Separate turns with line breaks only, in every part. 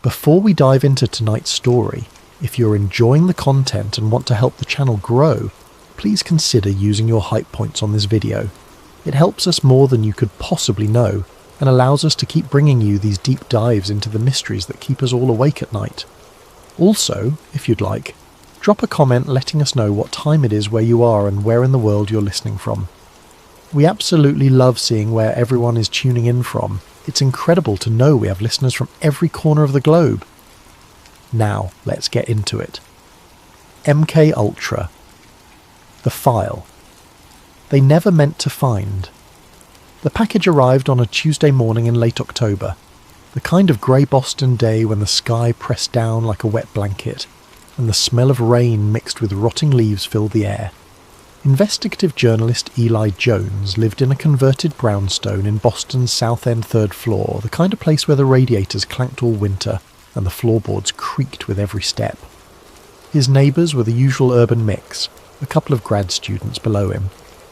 Before we dive into tonight's story, if you're enjoying the content and want to help the channel grow, please consider using your hype points on this video. It helps us more than you could possibly know, and allows us to keep bringing you these deep dives into the mysteries that keep us all awake at night. Also, if you'd like, drop a comment letting us know what time it is where you are and where in the world you're listening from. We absolutely love seeing where everyone is tuning in from. It's incredible to know we have listeners from every corner of the globe. Now, let's get into it. MK Ultra. The file. They never meant to find. The package arrived on a Tuesday morning in late October, the kind of grey Boston day when the sky pressed down like a wet blanket, and the smell of rain mixed with rotting leaves filled the air. Investigative journalist Eli Jones lived in a converted brownstone in Boston's South End 3rd floor, the kind of place where the radiators clanked all winter and the floorboards creaked with every step. His neighbours were the usual urban mix, a couple of grad students below him,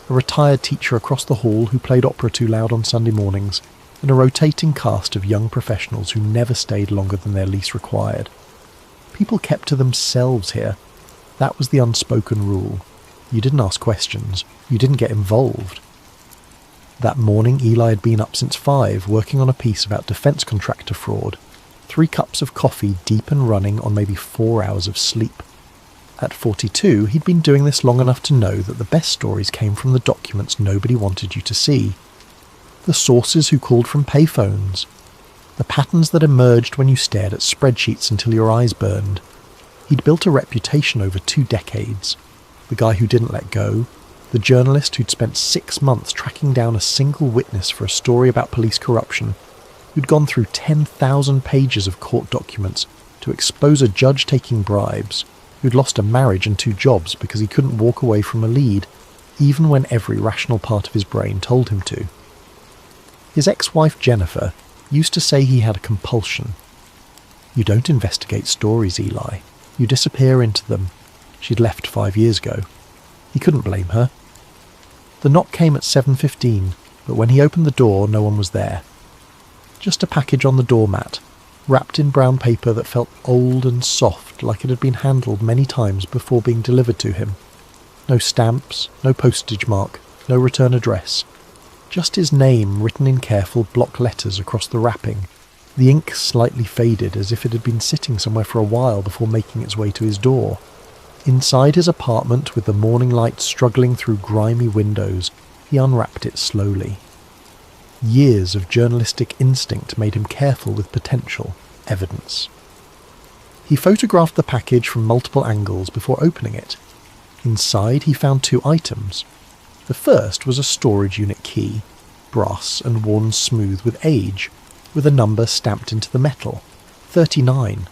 a retired teacher across the hall who played opera too loud on Sunday mornings, and a rotating cast of young professionals who never stayed longer than their lease required. People kept to themselves here. That was the unspoken rule. You didn't ask questions. You didn't get involved. That morning Eli had been up since 5, working on a piece about defence contractor fraud. 3 cups of coffee deep and running on maybe 4 hours of sleep. At 42, he'd been doing this long enough to know that the best stories came from the documents nobody wanted you to see. The sources who called from payphones. The patterns that emerged when you stared at spreadsheets until your eyes burned. He'd built a reputation over 2 decades. The guy who didn't let go, the journalist who'd spent 6 months tracking down a single witness for a story about police corruption, who'd gone through 10,000 pages of court documents to expose a judge taking bribes, who'd lost a marriage and 2 jobs because he couldn't walk away from a lead, even when every rational part of his brain told him to. His ex-wife Jennifer used to say he had a compulsion. You don't investigate stories, Eli. You disappear into them. She'd left 5 years ago. He couldn't blame her. The knock came at 7:15, but when he opened the door, no one was there. Just a package on the doormat, wrapped in brown paper that felt old and soft like it had been handled many times before being delivered to him. No stamps, no postage mark, no return address. Just his name written in careful block letters across the wrapping, the ink slightly faded as if it had been sitting somewhere for a while before making its way to his door. Inside his apartment, with the morning light struggling through grimy windows, he unwrapped it slowly. Years of journalistic instinct made him careful with potential evidence. He photographed the package from multiple angles before opening it. Inside he found 2 items. The first was a storage unit key, brass and worn smooth with age, with a number stamped into the metal, 39.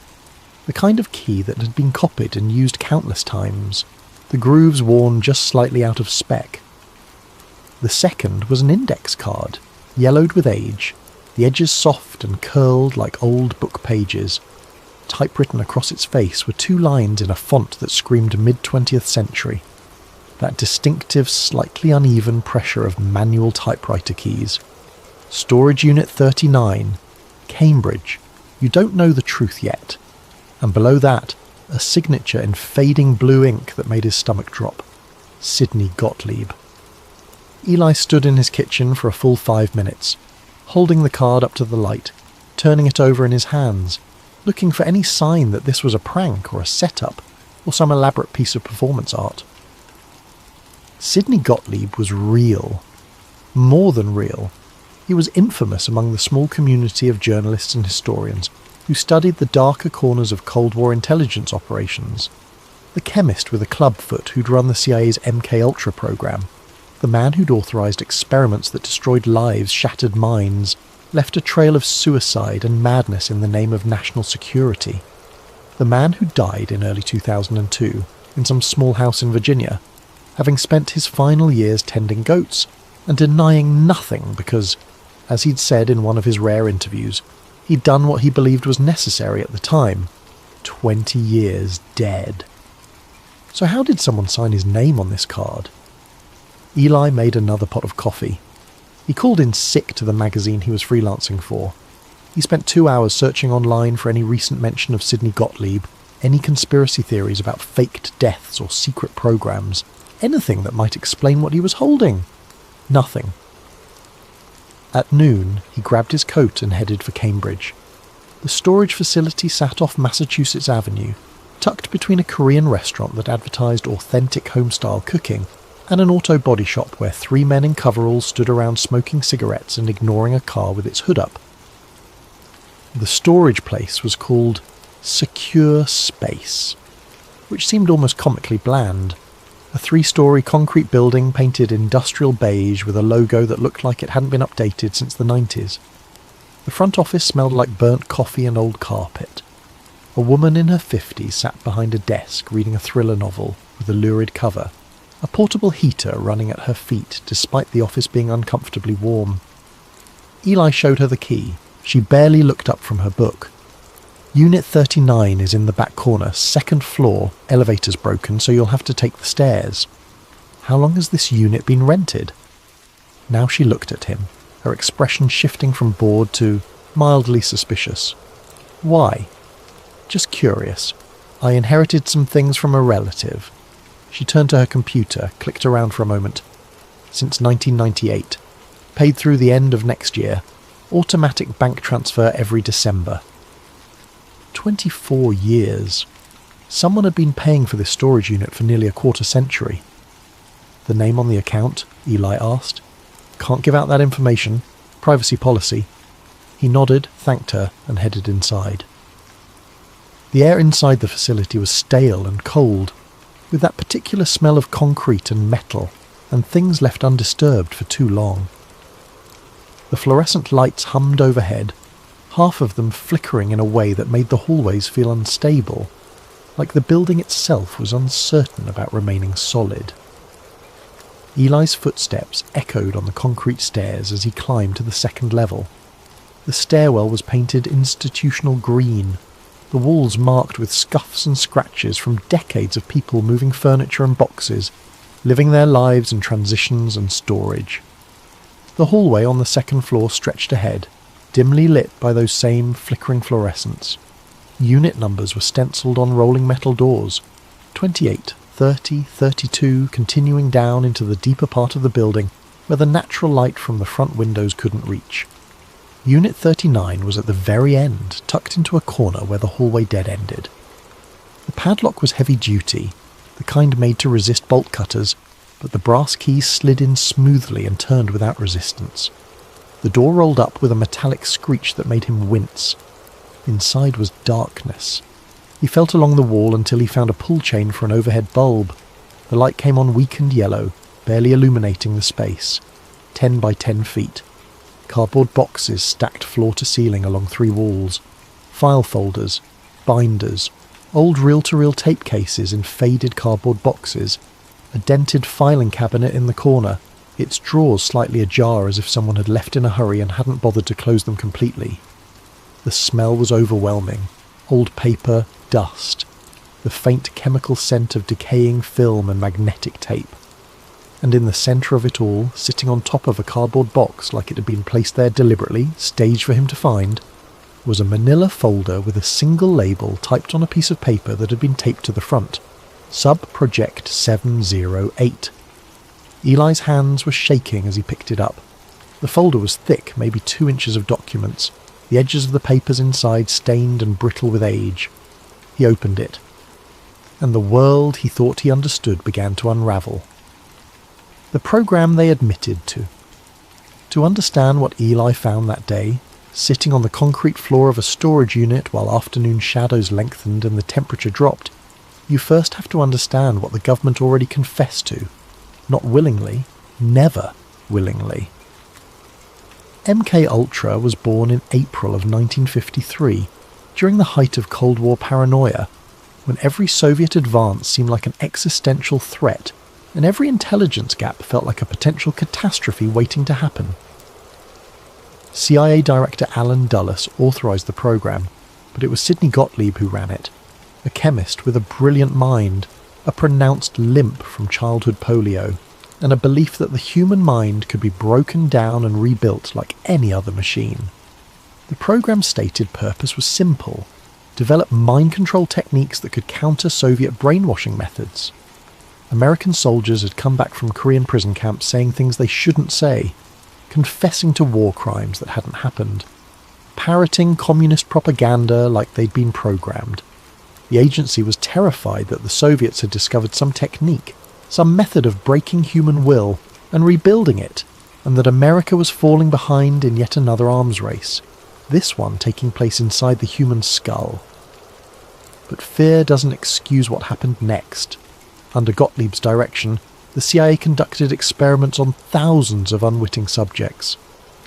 The kind of key that had been copied and used countless times, the grooves worn just slightly out of spec. The second was an index card, yellowed with age, the edges soft and curled like old book pages. Typewritten across its face were 2 lines in a font that screamed mid-20th century. That distinctive, slightly uneven pressure of manual typewriter keys. Storage Unit 39, Cambridge. You don't know the truth yet. And below that, a signature in fading blue ink that made his stomach drop. Sidney Gottlieb. Eli stood in his kitchen for a full 5 minutes, holding the card up to the light, turning it over in his hands, looking for any sign that this was a prank or a setup, or some elaborate piece of performance art. Sidney Gottlieb was real. More than real. He was infamous among the small community of journalists and historians who studied the darker corners of Cold War intelligence operations. The chemist with a club foot who'd run the CIA's MK Ultra program. The man who'd authorized experiments that destroyed lives, shattered minds, left a trail of suicide and madness in the name of national security. The man who died in early 2002 in some small house in Virginia, having spent his final years tending goats and denying nothing because, as he'd said in one of his rare interviews, he'd done what he believed was necessary at the time. 20 years dead. So how did someone sign his name on this card? Eli made another pot of coffee. He called in sick to the magazine he was freelancing for. He spent 2 hours searching online for any recent mention of Sidney Gottlieb, any conspiracy theories about faked deaths or secret programs, anything that might explain what he was holding. Nothing. At noon, he grabbed his coat and headed for Cambridge. The storage facility sat off Massachusetts Avenue, tucked between a Korean restaurant that advertised authentic home-style cooking and an auto body shop where 3 men in coveralls stood around smoking cigarettes and ignoring a car with its hood up. The storage place was called Secure Space, which seemed almost comically bland. A 3-story concrete building painted industrial beige with a logo that looked like it hadn't been updated since the 90s. The front office smelled like burnt coffee and old carpet. A woman in her 50s sat behind a desk reading a thriller novel with a lurid cover, a portable heater running at her feet despite the office being uncomfortably warm. Eli showed her the key. She barely looked up from her book. Unit 39 is in the back corner, 2nd floor, elevator's broken, so you'll have to take the stairs. How long has this unit been rented? Now she looked at him, her expression shifting from bored to mildly suspicious. Why? Just curious. I inherited some things from a relative. She turned to her computer, clicked around for a moment. Since 1998. Paid through the end of next year. Automatic bank transfer every December. 24 years. Someone had been paying for this storage unit for nearly a quarter century. The name on the account? Eli asked. Can't give out that information. Privacy policy. He nodded, thanked her, and headed inside. The air inside the facility was stale and cold, with that particular smell of concrete and metal, and things left undisturbed for too long. The fluorescent lights hummed overhead, half of them flickering in a way that made the hallways feel unstable, like the building itself was uncertain about remaining solid. Eli's footsteps echoed on the concrete stairs as he climbed to the 2nd level. The stairwell was painted institutional green, the walls marked with scuffs and scratches from decades of people moving furniture and boxes, living their lives in transitions and storage. The hallway on the 2nd floor stretched ahead, dimly lit by those same flickering fluorescents. Unit numbers were stencilled on rolling metal doors, 28, 30, 32, continuing down into the deeper part of the building where the natural light from the front windows couldn't reach. Unit 39 was at the very end, tucked into a corner where the hallway dead-ended. The padlock was heavy-duty, the kind made to resist bolt cutters, but the brass keys slid in smoothly and turned without resistance. The door rolled up with a metallic screech that made him wince. Inside was darkness. He felt along the wall until he found a pull chain for an overhead bulb. The light came on weak and yellow, barely illuminating the space. 10 by 10 feet. Cardboard boxes stacked floor to ceiling along 3 walls. File folders, binders, old reel-to-reel tape cases in faded cardboard boxes, a dented filing cabinet in the corner, its drawers slightly ajar as if someone had left in a hurry and hadn't bothered to close them completely. The smell was overwhelming. Old paper, dust, the faint chemical scent of decaying film and magnetic tape. And in the centre of it all, sitting on top of a cardboard box like it had been placed there deliberately, staged for him to find, was a manila folder with a single label typed on a piece of paper that had been taped to the front. Sub-Project 708. Eli's hands were shaking as he picked it up. The folder was thick, maybe 2 inches of documents, the edges of the papers inside stained and brittle with age. He opened it, and the world he thought he understood began to unravel. The program they admitted to. To understand what Eli found that day, sitting on the concrete floor of a storage unit while afternoon shadows lengthened and the temperature dropped, you first have to understand what the government already confessed to. Not willingly, never willingly. MK-Ultra was born in April of 1953, during the height of Cold War paranoia, when every Soviet advance seemed like an existential threat, and every intelligence gap felt like a potential catastrophe waiting to happen. CIA Director Alan Dulles authorized the program, but it was Sidney Gottlieb who ran it, a chemist with a brilliant mind, a pronounced limp from childhood polio, and a belief that the human mind could be broken down and rebuilt like any other machine. The program's stated purpose was simple: develop mind control techniques that could counter Soviet brainwashing methods. American soldiers had come back from Korean prison camps saying things they shouldn't say, confessing to war crimes that hadn't happened, parroting communist propaganda like they'd been programmed. The agency was terrified that the Soviets had discovered some technique, some method of breaking human will and rebuilding it, and that America was falling behind in yet another arms race, this one taking place inside the human skull. But fear doesn't excuse what happened next. Under Gottlieb's direction, the CIA conducted experiments on thousands of unwitting subjects.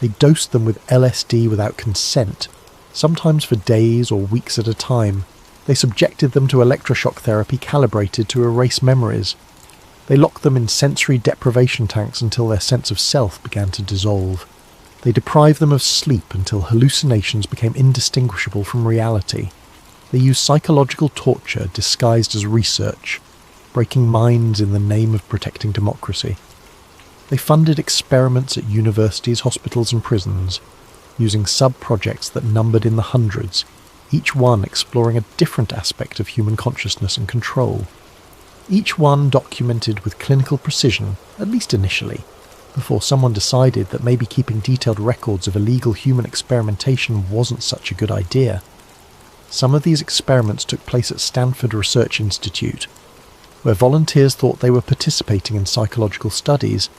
They dosed them with LSD without consent, sometimes for days or weeks at a time. They subjected them to electroshock therapy calibrated to erase memories. They locked them in sensory deprivation tanks until their sense of self began to dissolve. They deprived them of sleep until hallucinations became indistinguishable from reality. They used psychological torture disguised as research, breaking minds in the name of protecting democracy. They funded experiments at universities, hospitals and prisons, using sub-projects that numbered in the hundreds, each one exploring a different aspect of human consciousness and control. Each one documented with clinical precision, at least initially, before someone decided that maybe keeping detailed records of illegal human experimentation wasn't such a good idea. Some of these experiments took place at Stanford Research Institute, where volunteers thought they were participating in psychological studies,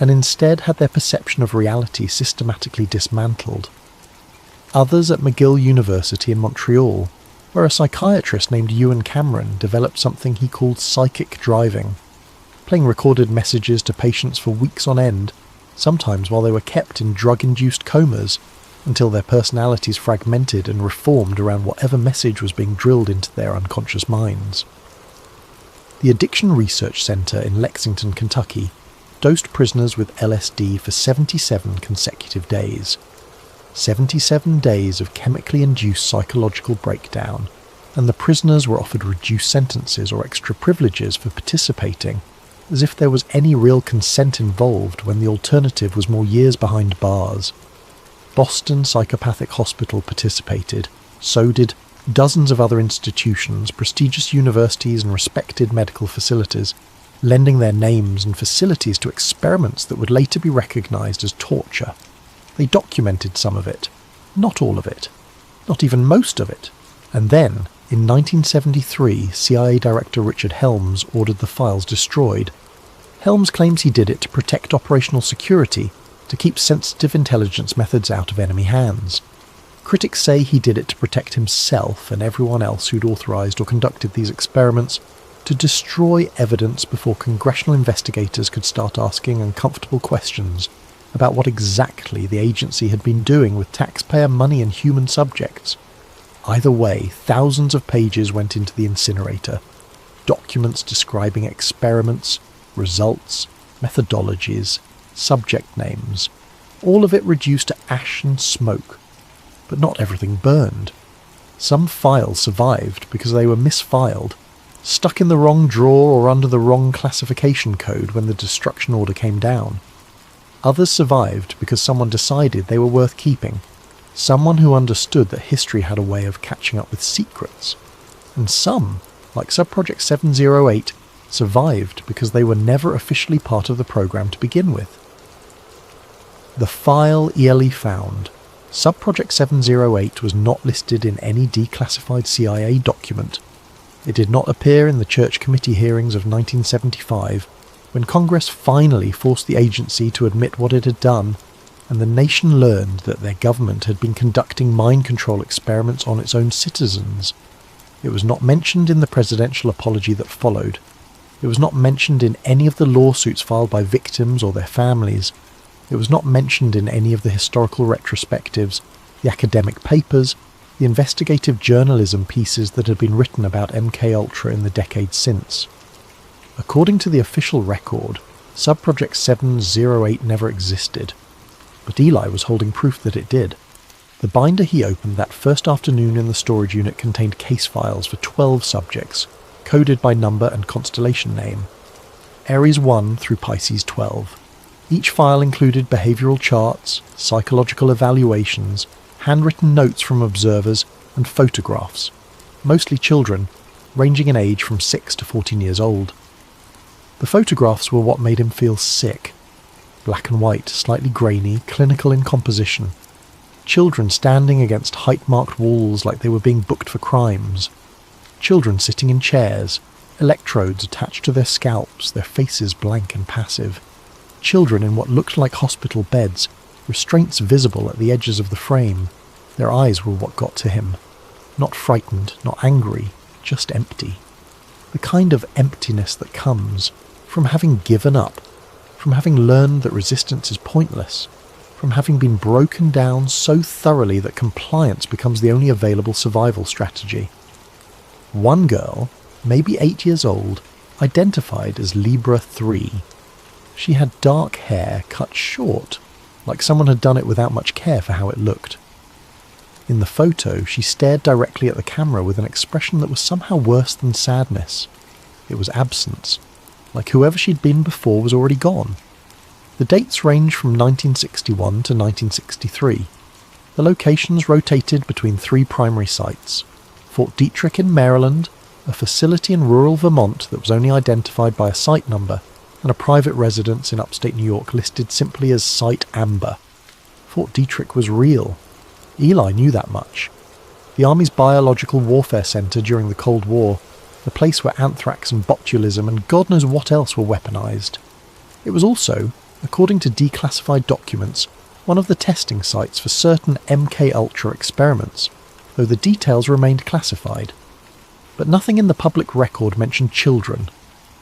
and instead had their perception of reality systematically dismantled. Others at McGill University in Montreal, where a psychiatrist named Ewan Cameron developed something he called psychic driving, playing recorded messages to patients for weeks on end, sometimes while they were kept in drug-induced comas, until their personalities fragmented and reformed around whatever message was being drilled into their unconscious minds. The Addiction Research Center in Lexington, Kentucky, dosed prisoners with LSD for 77 consecutive days. 77 days of chemically induced psychological breakdown, and the prisoners were offered reduced sentences or extra privileges for participating, as if there was any real consent involved when the alternative was more years behind bars. Boston Psychopathic Hospital participated, so did dozens of other institutions, prestigious universities and respected medical facilities, lending their names and facilities to experiments that would later be recognised as torture. They documented some of it, not all of it, not even most of it, and then, in 1973, CIA Director Richard Helms ordered the files destroyed. Helms claims he did it to protect operational security, to keep sensitive intelligence methods out of enemy hands. Critics say he did it to protect himself and everyone else who'd authorised or conducted these experiments, to destroy evidence before congressional investigators could start asking uncomfortable questions about what exactly the agency had been doing with taxpayer money and human subjects. Either way, thousands of pages went into the incinerator, documents describing experiments, results, methodologies, subject names, all of it reduced to ash and smoke. But not everything burned. Some files survived because they were misfiled, stuck in the wrong drawer or under the wrong classification code when the destruction order came down. Others survived because someone decided they were worth keeping, someone who understood that history had a way of catching up with secrets. And some, like Subproject 708, survived because they were never officially part of the program to begin with. The file ELE found. Subproject 708 was not listed in any declassified CIA document. It did not appear in the Church Committee hearings of 1975, when Congress finally forced the agency to admit what it had done, and the nation learned that their government had been conducting mind control experiments on its own citizens. It was not mentioned in the presidential apology that followed. It was not mentioned in any of the lawsuits filed by victims or their families. It was not mentioned in any of the historical retrospectives, the academic papers, the investigative journalism pieces that had been written about MKUltra in the decades since. According to the official record, Subproject 708 never existed, but Eli was holding proof that it did. The binder he opened that first afternoon in the storage unit contained case files for 12 subjects, coded by number and constellation name. Aries 1 through Pisces 12. Each file included behavioural charts, psychological evaluations, handwritten notes from observers, and photographs, mostly children, ranging in age from 6 to 14 years old. The photographs were what made him feel sick. Black and white, slightly grainy, clinical in composition. Children standing against height-marked walls like they were being booked for crimes. Children sitting in chairs, electrodes attached to their scalps, their faces blank and passive. Children in what looked like hospital beds, restraints visible at the edges of the frame. Their eyes were what got to him. Not frightened, not angry, just empty. The kind of emptiness that comes from having given up, from having learned that resistance is pointless, from having been broken down so thoroughly that compliance becomes the only available survival strategy. One girl, maybe 8 years old, identified as Libra 3. She had dark hair cut short, like someone had done it without much care for how it looked. In the photo, she stared directly at the camera with an expression that was somehow worse than sadness. It was absence, like whoever she'd been before was already gone. The dates range from 1961 to 1963. The locations rotated between 3 primary sites: Fort Detrick in Maryland, a facility in rural Vermont that was only identified by a site number, and a private residence in upstate New York listed simply as Site Amber. Fort Detrick was real. Eli knew that much. The Army's Biological Warfare Center during the Cold War, the place where anthrax and botulism and God knows what else were weaponized. It was also, according to declassified documents, one of the testing sites for certain MKUltra experiments, though the details remained classified. But nothing in the public record mentioned children,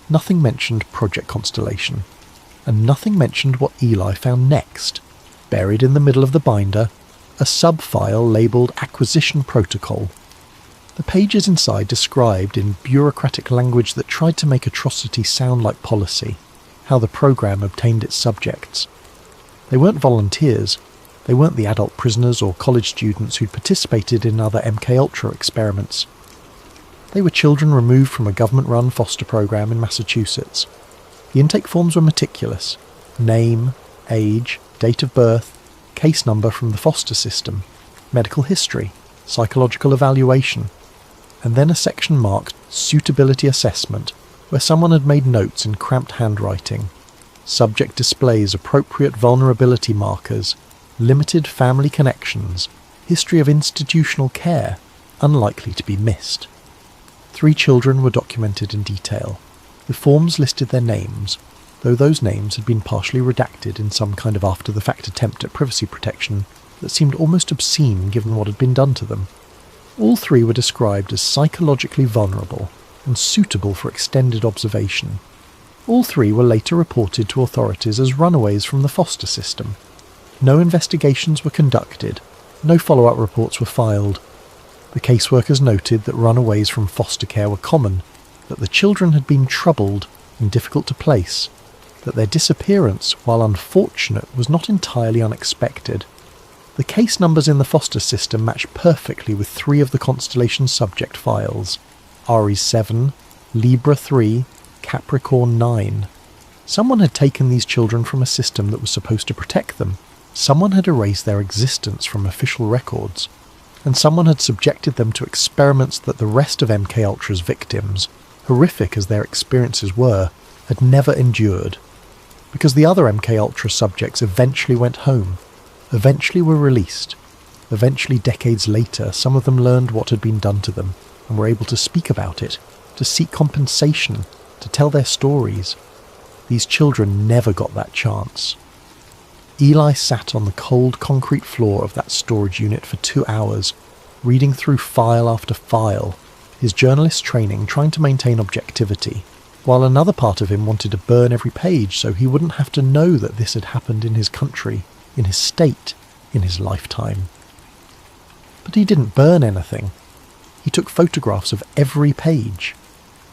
nothing mentioned Project Constellation, and nothing mentioned what Eli found next, buried in the middle of the binder, a sub-file labelled Acquisition Protocol. The pages inside described in bureaucratic language that tried to make atrocity sound like policy, how the program obtained its subjects. They weren't volunteers, they weren't the adult prisoners or college students who'd participated in other MKUltra experiments. They were children removed from a government-run foster program in Massachusetts. The intake forms were meticulous: name, age, date of birth, case number from the foster system, medical history, psychological evaluation, and then a section marked Suitability Assessment, where someone had made notes in cramped handwriting. Subject displays appropriate vulnerability markers, limited family connections, history of institutional care, unlikely to be missed. 3 children were documented in detail. The forms listed their names, though those names had been partially redacted in some kind of after-the-fact attempt at privacy protection that seemed almost obscene given what had been done to them. All 3 were described as psychologically vulnerable and suitable for extended observation. All 3 were later reported to authorities as runaways from the foster system. No investigations were conducted, no follow-up reports were filed. The caseworkers noted that runaways from foster care were common, that the children had been troubled and difficult to place, that their disappearance, while unfortunate, was not entirely unexpected. The case numbers in the foster system matched perfectly with 3 of the Constellation subject files: Aries 7, Libra 3, Capricorn 9. Someone had taken these children from a system that was supposed to protect them. Someone had erased their existence from official records. And someone had subjected them to experiments that the rest of MKUltra's victims, horrific as their experiences were, had never endured. Because the other MKUltra subjects eventually went home, eventually were released. Eventually, decades later, some of them learned what had been done to them and were able to speak about it, to seek compensation, to tell their stories. These children never got that chance. Eli sat on the cold concrete floor of that storage unit for 2 hours, reading through file after file, his journalist training trying to maintain objectivity, while another part of him wanted to burn every page so he wouldn't have to know that this had happened in his country, in his state, in his lifetime. But he didn't burn anything. He took photographs of every page.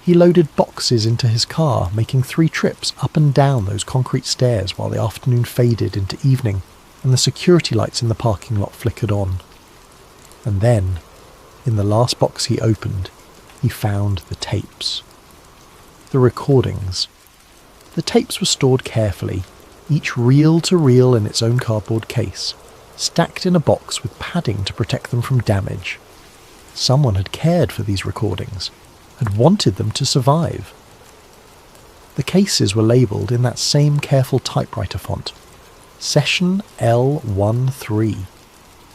He loaded boxes into his car, making 3 trips up and down those concrete stairs while the afternoon faded into evening and the security lights in the parking lot flickered on. And then, in the last box he opened, he found the tapes. The recordings. The tapes were stored carefully, each reel to reel in its own cardboard case. stacked in a box with padding to protect them from damage. Someone had cared for these recordings, had wanted them to survive. The cases were labelled in that same careful typewriter font. Session L13,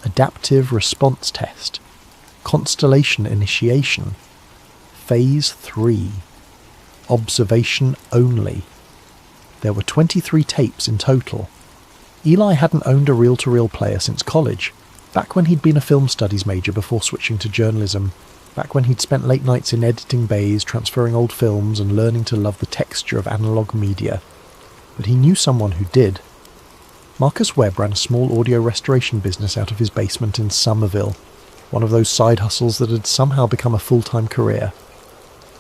Adaptive Response Test, Constellation Initiation, Phase 3, Observation Only. There were 23 tapes in total. Eli hadn't owned a reel-to-reel player since college, back when he'd been a film studies major before switching to journalism, back when he'd spent late nights in editing bays, transferring old films and learning to love the texture of analogue media. But he knew someone who did. Marcus Webb ran a small audio restoration business out of his basement in Somerville, one of those side hustles that had somehow become a full-time career.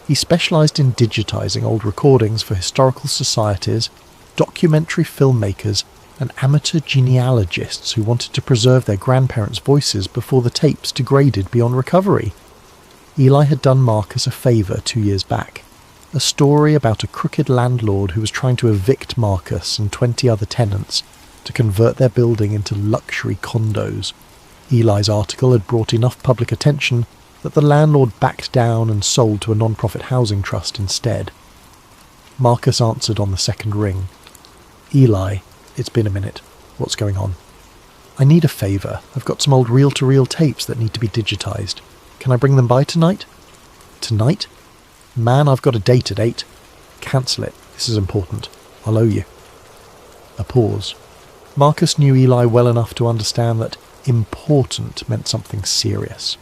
He specialised in digitising old recordings for historical societies, documentary filmmakers, and amateur genealogists who wanted to preserve their grandparents' voices before the tapes degraded beyond recovery. Eli had done Marcus a favour 2 years back. A story about a crooked landlord who was trying to evict Marcus and 20 other tenants to convert their building into luxury condos. Eli's article had brought enough public attention that the landlord backed down and sold to a non-profit housing trust instead. Marcus answered on the second ring. "Eli, it's been a minute. What's going on?" "I need a favour. I've got some old reel-to-reel tapes that need to be digitised. Can I bring them by tonight?" "Tonight? Man, I've got a date at 8. Cancel it. This is important. I'll owe you." A pause. Marcus knew Eli well enough to understand that important meant something serious.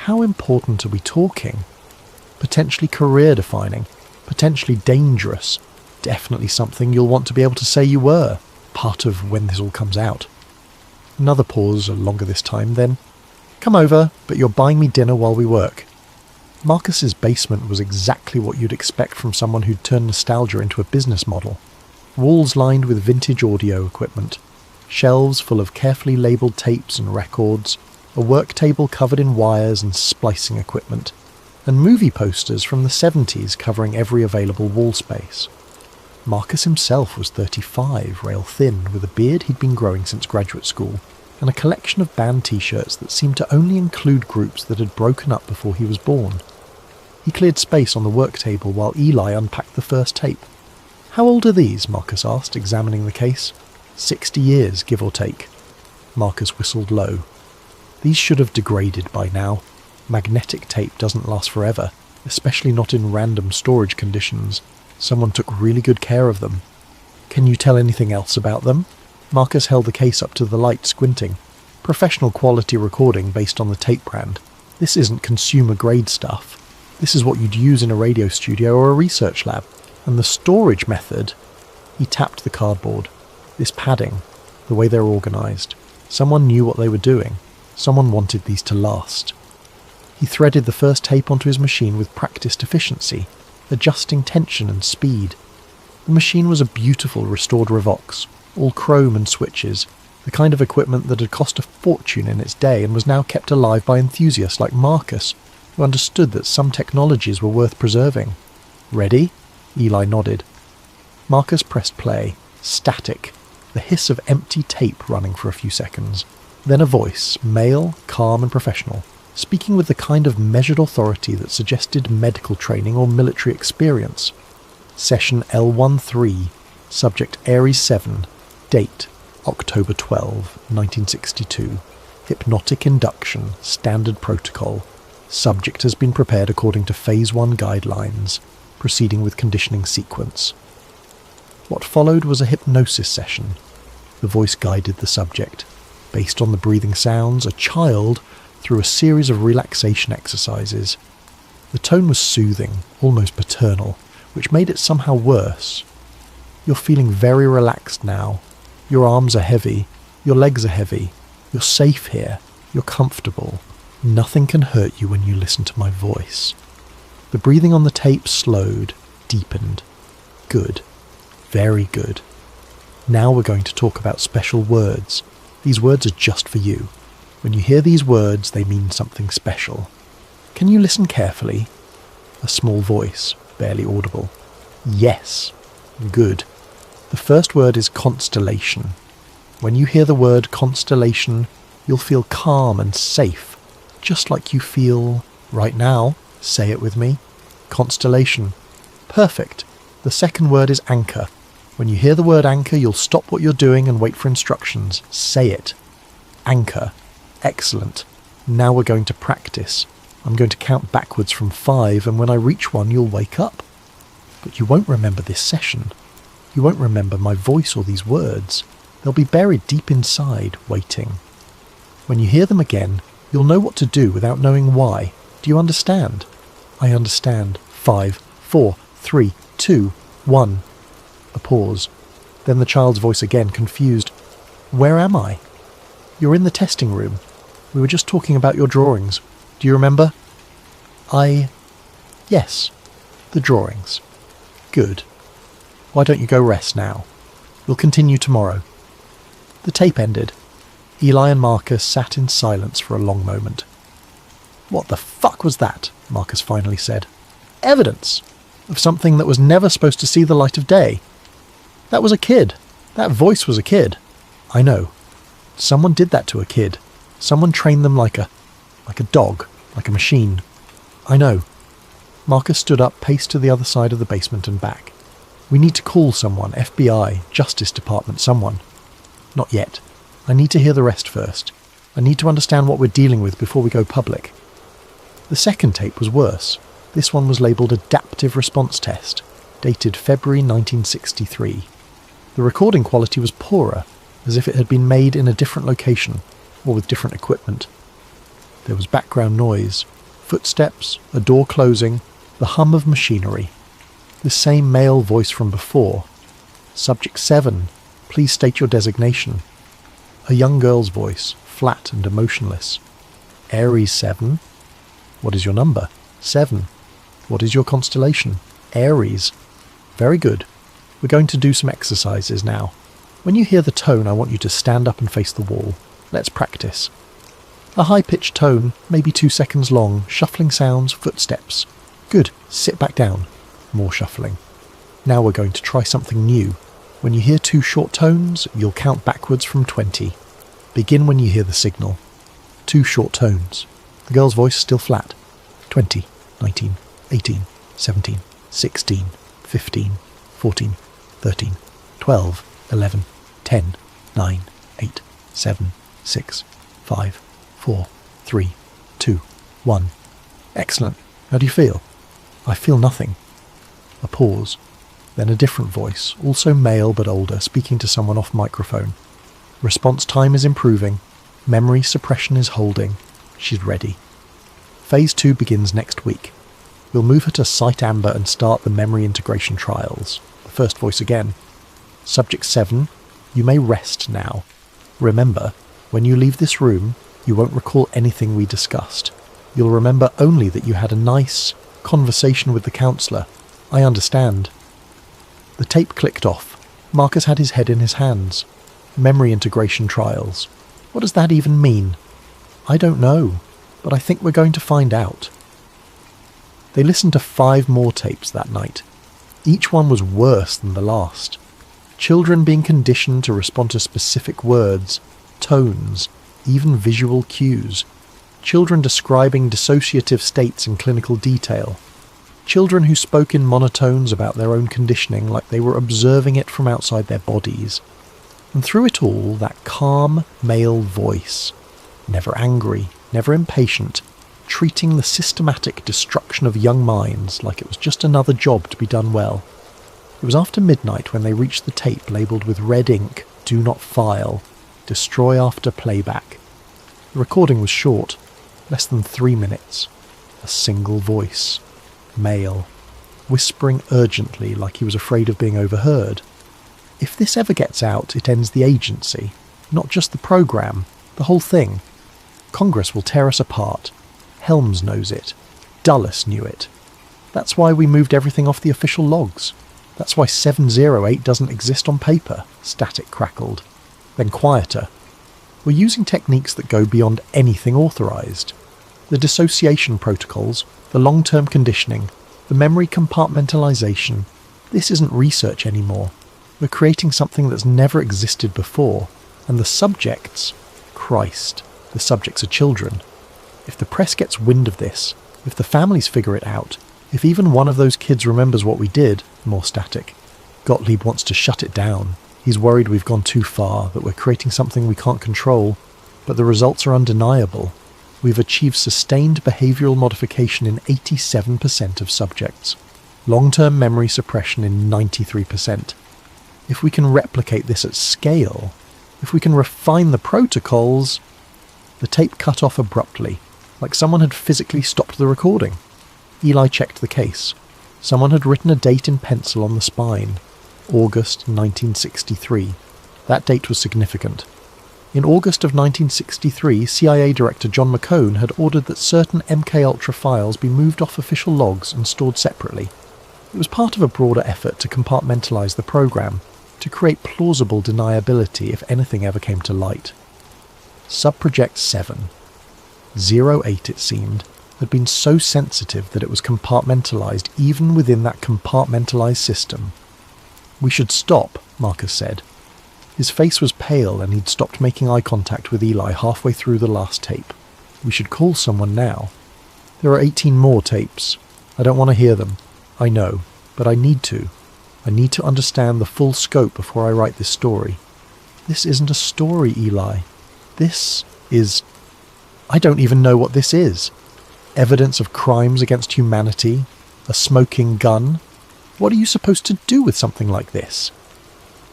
How important are we talking? Potentially career-defining, potentially dangerous, definitely something you'll want to be able to say you were, part of when this all comes out. Another pause, longer this time, then, "Come over, but you're buying me dinner while we work." Marcus's basement was exactly what you'd expect from someone who'd turned nostalgia into a business model. Walls lined with vintage audio equipment, shelves full of carefully labelled tapes and records, a work table covered in wires and splicing equipment, and movie posters from the 70s covering every available wall space. Marcus himself was 35, rail-thin, with a beard he'd been growing since graduate school, and a collection of band t-shirts that seemed to only include groups that had broken up before he was born. He cleared space on the work table while Eli unpacked the first tape. "How old are these?" Marcus asked, examining the case. 60 years, give or take." Marcus whistled low. "These should have degraded by now. Magnetic tape doesn't last forever, especially not in random storage conditions. Someone took really good care of them." "Can you tell anything else about them?" Marcus held the case up to the light, squinting. "Professional quality recording based on the tape brand. This isn't consumer-grade stuff. This is what you'd use in a radio studio or a research lab. And the storage method..." He tapped the cardboard. "This padding, the way they're organised. Someone knew what they were doing. Someone wanted these to last." He threaded the first tape onto his machine with practiced efficiency, adjusting tension and speed. The machine was a beautiful restored Revox, all chrome and switches, the kind of equipment that had cost a fortune in its day and was now kept alive by enthusiasts like Marcus, who understood that some technologies were worth preserving. "Ready?" Eli nodded. Marcus pressed play. Static. The hiss of empty tape running for a few seconds. Then a voice, male, calm and professional, speaking with the kind of measured authority that suggested medical training or military experience. "Session L13, subject Aries 7, date October 12, 1962. Hypnotic induction, standard protocol. Subject has been prepared according to Phase 1 guidelines, proceeding with conditioning sequence." What followed was a hypnosis session. The voice guided the subject. Based on the breathing sounds, a child, through a series of relaxation exercises. The tone was soothing, almost paternal, which made it somehow worse. "You're feeling very relaxed now. Your arms are heavy. Your legs are heavy. You're safe here. You're comfortable. Nothing can hurt you when you listen to my voice." The breathing on the tape slowed, deepened. "Good. Very good. Now we're going to talk about special words. These words are just for you. When you hear these words, they mean something special. Can you listen carefully?" A small voice, barely audible. "Yes. Good. The first word is constellation." When you hear the word constellation, you'll feel calm and safe, just like you feel right now. Say it with me. Constellation. Perfect. The second word is anchor. When you hear the word anchor, you'll stop what you're doing and wait for instructions. Say it. Anchor. Excellent. Now we're going to practice. I'm going to count backwards from 5, and when I reach 1, you'll wake up. But you won't remember this session. You won't remember my voice or these words. They'll be buried deep inside, waiting. When you hear them again, you'll know what to do without knowing why. Do you understand? I understand. 5, 4, 3, 2, 1. A pause. Then the child's voice again, confused. Where am I? You're in the testing room. We were just talking about your drawings. Do you remember? Yes. The drawings. Good. Why don't you go rest now? We'll continue tomorrow. The tape ended. Eli and Marcus sat in silence for a long moment. What the fuck was that? Marcus finally said. Evidence of something that was never supposed to see the light of day. That was a kid. That voice was a kid. I know. Someone did that to a kid. Someone trained them like a dog, like a machine. I know. Marcus stood up, paced to the other side of the basement and back. We need to call someone, FBI, Justice Department, someone. Not yet. I need to hear the rest first. I need to understand what we're dealing with before we go public. The second tape was worse. This one was labelled Adaptive Response Test, dated February 1963. The recording quality was poorer, as if it had been made in a different location, or with different equipment. There was background noise, footsteps, a door closing, the hum of machinery. The same male voice from before. Subject 7, please state your designation. A young girl's voice, flat and emotionless. Aries 7. What is your number? 7. What is your constellation? Aries. Very good. We're going to do some exercises now. When you hear the tone, I want you to stand up and face the wall. Let's practice. A high-pitched tone, maybe 2 seconds long, shuffling sounds, footsteps. Good. Sit back down. More shuffling. Now we're going to try something new. When you hear 2 short tones, you'll count backwards from 20. Begin when you hear the signal. 2 short tones. The girl's voice still flat. 20, 19, 18, 17, 16, 15, 14, 13, 12, 11, 10, 9, 8, 7, 6, 5, 4, 3, 2, 1. Excellent. How do you feel? I feel nothing. A pause. Then a different voice, also male but older, speaking to someone off microphone. Response time is improving. Memory suppression is holding. She's ready. Phase 2 begins next week. We'll move her to Site Amber and start the memory integration trials. The first voice again. Subject 7, you may rest now. Remember, when you leave this room, you won't recall anything we discussed. You'll remember only that you had a nice conversation with the counsellor. I understand. The tape clicked off. Marcus had his head in his hands. Memory integration trials. What does that even mean? I don't know, but I think we're going to find out. They listened to 5 more tapes that night. Each one was worse than the last. Children being conditioned to respond to specific words, tones, even visual cues. Children describing dissociative states in clinical detail. Children who spoke in monotones about their own conditioning like they were observing it from outside their bodies. And through it all, that calm male voice, never angry, never impatient, treating the systematic destruction of young minds like it was just another job to be done well. It was after midnight when they reached the tape labelled with red ink, "Do not file, destroy after playback." The recording was short, less than 3 minutes. A single voice, male, whispering urgently like he was afraid of being overheard. If this ever gets out, it ends the agency, not just the program, the whole thing. Congress will tear us apart. Helms knows it. Dulles knew it. That's why we moved everything off the official logs. That's why 708 doesn't exist on paper. Static crackled. Then quieter. We're using techniques that go beyond anything authorised. The dissociation protocols, the long-term conditioning, the memory compartmentalisation. This isn't research anymore. We're creating something that's never existed before. And the subjects, Christ, the subjects are children. If the press gets wind of this, if the families figure it out, if even one of those kids remembers what we did, more static, Gottlieb wants to shut it down. He's worried we've gone too far, that we're creating something we can't control, but the results are undeniable. We've achieved sustained behavioural modification in 87% of subjects, long-term memory suppression in 93%. If we can replicate this at scale, if we can refine the protocols... The tape cut off abruptly, like someone had physically stopped the recording. Eli checked the case. Someone had written a date in pencil on the spine. August 1963. That date was significant. In August of 1963, CIA Director John McCone had ordered that certain MKUltra files be moved off official logs and stored separately. It was part of a broader effort to compartmentalize the program, to create plausible deniability if anything ever came to light. Subproject 7, 08 it seemed, had been so sensitive that it was compartmentalized even within that compartmentalized system. "We should stop," Marcus said. His face was pale and he'd stopped making eye contact with Eli halfway through the last tape. "We should call someone now. There are 18 more tapes. I don't want to hear them. I know, but I need to. I need to understand the full scope before I write this story. This isn't a story, Eli. This is... I don't even know what this is. Evidence of crimes against humanity? A smoking gun? What are you supposed to do with something like this?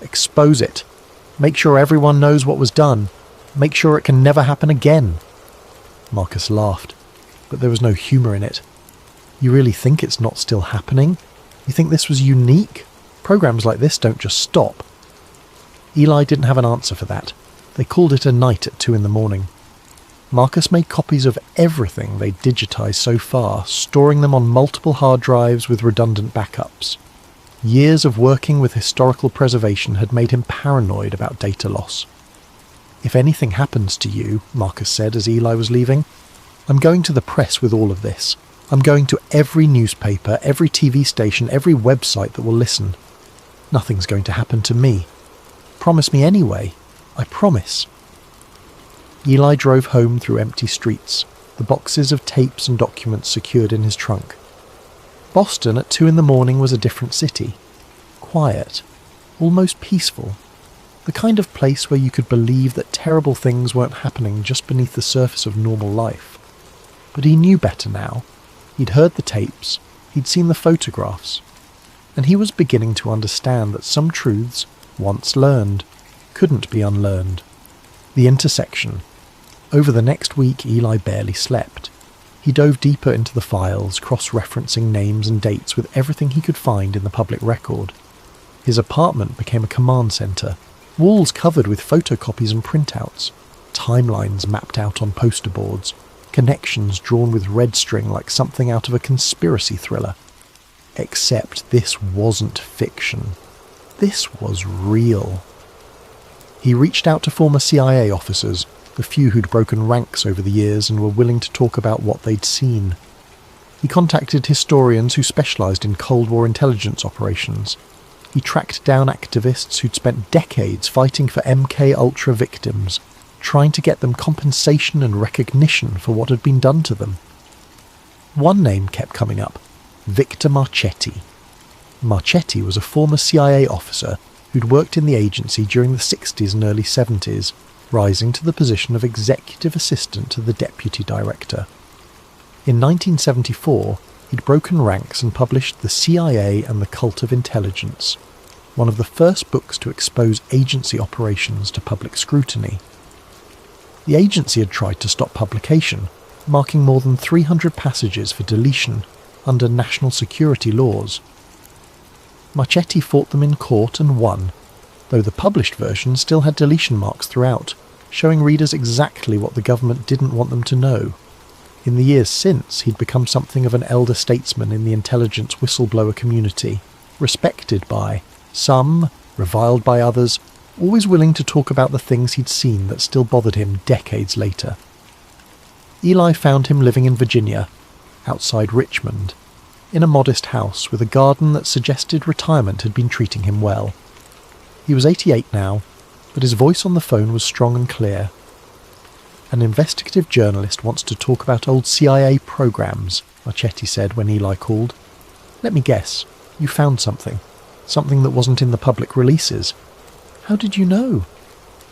Expose it. Make sure everyone knows what was done. Make sure it can never happen again." Marcus laughed, but there was no humour in it. "You really think it's not still happening? You think this was unique? Programs like this don't just stop." Eli didn't have an answer for that. They called it a night at 2 a.m. Marcus made copies of everything they'd digitized so far, storing them on multiple hard drives with redundant backups. Years of working with historical preservation had made him paranoid about data loss. "If anything happens to you," Marcus said as Eli was leaving, "I'm going to the press with all of this. I'm going to every newspaper, every TV station, every website that will listen. Nothing's going to happen to me. Promise me anyway. I promise." Eli drove home through empty streets, the boxes of tapes and documents secured in his trunk. Boston at 2 a.m. was a different city. Quiet, almost peaceful. The kind of place where you could believe that terrible things weren't happening just beneath the surface of normal life. But he knew better now. He'd heard the tapes, he'd seen the photographs, and he was beginning to understand that some truths, once learned, couldn't be unlearned. The intersection. Over the next week, Eli barely slept. He dove deeper into the files, cross-referencing names and dates with everything he could find in the public record. His apartment became a command centre, walls covered with photocopies and printouts, timelines mapped out on poster boards, connections drawn with red string like something out of a conspiracy thriller. Except this wasn't fiction. This was real. He reached out to former CIA officers, the few who'd broken ranks over the years and were willing to talk about what they'd seen. He contacted historians who specialised in Cold War intelligence operations. He tracked down activists who'd spent decades fighting for MKUltra victims, trying to get them compensation and recognition for what had been done to them. One name kept coming up: Victor Marchetti. Marchetti was a former CIA officer who'd worked in the agency during the 60s and early 70s, rising to the position of executive assistant to the deputy director. In 1974, he'd broken ranks and published The CIA and the Cult of Intelligence, one of the first books to expose agency operations to public scrutiny. The agency had tried to stop publication, marking more than 300 passages for deletion under national security laws. Marchetti fought them in court and won, though the published version still had deletion marks throughout, showing readers exactly what the government didn't want them to know. In the years since, he'd become something of an elder statesman in the intelligence whistleblower community, respected by some, reviled by others, always willing to talk about the things he'd seen that still bothered him decades later. Eli found him living in Virginia, outside Richmond, in a modest house with a garden that suggested retirement had been treating him well. He was 88 now, but his voice on the phone was strong and clear. "An investigative journalist wants to talk about old CIA programs," Marchetti said when Eli called. "Let me guess, you found something. Something that wasn't in the public releases." "How did you know?"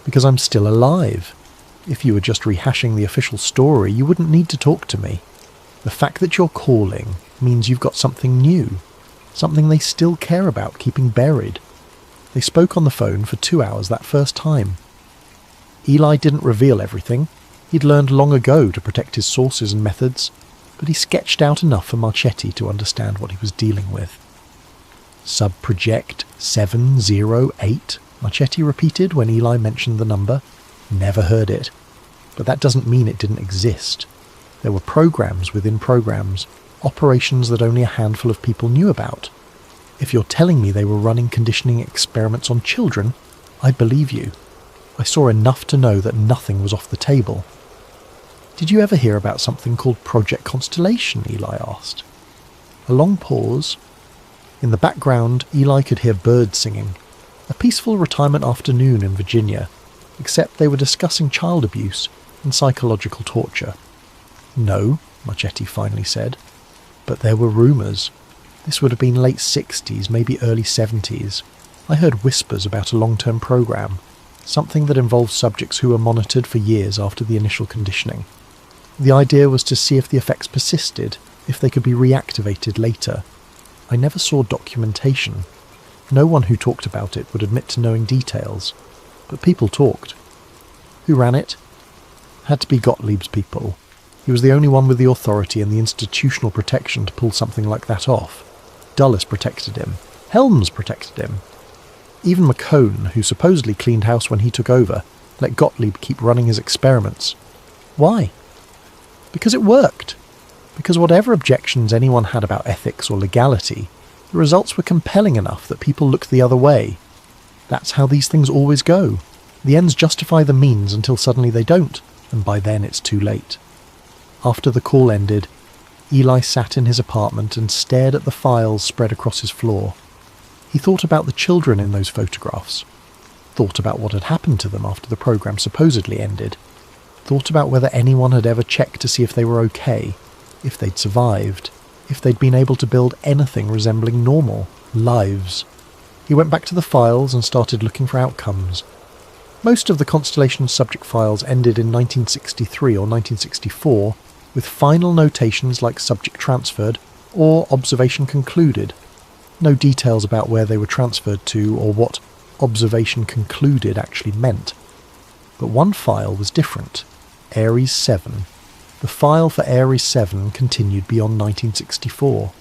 "Because I'm still alive. If you were just rehashing the official story, you wouldn't need to talk to me. The fact that you're calling means you've got something new, something they still care about keeping buried." They spoke on the phone for 2 hours that first time. Eli didn't reveal everything. He'd learned long ago to protect his sources and methods, but he sketched out enough for Marchetti to understand what he was dealing with. "Subproject 708, Marchetti repeated when Eli mentioned the number. "Never heard it. But that doesn't mean it didn't exist. There were programs within programs, operations that only a handful of people knew about. If you're telling me they were running conditioning experiments on children, I believe you. I saw enough to know that nothing was off the table." "Did you ever hear about something called Project Constellation?" Eli asked. A long pause. In the background, Eli could hear birds singing. A peaceful retirement afternoon in Virginia, except they were discussing child abuse and psychological torture. "No," Marchetti finally said. "But there were rumours. This would have been late 60s, maybe early 70s. I heard whispers about a long-term program, something that involved subjects who were monitored for years after the initial conditioning. The idea was to see if the effects persisted, if they could be reactivated later. I never saw documentation. No one who talked about it would admit to knowing details, but people talked." "Who ran it?" "Had to be Gottlieb's people. He was the only one with the authority and the institutional protection to pull something like that off. Dulles protected him. Helms protected him. Even McCone, who supposedly cleaned house when he took over, let Gottlieb keep running his experiments. Why? Because it worked. Because whatever objections anyone had about ethics or legality, the results were compelling enough that people looked the other way. That's how these things always go. The ends justify the means until suddenly they don't, and by then it's too late." After the call ended, Eli sat in his apartment and stared at the files spread across his floor. He thought about the children in those photographs, thought about what had happened to them after the program supposedly ended, thought about whether anyone had ever checked to see if they were okay, if they'd survived, if they'd been able to build anything resembling normal lives. He went back to the files and started looking for outcomes. Most of the Constellation subject files ended in 1963 or 1964, with final notations like subject transferred or observation concluded. No details about where they were transferred to or what observation concluded actually meant. But one file was different. Ares 7. The file for Ares 7 continued beyond 1964.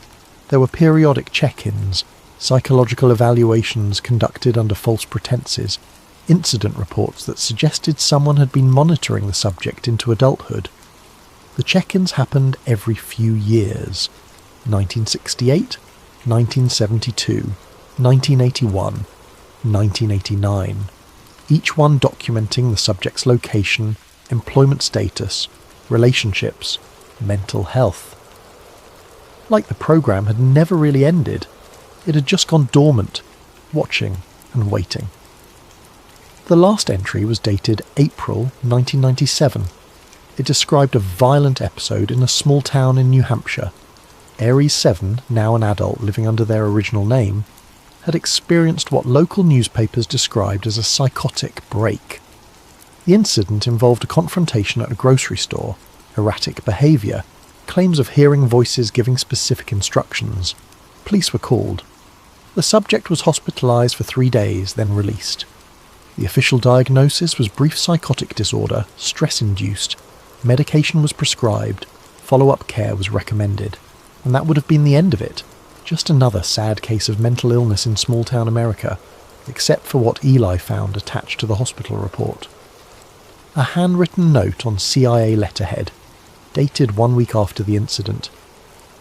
There were periodic check-ins, psychological evaluations conducted under false pretenses, incident reports that suggested someone had been monitoring the subject into adulthood. The check-ins happened every few years. 1968, 1972, 1981, 1989. Each one documenting the subject's location, employment status, relationships, mental health. Like the program had never really ended. It had just gone dormant, watching and waiting. The last entry was dated April 1997. It described a violent episode in a small town in New Hampshire. Ares 7, now an adult living under their original name, had experienced what local newspapers described as a psychotic break. The incident involved a confrontation at a grocery store, erratic behaviour, claims of hearing voices giving specific instructions. Police were called. The subject was hospitalised for 3 days, then released. The official diagnosis was brief psychotic disorder, stress-induced. Medication was prescribed, follow-up care was recommended, and that would have been the end of it. Just another sad case of mental illness in small-town America, except for what Eli found attached to the hospital report. A handwritten note on CIA letterhead, dated 1 week after the incident.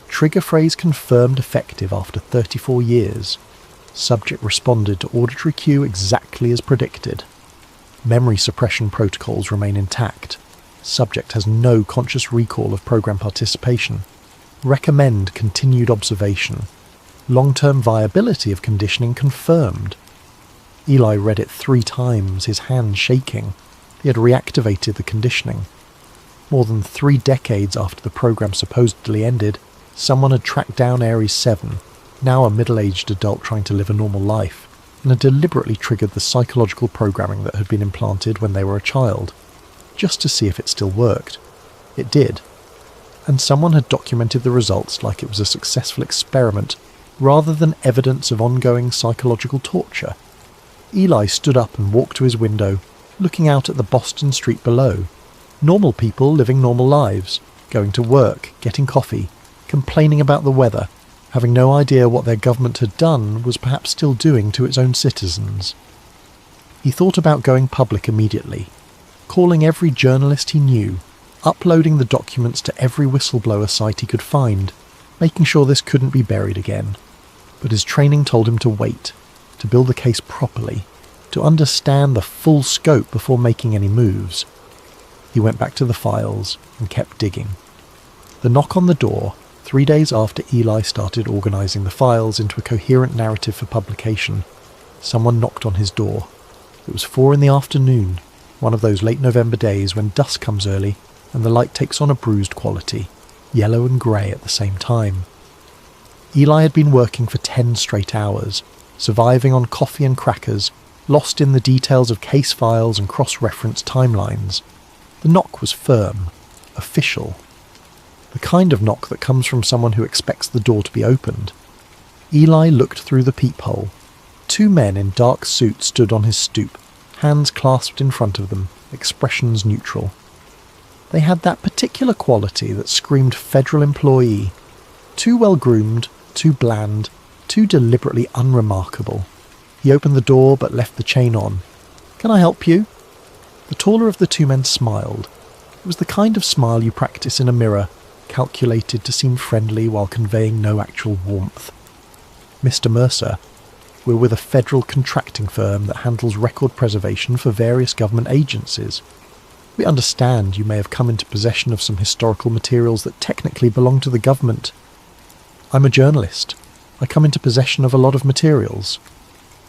Trigger phrase confirmed effective after 34 years. Subject responded to auditory cue exactly as predicted. Memory suppression protocols remain intact. Subject has no conscious recall of program participation. Recommend continued observation. Long-term viability of conditioning confirmed. Eli read it 3 times, his hand shaking. He had reactivated the conditioning. More than 3 decades after the program supposedly ended, someone had tracked down Ares 7, now a middle-aged adult trying to live a normal life, and had deliberately triggered the psychological programming that had been implanted when they were a child, just to see if it still worked. It did. And someone had documented the results like it was a successful experiment, rather than evidence of ongoing psychological torture. Eli stood up and walked to his window, looking out at the Boston street below. Normal people living normal lives, going to work, getting coffee, complaining about the weather, having no idea what their government had done was perhaps still doing to its own citizens. He thought about going public immediately, calling every journalist he knew, uploading the documents to every whistleblower site he could find, making sure this couldn't be buried again. But his training told him to wait, to build the case properly, to understand the full scope before making any moves. He went back to the files and kept digging. The knock on the door, 3 days after Eli started organising the files into a coherent narrative for publication, someone knocked on his door. It was 4 in the afternoon, one of those late November days when dusk comes early and the light takes on a bruised quality, yellow and grey at the same time. Eli had been working for 10 straight hours, surviving on coffee and crackers, lost in the details of case files and cross-reference timelines. The knock was firm, official. The kind of knock that comes from someone who expects the door to be opened. Eli looked through the peephole. 2 men in dark suits stood on his stoop, hands clasped in front of them, expressions neutral. They had that particular quality that screamed federal employee. Too well-groomed, too bland, too deliberately unremarkable. He opened the door but left the chain on. "Can I help you?" The taller of the 2 men smiled. It was the kind of smile you practice in a mirror, calculated to seem friendly while conveying no actual warmth. "Mr. Mercer, we're with a federal contracting firm that handles record preservation for various government agencies. We understand you may have come into possession of some historical materials that technically belong to the government. I'm a journalist. I come into possession of a lot of materials.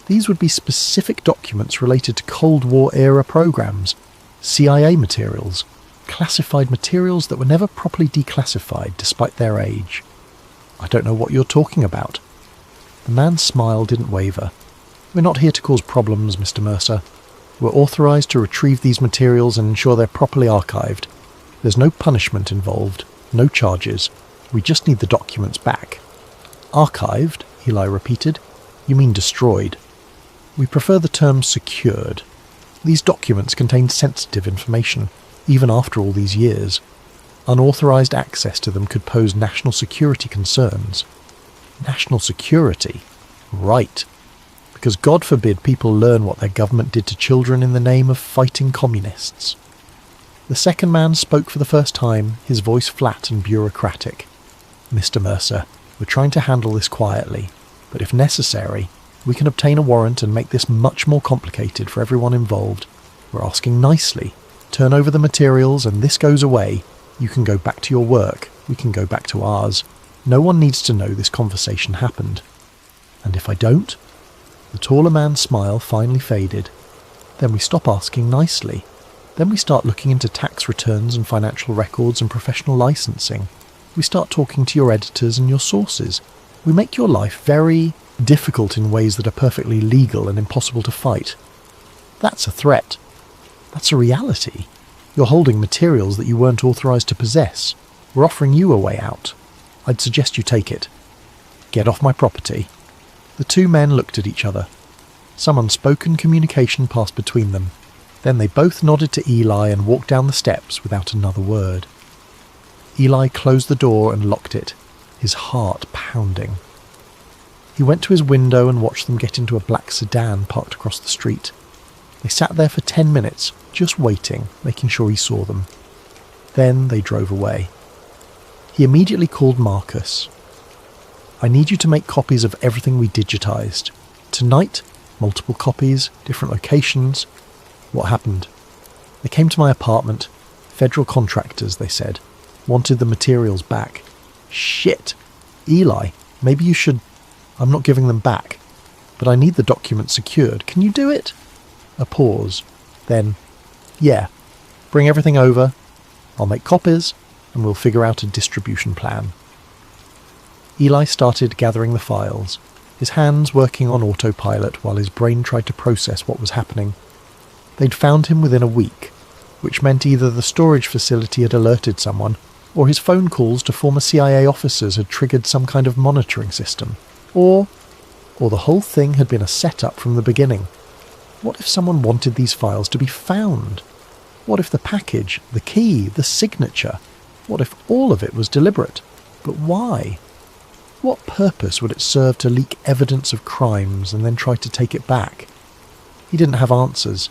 These would be specific documents related to Cold War-era programs, CIA materials, classified materials that were never properly declassified despite their age." "I don't know what you're talking about." The man's smile didn't waver. "We're not here to cause problems, Mr. Mercer. We're authorised to retrieve these materials and ensure they're properly archived. There's no punishment involved, no charges. We just need the documents back." "Archived?" Eli repeated. "You mean destroyed?" "We prefer the term secured. These documents contain sensitive information, even after all these years. Unauthorised access to them could pose national security concerns." National security? Right. Because God forbid people learn what their government did to children in the name of fighting communists. The second man spoke for the first time, his voice flat and bureaucratic. "Mr. Mercer, we're trying to handle this quietly, but if necessary, we can obtain a warrant and make this much more complicated for everyone involved. We're asking nicely. Turn over the materials and this goes away. You can go back to your work. We can go back to ours. No one needs to know this conversation happened." "And if I don't?" The taller man's smile finally faded. "Then we stop asking nicely. Then we start looking into tax returns and financial records and professional licensing. We start talking to your editors and your sources. We make your life very difficult in ways that are perfectly legal and impossible to fight. That's a threat. That's a reality. You're holding materials that you weren't authorised to possess. We're offering you a way out. I'd suggest you take it. Get off my property." The 2 men looked at each other. Some unspoken communication passed between them. Then they both nodded to Eli and walked down the steps without another word. Eli closed the door and locked it, his heart pounding. He went to his window and watched them get into a black sedan parked across the street. They sat there for 10 minutes, just waiting, making sure he saw them. Then they drove away. He immediately called Marcus. "I need you to make copies of everything we digitised. Tonight, multiple copies, different locations." "What happened?" "They came to my apartment. Federal contractors, they said. Wanted the materials back." "Shit! Eli, maybe you should..." "I'm not giving them back." but I need the document secured. Can you do it? A pause. Then, yeah, bring everything over. I'll make copies, and we'll figure out a distribution plan. Eli started gathering the files, his hands working on autopilot while his brain tried to process what was happening. They'd found him within a week, which meant either the storage facility had alerted someone, or his phone calls to former CIA officers had triggered some kind of monitoring system, or the whole thing had been a setup from the beginning. What if someone wanted these files to be found? What if the package, the key, the signature, what if all of it was deliberate? But why? What purpose would it serve to leak evidence of crimes and then try to take it back? He didn't have answers.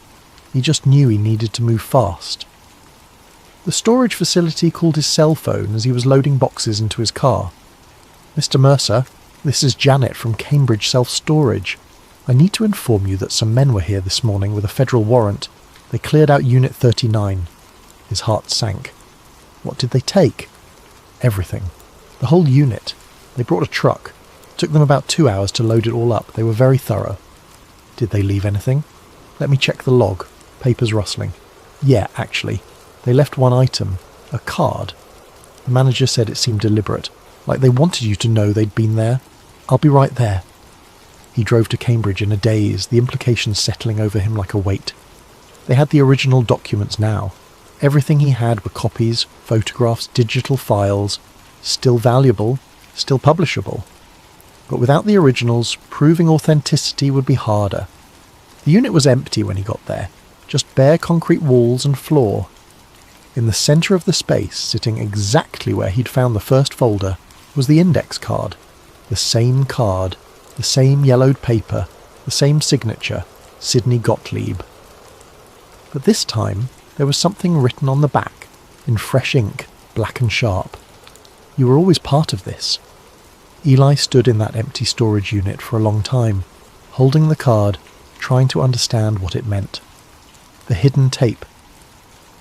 He just knew he needed to move fast. The storage facility called his cell phone as he was loading boxes into his car. "Mr. Mercer, this is Janet from Cambridge Self-Storage. I need to inform you that some men were here this morning with a federal warrant. They cleared out Unit 39. His heart sank. What did they take? Everything. The whole unit. They brought a truck. It took them about 2 hours to load it all up. They were very thorough. Did they leave anything? Let me check the log. Papers rustling. Yeah, actually. They left one item. A card. The manager said it seemed deliberate, like they wanted you to know they'd been there. I'll be right there." He drove to Cambridge in a daze, the implications settling over him like a weight. They had the original documents now. Everything he had were copies, photographs, digital files, still valuable, still publishable. But without the originals, proving authenticity would be harder. The unit was empty when he got there, just bare concrete walls and floor. In the centre of the space, sitting exactly where he'd found the first folder, was the index card. The same card, the same yellowed paper, the same signature, Sidney Gottlieb. But this time, there was something written on the back, in fresh ink, black and sharp. You were always part of this. Eli stood in that empty storage unit for a long time, holding the card, trying to understand what it meant. The hidden tape.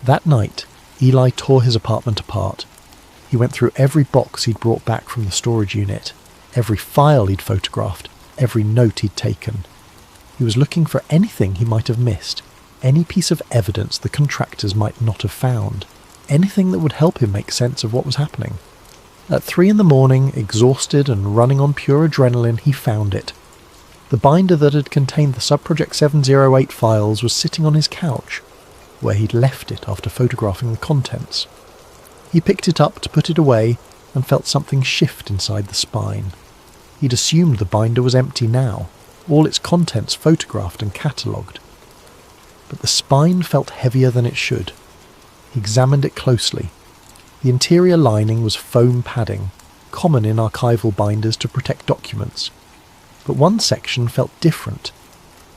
That night, Eli tore his apartment apart. He went through every box he'd brought back from the storage unit, every file he'd photographed, every note he'd taken. He was looking for anything he might have missed, any piece of evidence the contractors might not have found, anything that would help him make sense of what was happening. At 3 a.m, exhausted and running on pure adrenaline, he found it. The binder that had contained the Subproject 708 files was sitting on his couch, where he'd left it after photographing the contents. He picked it up to put it away and felt something shift inside the spine. He'd assumed the binder was empty now, all its contents photographed and catalogued. But the spine felt heavier than it should. He examined it closely. The interior lining was foam padding, common in archival binders to protect documents. But one section felt different.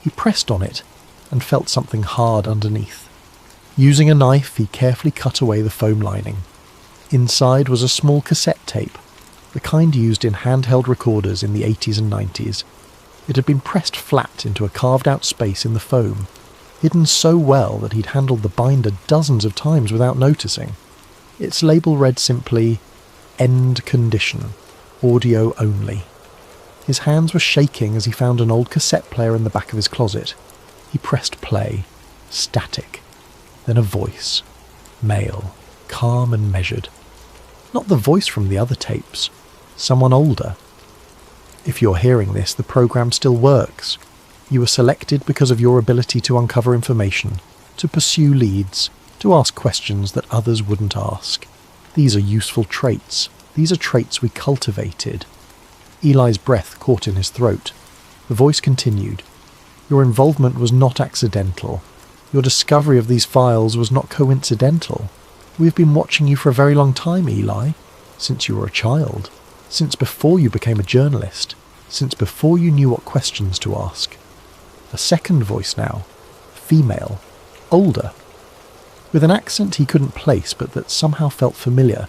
He pressed on it and felt something hard underneath. Using a knife, he carefully cut away the foam lining. Inside was a small cassette tape, the kind used in handheld recorders in the 80s and 90s. It had been pressed flat into a carved-out space in the foam, hidden so well that he'd handled the binder dozens of times without noticing. Its label read simply, "End Condition, Audio Only." His hands were shaking as he found an old cassette player in the back of his closet. He pressed play. Static. Then a voice. Male. Calm and measured. Not the voice from the other tapes. Someone older. If you're hearing this, the program still works. You were selected because of your ability to uncover information, to pursue leads, to ask questions that others wouldn't ask. These are useful traits. These are traits we cultivated. Eli's breath caught in his throat. The voice continued. Your involvement was not accidental. Your discovery of these files was not coincidental. We've been watching you for a very long time, Eli. Since you were a child. Since before you became a journalist. Since before you knew what questions to ask. A second voice now. Female. Older. With an accent he couldn't place, but that somehow felt familiar.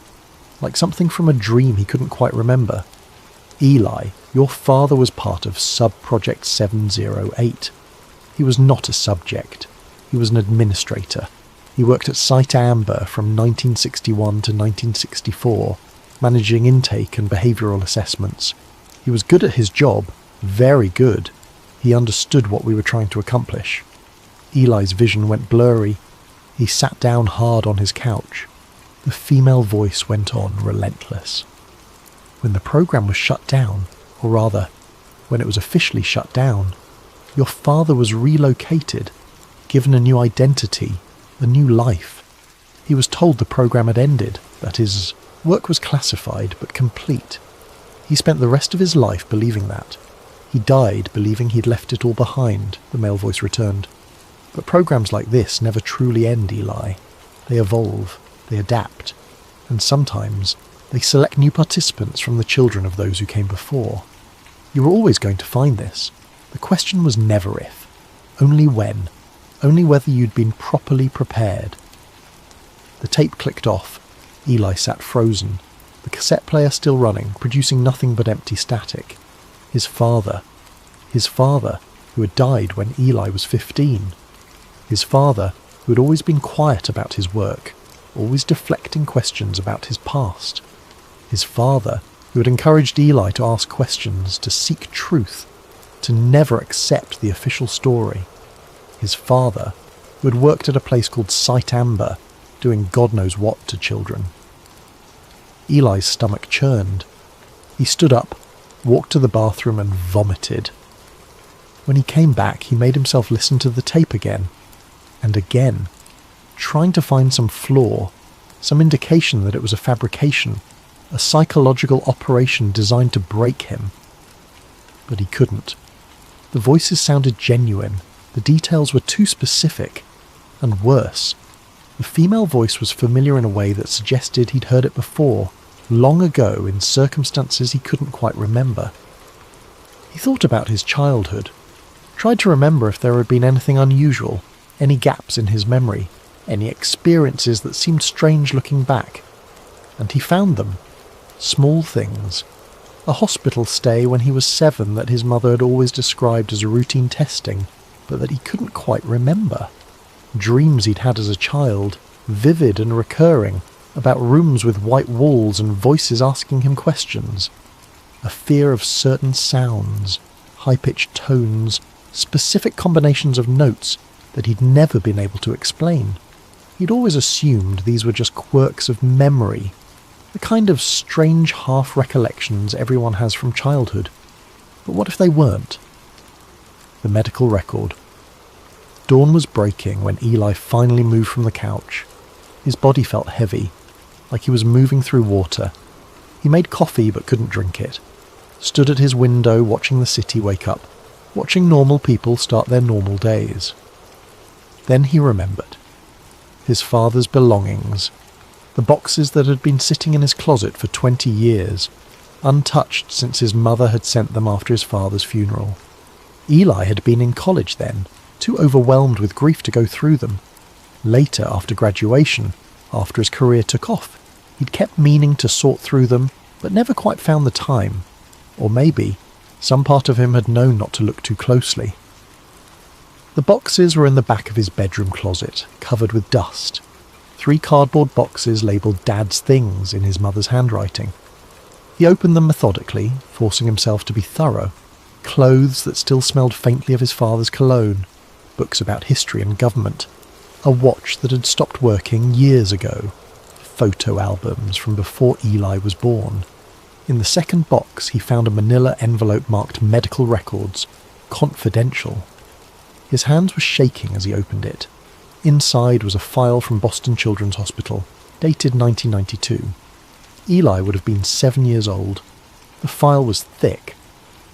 Like something from a dream he couldn't quite remember. Eli, your father was part of Subproject 708. He was not a subject. He was an administrator. He worked at Site Amber from 1961 to 1964, managing intake and behavioural assessments. He was good at his job, very good, He understood what we were trying to accomplish. Eli's vision went blurry. He sat down hard on his couch. The female voice went on, relentless. When the program was shut down, or rather, when it was officially shut down, your father was relocated, given a new identity, a new life. He was told the program had ended, that his work was classified but complete. He spent the rest of his life believing that. He died believing he'd left it all behind, the male voice returned. But programs like this never truly end, Eli. They evolve, they adapt, and sometimes they select new participants from the children of those who came before. You were always going to find this. The question was never if, only when, only whether you'd been properly prepared. The tape clicked off. Eli sat frozen, the cassette player still running, producing nothing but empty static. His father, who had died when Eli was 15. His father, who had always been quiet about his work, always deflecting questions about his past. His father, who had encouraged Eli to ask questions, to seek truth, to never accept the official story. His father, who had worked at a place called Sight Amber, doing God knows what to children. Eli's stomach churned. He stood up, walked to the bathroom and vomited. When he came back, he made himself listen to the tape again, and again, trying to find some flaw, some indication that it was a fabrication, a psychological operation designed to break him. But he couldn't. The voices sounded genuine, the details were too specific, and worse, the female voice was familiar in a way that suggested he'd heard it before, long ago in circumstances he couldn't quite remember. He thought about his childhood, tried to remember if there had been anything unusual, any gaps in his memory, any experiences that seemed strange looking back. And he found them. Small things. A hospital stay when he was 7 that his mother had always described as routine testing, but that he couldn't quite remember. Dreams he'd had as a child, vivid and recurring, about rooms with white walls and voices asking him questions. A fear of certain sounds, high-pitched tones, specific combinations of notes that he'd never been able to explain. He'd always assumed these were just quirks of memory, the kind of strange half-recollections everyone has from childhood. But what if they weren't? The medical record. Dawn was breaking when Eli finally moved from the couch. His body felt heavy, like he was moving through water. He made coffee but couldn't drink it. Stood at his window watching the city wake up, watching normal people start their normal days. Then he remembered. His father's belongings. The boxes that had been sitting in his closet for 20 years, untouched since his mother had sent them after his father's funeral. Eli had been in college then, too overwhelmed with grief to go through them. Later, after graduation, after his career took off, he'd kept meaning to sort through them, but never quite found the time. Or maybe, some part of him had known not to look too closely. The boxes were in the back of his bedroom closet, covered with dust. 3 cardboard boxes labelled Dad's Things in his mother's handwriting. He opened them methodically, forcing himself to be thorough. Clothes that still smelled faintly of his father's cologne, books about history and government, a watch that had stopped working years ago, photo albums from before Eli was born. In the second box he found a manila envelope marked Medical Records, Confidential. His hands were shaking as he opened it. Inside was a file from Boston Children's Hospital, dated 1992. Eli would have been 7 years old. The file was thick,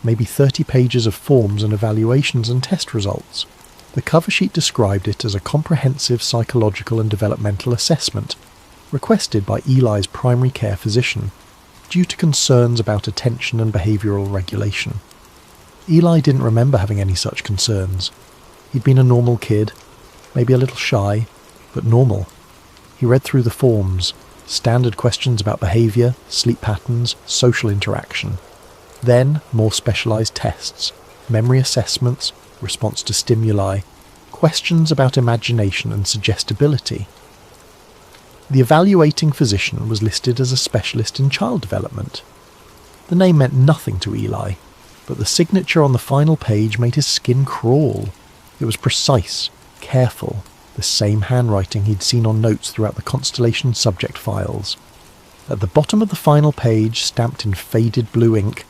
maybe 30 pages of forms and evaluations and test results. The cover sheet described it as a comprehensive psychological and developmental assessment, requested by Eli's primary care physician, due to concerns about attention and behavioural regulation. Eli didn't remember having any such concerns. He'd been a normal kid, maybe a little shy, but normal. He read through the forms, standard questions about behaviour, sleep patterns, social interaction. Then more specialised tests, memory assessments, response to stimuli, questions about imagination and suggestibility. The evaluating physician was listed as a specialist in child development. The name meant nothing to Eli. but the signature on the final page made his skin crawl. It was precise, careful, the same handwriting he'd seen on notes throughout the Constellation subject files. At the bottom of the final page, stamped in faded blue ink,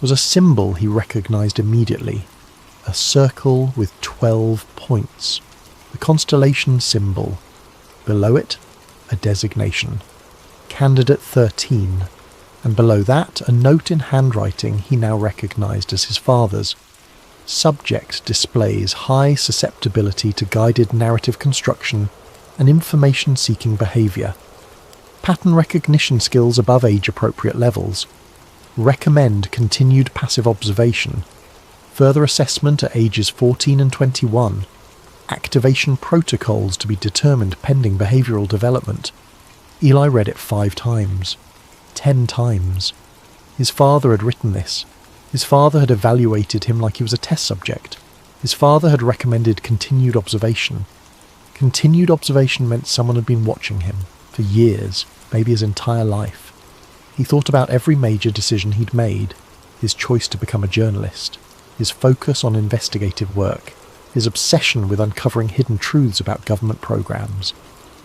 was a symbol he recognised immediately. A circle with 12 points. The Constellation symbol. Below it, a designation. Candidate 13. And below that, a note in handwriting he now recognised as his father's. Subject displays high susceptibility to guided narrative construction and information-seeking behaviour. Pattern recognition skills above age-appropriate levels. Recommend continued passive observation. Further assessment at ages 14 and 21. Activation protocols to be determined pending behavioural development. Eli read it 5 times. 10 times. His father had written this. His father had evaluated him like he was a test subject. His father had recommended continued observation. Continued observation meant someone had been watching him for years, maybe his entire life. He thought about every major decision he'd made, his choice to become a journalist, his focus on investigative work, his obsession with uncovering hidden truths about government programs,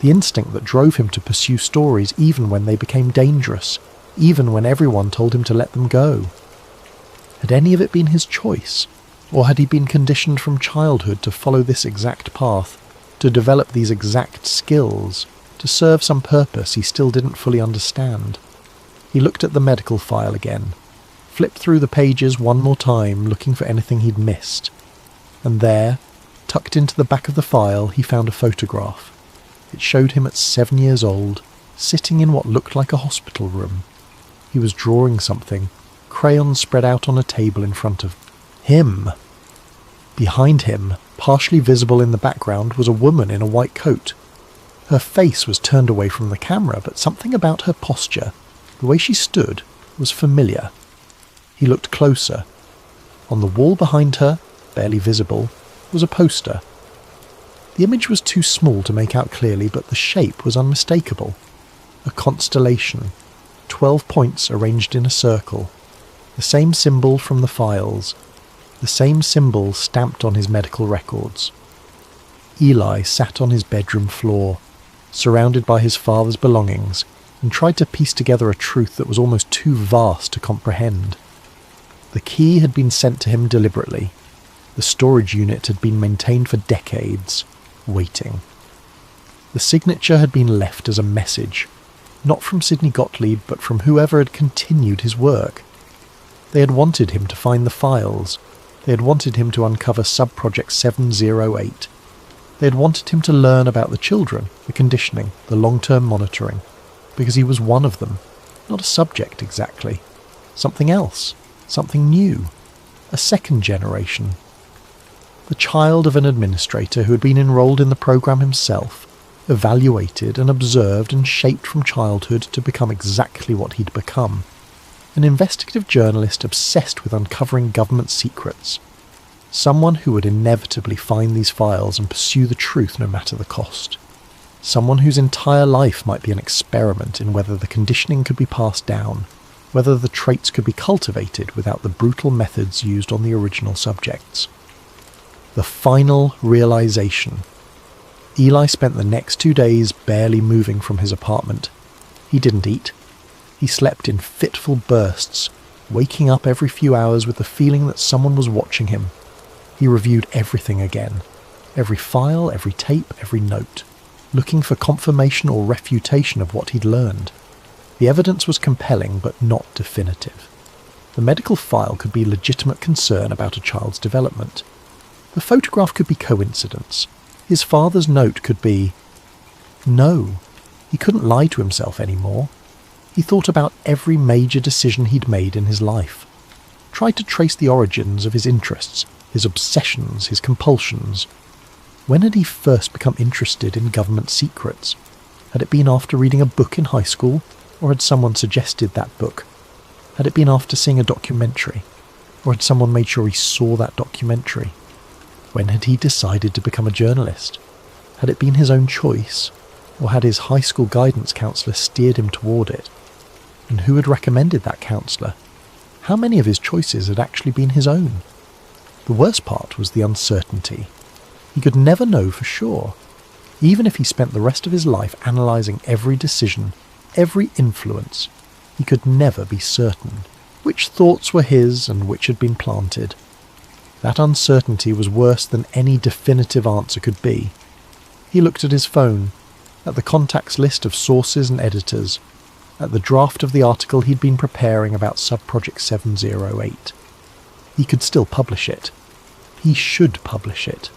the instinct that drove him to pursue stories even when they became dangerous, even when everyone told him to let them go. Had any of it been his choice? Or had he been conditioned from childhood to follow this exact path, to develop these exact skills, to serve some purpose he still didn't fully understand? He looked at the medical file again, flipped through the pages one more time looking for anything he'd missed. And there, tucked into the back of the file, he found a photograph. It showed him at 7 years old, sitting in what looked like a hospital room. He was drawing something, crayons spread out on a table in front of him. Behind him, partially visible in the background, was a woman in a white coat. Her face was turned away from the camera, but something about her posture, the way she stood, was familiar. He looked closer. On the wall behind her, barely visible, was a poster. The image was too small to make out clearly, but the shape was unmistakable. A constellation, 12 points arranged in a circle. The same symbol from the files, the same symbol stamped on his medical records. Eli sat on his bedroom floor, surrounded by his father's belongings, and tried to piece together a truth that was almost too vast to comprehend. The key had been sent to him deliberately. The storage unit had been maintained for decades, waiting. The signature had been left as a message, not from Sidney Gottlieb, but from whoever had continued his work. They had wanted him to find the files. They had wanted him to uncover Subproject 708. They had wanted him to learn about the children, the conditioning, the long-term monitoring, because he was one of them, not a subject exactly. Something else, something new, a second generation. The child of an administrator who had been enrolled in the program himself, evaluated and observed and shaped from childhood to become exactly what he'd become. An investigative journalist obsessed with uncovering government secrets. Someone who would inevitably find these files and pursue the truth no matter the cost. Someone whose entire life might be an experiment in whether the conditioning could be passed down, whether the traits could be cultivated without the brutal methods used on the original subjects. The final realization. Eli spent the next 2 days barely moving from his apartment. He didn't eat. He slept in fitful bursts, waking up every few hours with the feeling that someone was watching him. He reviewed everything again. Every file, every tape, every note, looking for confirmation or refutation of what he'd learned. The evidence was compelling, but not definitive. The medical file could be legitimate concern about a child's development. The photograph could be coincidence. His father's note could be... No, he couldn't lie to himself anymore. He thought about every major decision he'd made in his life. Tried to trace the origins of his interests, his obsessions, his compulsions. When had he first become interested in government secrets? Had it been after reading a book in high school, or had someone suggested that book? Had it been after seeing a documentary, or had someone made sure he saw that documentary? When had he decided to become a journalist? Had it been his own choice, or had his high school guidance counsellor steered him toward it? And who had recommended that counsellor? How many of his choices had actually been his own? The worst part was the uncertainty. He could never know for sure. Even if he spent the rest of his life analysing every decision, every influence, he could never be certain which thoughts were his and which had been planted. That uncertainty was worse than any definitive answer could be. He looked at his phone, at the contacts list of sources and editors, at the draft of the article he'd been preparing about Subproject 708. He could still publish it. He should publish it.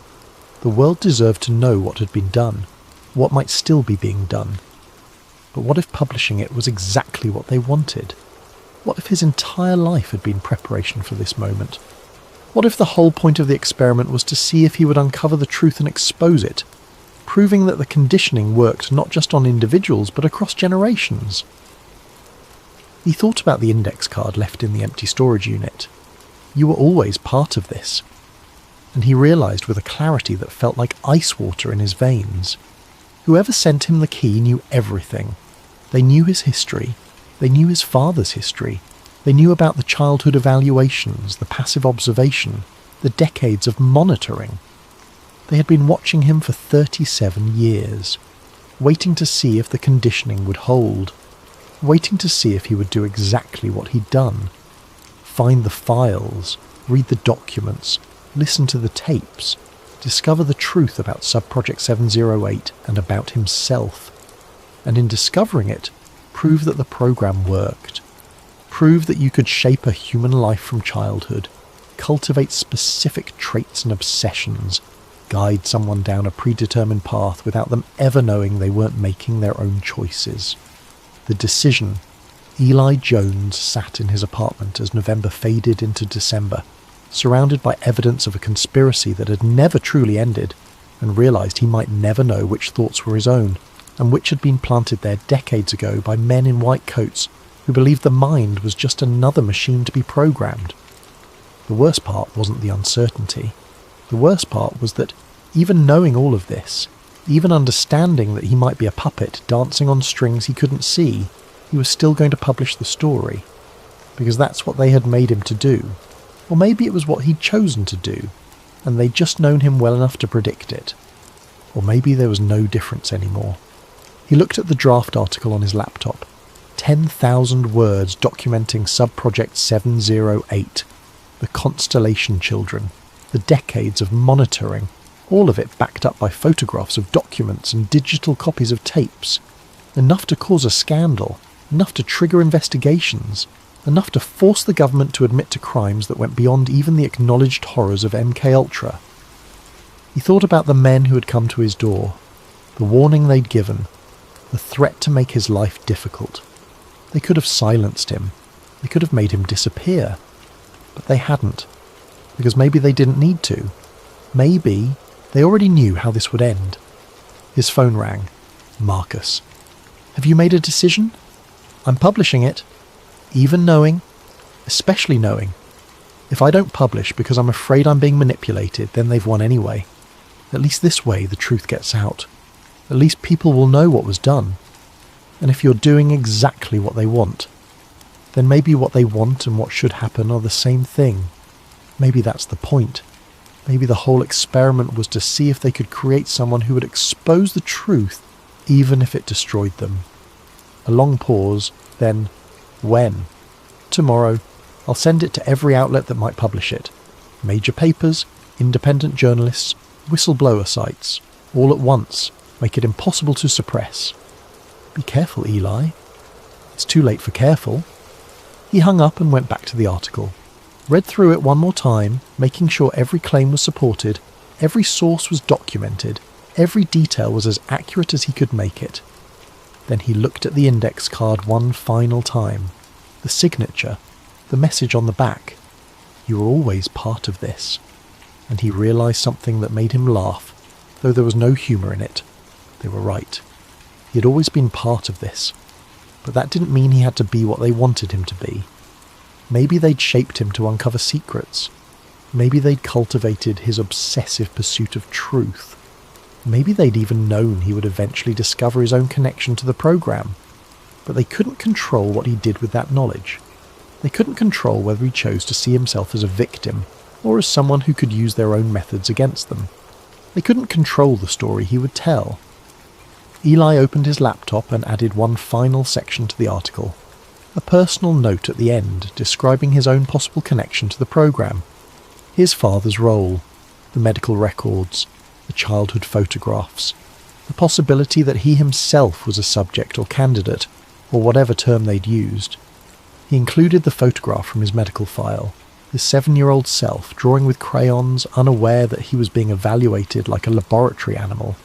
The world deserved to know what had been done, what might still be being done. But what if publishing it was exactly what they wanted? What if his entire life had been preparation for this moment? What if the whole point of the experiment was to see if he would uncover the truth and expose it, proving that the conditioning worked not just on individuals but across generations? He thought about the index card left in the empty storage unit. You were always part of this. And he realised with a clarity that felt like ice water in his veins. Whoever sent him the key knew everything. They knew his history. They knew his father's history. They knew about the childhood evaluations, the passive observation, the decades of monitoring. They had been watching him for 37 years, waiting to see if the conditioning would hold, waiting to see if he would do exactly what he'd done. Find the files, read the documents, listen to the tapes, discover the truth about Subproject 708 and about himself. And in discovering it, prove that the program worked. Prove that you could shape a human life from childhood, cultivate specific traits and obsessions, guide someone down a predetermined path without them ever knowing they weren't making their own choices. The decision. Eli Jones sat in his apartment as November faded into December, surrounded by evidence of a conspiracy that had never truly ended, and realised he might never know which thoughts were his own, and which had been planted there decades ago by men in white coats who believed the mind was just another machine to be programmed. The worst part wasn't the uncertainty. The worst part was that, even knowing all of this, even understanding that he might be a puppet dancing on strings he couldn't see, he was still going to publish the story. Because that's what they had made him to do. Or maybe it was what he'd chosen to do, and they'd just known him well enough to predict it. Or maybe there was no difference anymore. He looked at the draft article on his laptop. 10,000 words documenting Subproject 708, the Constellation Children, the decades of monitoring, all of it backed up by photographs of documents and digital copies of tapes. Enough to cause a scandal, enough to trigger investigations, enough to force the government to admit to crimes that went beyond even the acknowledged horrors of MKUltra. He thought about the men who had come to his door, the warning they'd given, the threat to make his life difficult. They could have silenced him. They could have made him disappear. But they hadn't, because maybe they didn't need to. Maybe they already knew how this would end. His phone rang. Marcus. Have you made a decision? I'm publishing it. Even knowing, especially knowing, if I don't publish because I'm afraid I'm being manipulated, then they've won anyway. At least this way the truth gets out. At least people will know what was done. And if you're doing exactly what they want, then maybe what they want and what should happen are the same thing. Maybe that's the point. Maybe the whole experiment was to see if they could create someone who would expose the truth, even if it destroyed them. A long pause, then, when? Tomorrow. I'll send it to every outlet that might publish it. Major papers, independent journalists, whistleblower sites, all at once, make it impossible to suppress. Be careful, Eli. It's too late for careful. He hung up and went back to the article. Read through it one more time, making sure every claim was supported, every source was documented, every detail was as accurate as he could make it. Then he looked at the index card one final time. The signature, the message on the back. You were always part of this. And he realised something that made him laugh, though there was no humour in it. They were right. He had always been part of this. But that didn't mean he had to be what they wanted him to be. Maybe they'd shaped him to uncover secrets. Maybe they'd cultivated his obsessive pursuit of truth. Maybe they'd even known he would eventually discover his own connection to the program. But they couldn't control what he did with that knowledge. They couldn't control whether he chose to see himself as a victim or as someone who could use their own methods against them. They couldn't control the story he would tell. Eli opened his laptop and added one final section to the article, a personal note at the end describing his own possible connection to the program, his father's role, the medical records, the childhood photographs, the possibility that he himself was a subject or candidate, or whatever term they'd used. He included the photograph from his medical file, his 7-year-old self drawing with crayons, unaware that he was being evaluated like a laboratory animal.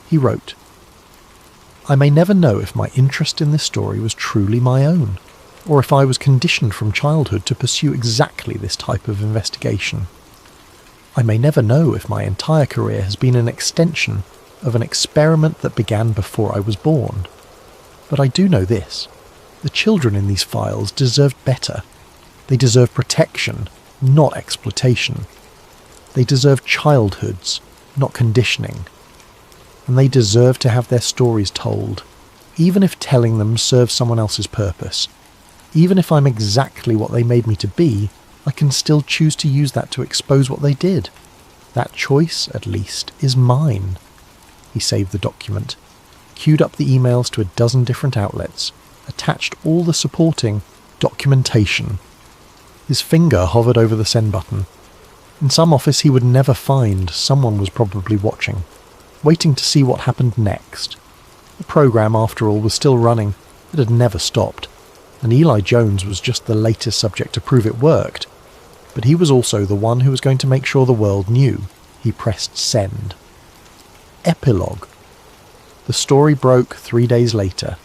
He wrote, "I may never know if my interest in this story was truly my own, or if I was conditioned from childhood to pursue exactly this type of investigation. I may never know if my entire career has been an extension of an experiment that began before I was born. But I do know this. The children in these files deserved better. They deserve protection, not exploitation. They deserve childhoods, not conditioning. And they deserve to have their stories told, even if telling them serves someone else's purpose. Even if I'm exactly what they made me to be, I can still choose to use that to expose what they did. That choice, at least, is mine." He saved the document, queued up the emails to a dozen different outlets, attached all the supporting documentation. His finger hovered over the send button. In some office he would never find, someone was probably watching, waiting to see what happened next. The program, after all, was still running. It had never stopped, and Eli Jones was just the latest subject to prove it worked. But he was also the one who was going to make sure the world knew. He pressed send. Epilogue. The story broke 3 days later.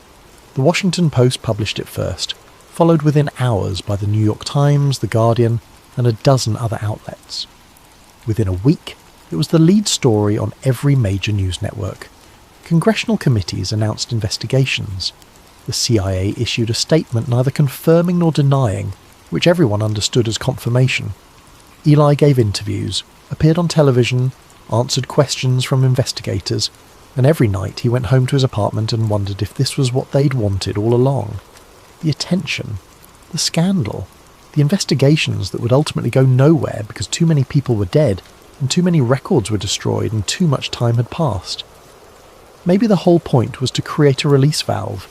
The Washington Post published it first, followed within hours by the New York Times, The Guardian, and a dozen other outlets. Within a week, it was the lead story on every major news network. Congressional committees announced investigations. The CIA issued a statement neither confirming nor denying, which everyone understood as confirmation. Eli gave interviews, appeared on television, answered questions from investigators, and every night he went home to his apartment and wondered if this was what they'd wanted all along. The attention, the scandal, the investigations that would ultimately go nowhere because too many people were dead, and too many records were destroyed, and too much time had passed. Maybe the whole point was to create a release valve.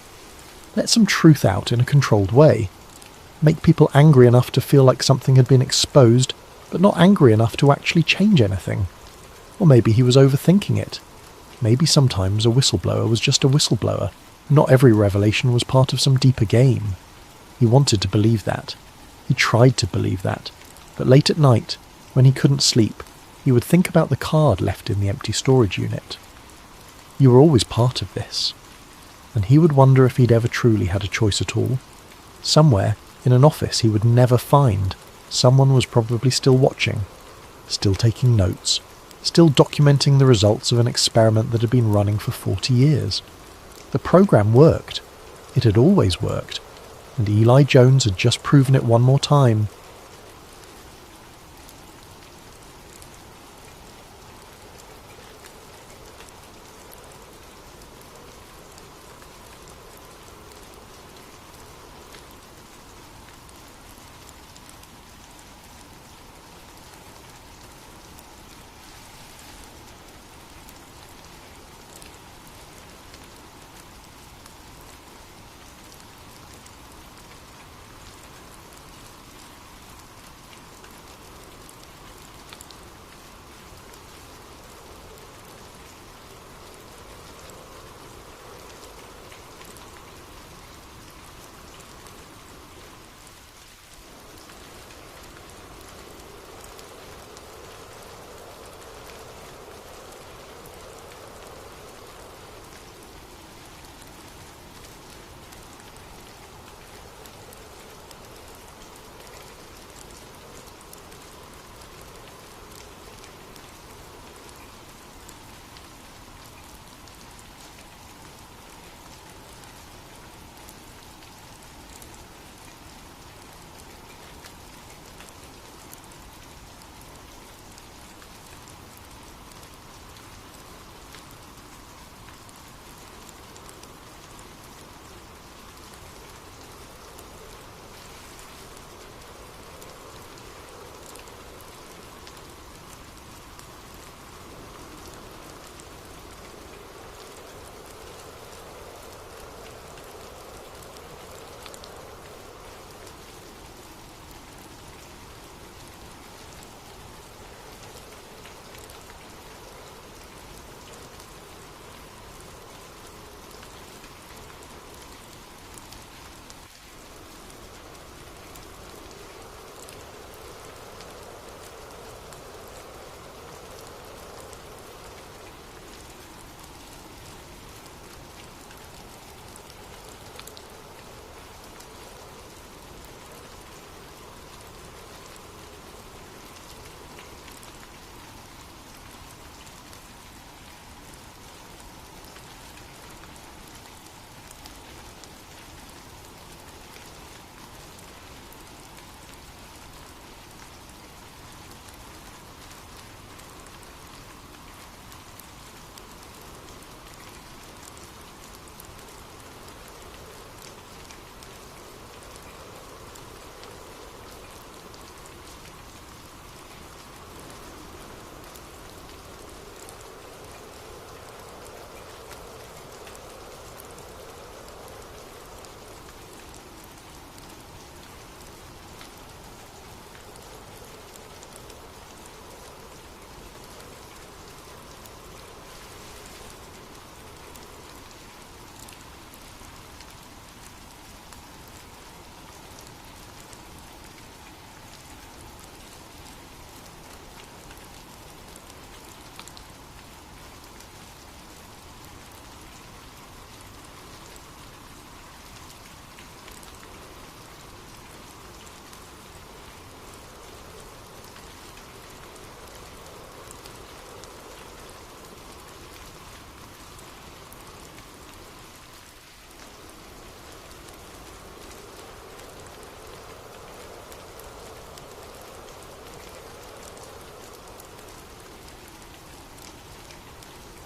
Let some truth out in a controlled way. Make people angry enough to feel like something had been exposed, but not angry enough to actually change anything. Or maybe he was overthinking it. Maybe sometimes a whistleblower was just a whistleblower. Not every revelation was part of some deeper game. He wanted to believe that. He tried to believe that. But late at night, when he couldn't sleep, he would think about the card left in the empty storage unit. You were always part of this. And he would wonder if he'd ever truly had a choice at all. Somewhere, in an office he would never find, someone was probably still watching, still taking notes, still documenting the results of an experiment that had been running for 40 years. The program worked. It had always worked. And Eli Jones had just proven it one more time.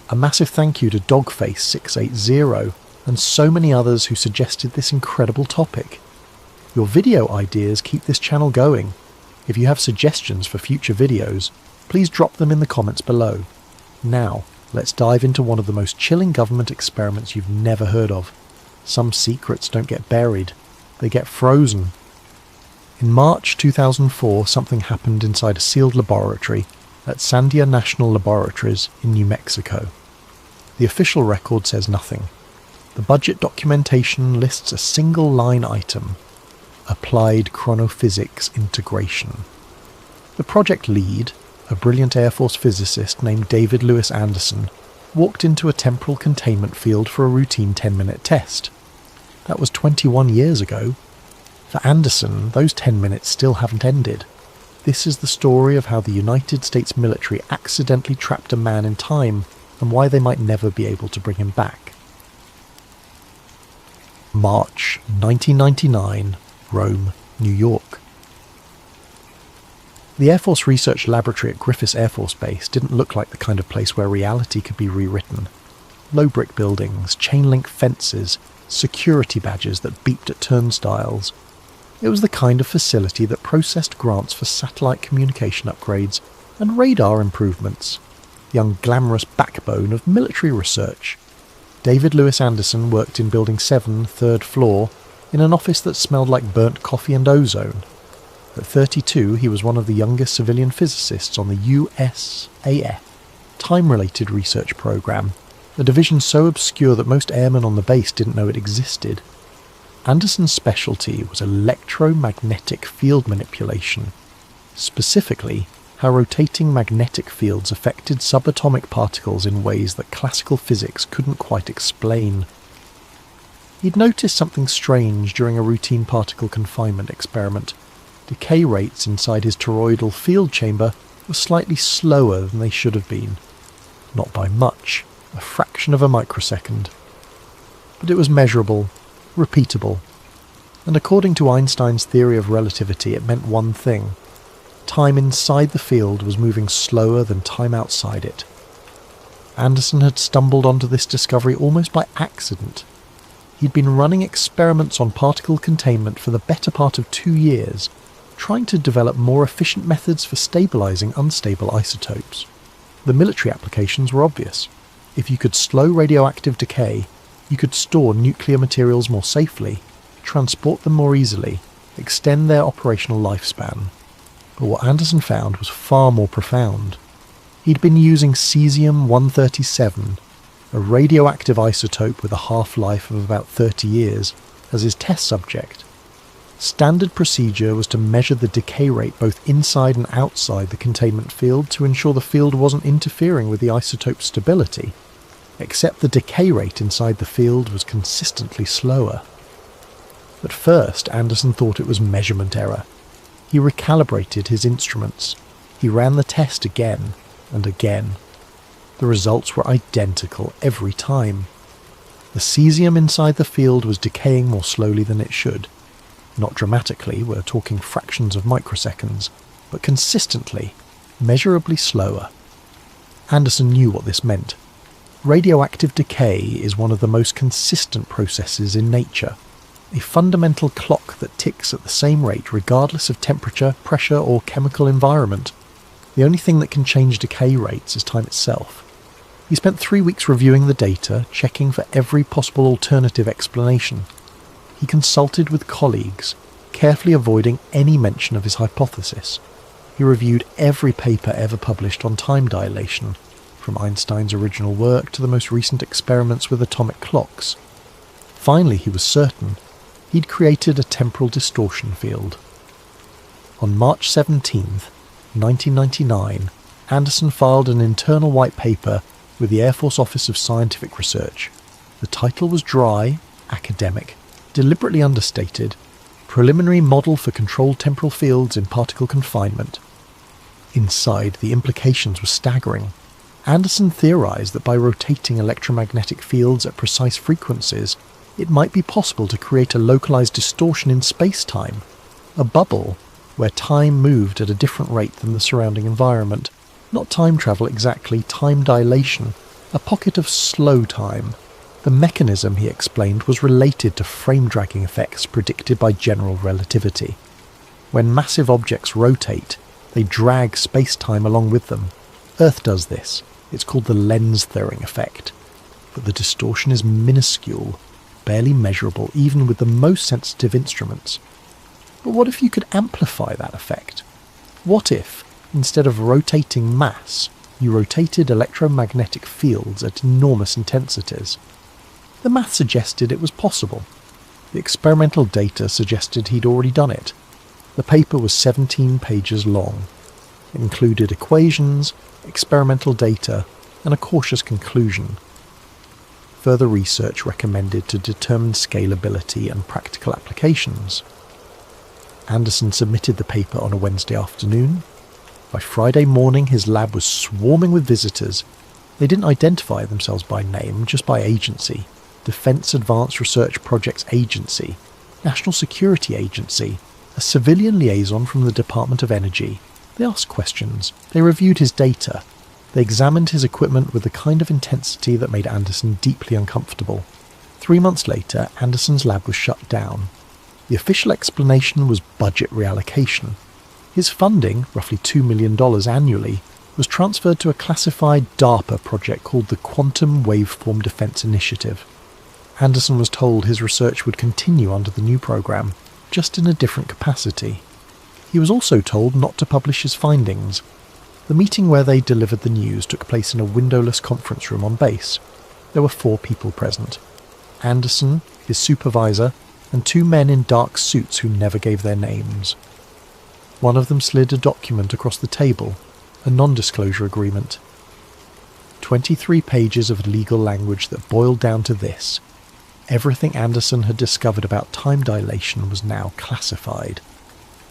A massive thank you to Dogface680 and so many others who suggested this incredible topic. Your video ideas keep this channel going. If you have suggestions for future videos, please drop them in the comments below. Now, let's dive into one of the most chilling government experiments you've never heard of. Some secrets don't get buried, they get frozen. In March 2004, something happened inside a sealed laboratory at Sandia National Laboratories in New Mexico. The official record says nothing. The budget documentation lists a single line item: Applied Chronophysics Integration. The project lead, a brilliant Air Force physicist named David Lewis Anderson, walked into a temporal containment field for a routine 10-minute test. That was 21 years ago. For Anderson, those 10 minutes still haven't ended. This is the story of how the United States military accidentally trapped a man in time and why they might never be able to bring him back. March 1999, Rome, New York. The Air Force Research Laboratory at Griffiths Air Force Base didn't look like the kind of place where reality could be rewritten. Low brick buildings, chain-link fences, security badges that beeped at turnstiles. It was the kind of facility that processed grants for satellite communication upgrades and radar improvements, the unglamorous backbone of military research. David Lewis Anderson worked in Building 7, 3rd floor, in an office that smelled like burnt coffee and ozone. At 32, he was one of the youngest civilian physicists on the USAF Time-Related Research Program, a division so obscure that most airmen on the base didn't know it existed. Anderson's specialty was electromagnetic field manipulation, specifically how rotating magnetic fields affected subatomic particles in ways that classical physics couldn't quite explain. He'd noticed something strange during a routine particle confinement experiment. Decay rates inside his toroidal field chamber were slightly slower than they should have been. Not by much, a fraction of a microsecond. But it was measurable, repeatable, and according to Einstein's theory of relativity, it meant one thing: time inside the field was moving slower than time outside it. Anderson had stumbled onto this discovery almost by accident. He'd been running experiments on particle containment for the better part of 2 years, trying to develop more efficient methods for stabilizing unstable isotopes. The military applications were obvious. If you could slow radioactive decay, you could store nuclear materials more safely, transport them more easily, extend their operational lifespan. But what Anderson found was far more profound. He'd been using cesium-137, a radioactive isotope with a half-life of about 30 years, as his test subject. Standard procedure was to measure the decay rate both inside and outside the containment field to ensure the field wasn't interfering with the isotope's stability, except the decay rate inside the field was consistently slower. At first, Anderson thought it was measurement error. He recalibrated his instruments. He ran the test again and again. The results were identical every time. The cesium inside the field was decaying more slowly than it should. Not dramatically, we're talking fractions of microseconds, but consistently, measurably slower. Anderson knew what this meant. Radioactive decay is one of the most consistent processes in nature, a fundamental clock that ticks at the same rate regardless of temperature, pressure or chemical environment. The only thing that can change decay rates is time itself. He spent 3 weeks reviewing the data, checking for every possible alternative explanation. He consulted with colleagues, carefully avoiding any mention of his hypothesis. He reviewed every paper ever published on time dilation, from Einstein's original work to the most recent experiments with atomic clocks. Finally, he was certain. He'd created a temporal distortion field. On March 17th, 1999, Anderson filed an internal white paper with the Air Force Office of Scientific Research. The title was dry, academic, deliberately understated: Preliminary Model for Controlled Temporal Fields in Particle Confinement. Inside, the implications were staggering. Anderson theorized that by rotating electromagnetic fields at precise frequencies, it might be possible to create a localized distortion in space-time, a bubble where time moved at a different rate than the surrounding environment. Not time travel exactly, time dilation, a pocket of slow time. The mechanism, he explained, was related to frame-dragging effects predicted by general relativity. When massive objects rotate, they drag space-time along with them. Earth does this. It's called the lens-throwing effect. But the distortion is minuscule, barely measurable even with the most sensitive instruments. But what if you could amplify that effect? What if, instead of rotating mass, you rotated electromagnetic fields at enormous intensities? The math suggested it was possible. The experimental data suggested he'd already done it. The paper was 17 pages long. It included equations, experimental data, and a cautious conclusion. Further research recommended to determine scalability and practical applications. Anderson submitted the paper on a Wednesday afternoon. By Friday morning, his lab was swarming with visitors. They didn't identify themselves by name, just by agency. Defense Advanced Research Projects Agency, National Security Agency, a civilian liaison from the Department of Energy. They asked questions. They reviewed his data. They examined his equipment with the kind of intensity that made Anderson deeply uncomfortable. 3 months later, Anderson's lab was shut down. The official explanation was budget reallocation. His funding, roughly $2 million annually, was transferred to a classified DARPA project called the Quantum Waveform Defense Initiative. Anderson was told his research would continue under the new program, just in a different capacity. He was also told not to publish his findings. The meeting where they delivered the news took place in a windowless conference room on base. There were 4 people present: Anderson, his supervisor, and 2 men in dark suits who never gave their names. One of them slid a document across the table, a non-disclosure agreement. 23 pages of legal language that boiled down to this: everything Anderson had discovered about time dilation was now classified.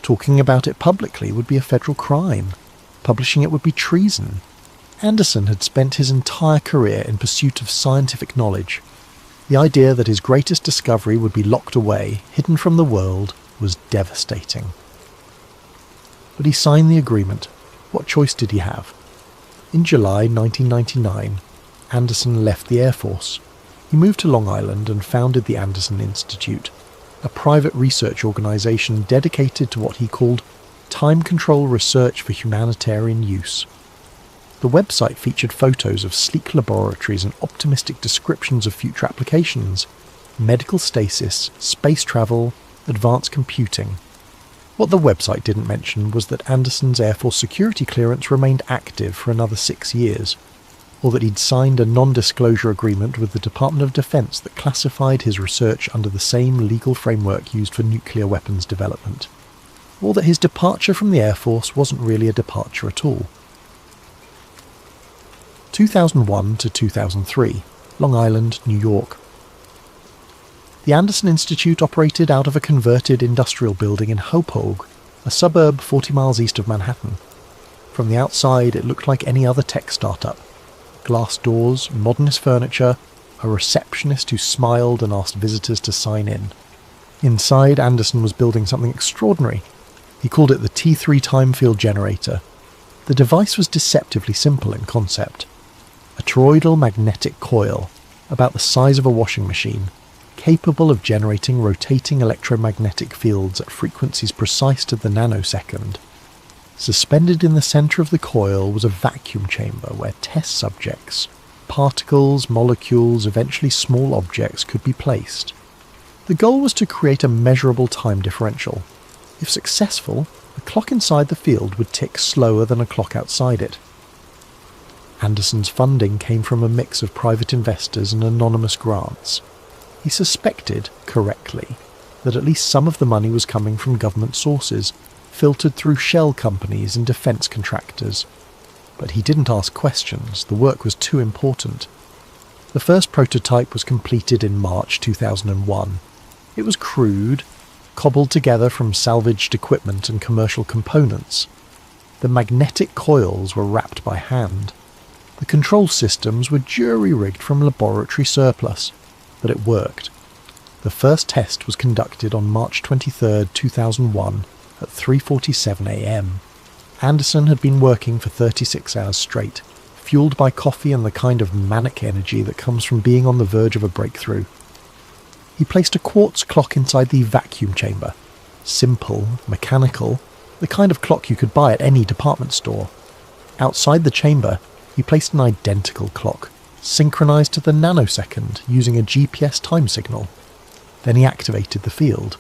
Talking about it publicly would be a federal crime. Publishing it would be treason. Anderson had spent his entire career in pursuit of scientific knowledge. The idea that his greatest discovery would be locked away, hidden from the world, was devastating. But he signed the agreement. What choice did he have? In July 1999, Anderson left the Air Force. He moved to Long Island and founded the Anderson Institute, a private research organisation dedicated to what he called time control research for humanitarian use. The website featured photos of sleek laboratories and optimistic descriptions of future applications: medical stasis, space travel, advanced computing. What the website didn't mention was that Anderson's Air Force security clearance remained active for another 6 years, or that he'd signed a non-disclosure agreement with the Department of Defense that classified his research under the same legal framework used for nuclear weapons development, or that his departure from the Air Force wasn't really a departure at all. 2001 to 2003, Long Island, New York. The Anderson Institute operated out of a converted industrial building in Hopogue, a suburb 40 miles east of Manhattan. From the outside, it looked like any other tech startup. Glass doors, modernist furniture, a receptionist who smiled and asked visitors to sign in. Inside, Anderson was building something extraordinary. He called it the T3 time field generator. The device was deceptively simple in concept. A toroidal magnetic coil, about the size of a washing machine, capable of generating rotating electromagnetic fields at frequencies precise to the nanosecond. Suspended in the centre of the coil was a vacuum chamber where test subjects, particles, molecules, eventually small objects, could be placed. The goal was to create a measurable time differential. If successful, the clock inside the field would tick slower than a clock outside it. Anderson's funding came from a mix of private investors and anonymous grants. He suspected, correctly, that at least some of the money was coming from government sources, filtered through shell companies and defence contractors. But he didn't ask questions. The work was too important. The first prototype was completed in March 2001. It was crude, cobbled together from salvaged equipment and commercial components. The magnetic coils were wrapped by hand. The control systems were jury-rigged from laboratory surplus, but it worked. The first test was conducted on March 23, 2001 at 3:47 a.m. Anderson had been working for 36 hours straight, fueled by coffee and the kind of manic energy that comes from being on the verge of a breakthrough. He placed a quartz clock inside the vacuum chamber. Simple, mechanical, the kind of clock you could buy at any department store. Outside the chamber, he placed an identical clock, synchronized to the nanosecond using a GPS time signal. Then he activated the field.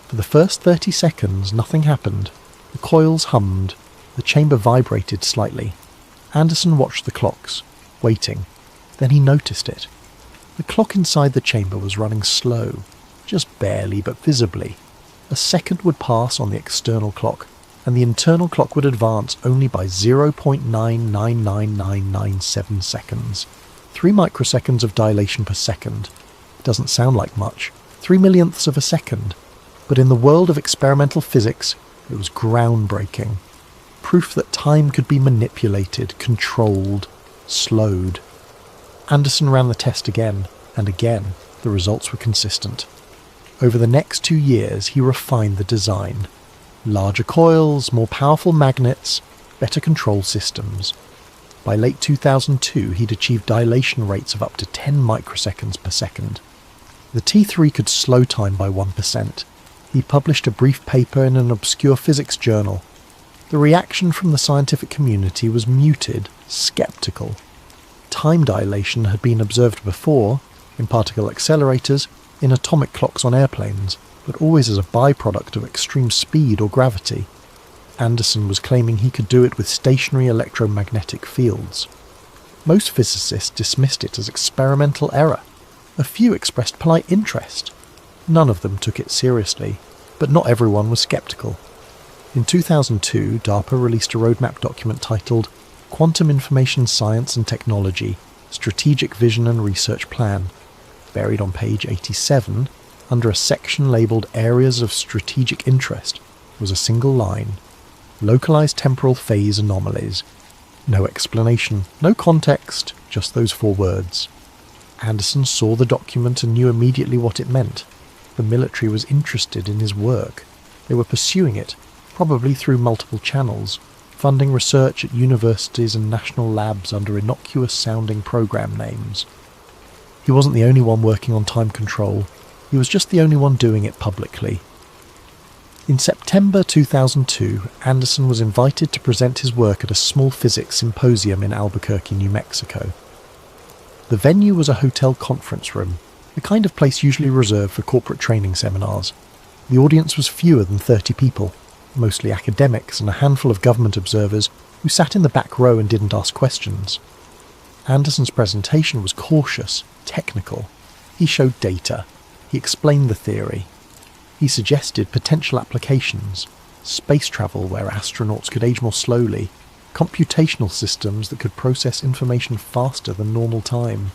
For the first 30 seconds, nothing happened. The coils hummed, the chamber vibrated slightly. Anderson watched the clocks, waiting. Then he noticed it. The clock inside the chamber was running slow, just barely but visibly. A second would pass on the external clock, and the internal clock would advance only by 0.999997 seconds. 3 microseconds of dilation per second. It doesn't sound like much. 3 millionths of a second. But in the world of experimental physics, it was groundbreaking. Proof that time could be manipulated, controlled, slowed. Anderson ran the test again, and again. The results were consistent. Over the next 2 years, he refined the design. Larger coils, more powerful magnets, better control systems. By late 2002, he'd achieved dilation rates of up to 10 microseconds per second. The T3 could slow time by 1%. He published a brief paper in an obscure physics journal. The reaction from the scientific community was muted, skeptical. Time dilation had been observed before, in particle accelerators, in atomic clocks on airplanes, but always as a byproduct of extreme speed or gravity. Anderson was claiming he could do it with stationary electromagnetic fields. Most physicists dismissed it as experimental error. A few expressed polite interest. None of them took it seriously, but not everyone was skeptical. In 2002, DARPA released a roadmap document titled Quantum Information Science and Technology, Strategic Vision and Research Plan. Buried on page 87, under a section labelled Areas of Strategic Interest, was a single line. Localized temporal phase anomalies. No explanation, no context, just those 4 words. Anderson saw the document and knew immediately what it meant. The military was interested in his work. They were pursuing it, probably through multiple channels, funding research at universities and national labs under innocuous-sounding program names. He wasn't the only one working on time control. He was just the only one doing it publicly. In September 2002, Anderson was invited to present his work at a small physics symposium in Albuquerque, New Mexico. The venue was a hotel conference room, the kind of place usually reserved for corporate training seminars. The audience was fewer than 30 people, mostly academics and a handful of government observers who sat in the back row and didn't ask questions. Anderson's presentation was cautious, technical. He showed data. He explained the theory. He suggested potential applications, space travel where astronauts could age more slowly, computational systems that could process information faster than normal time,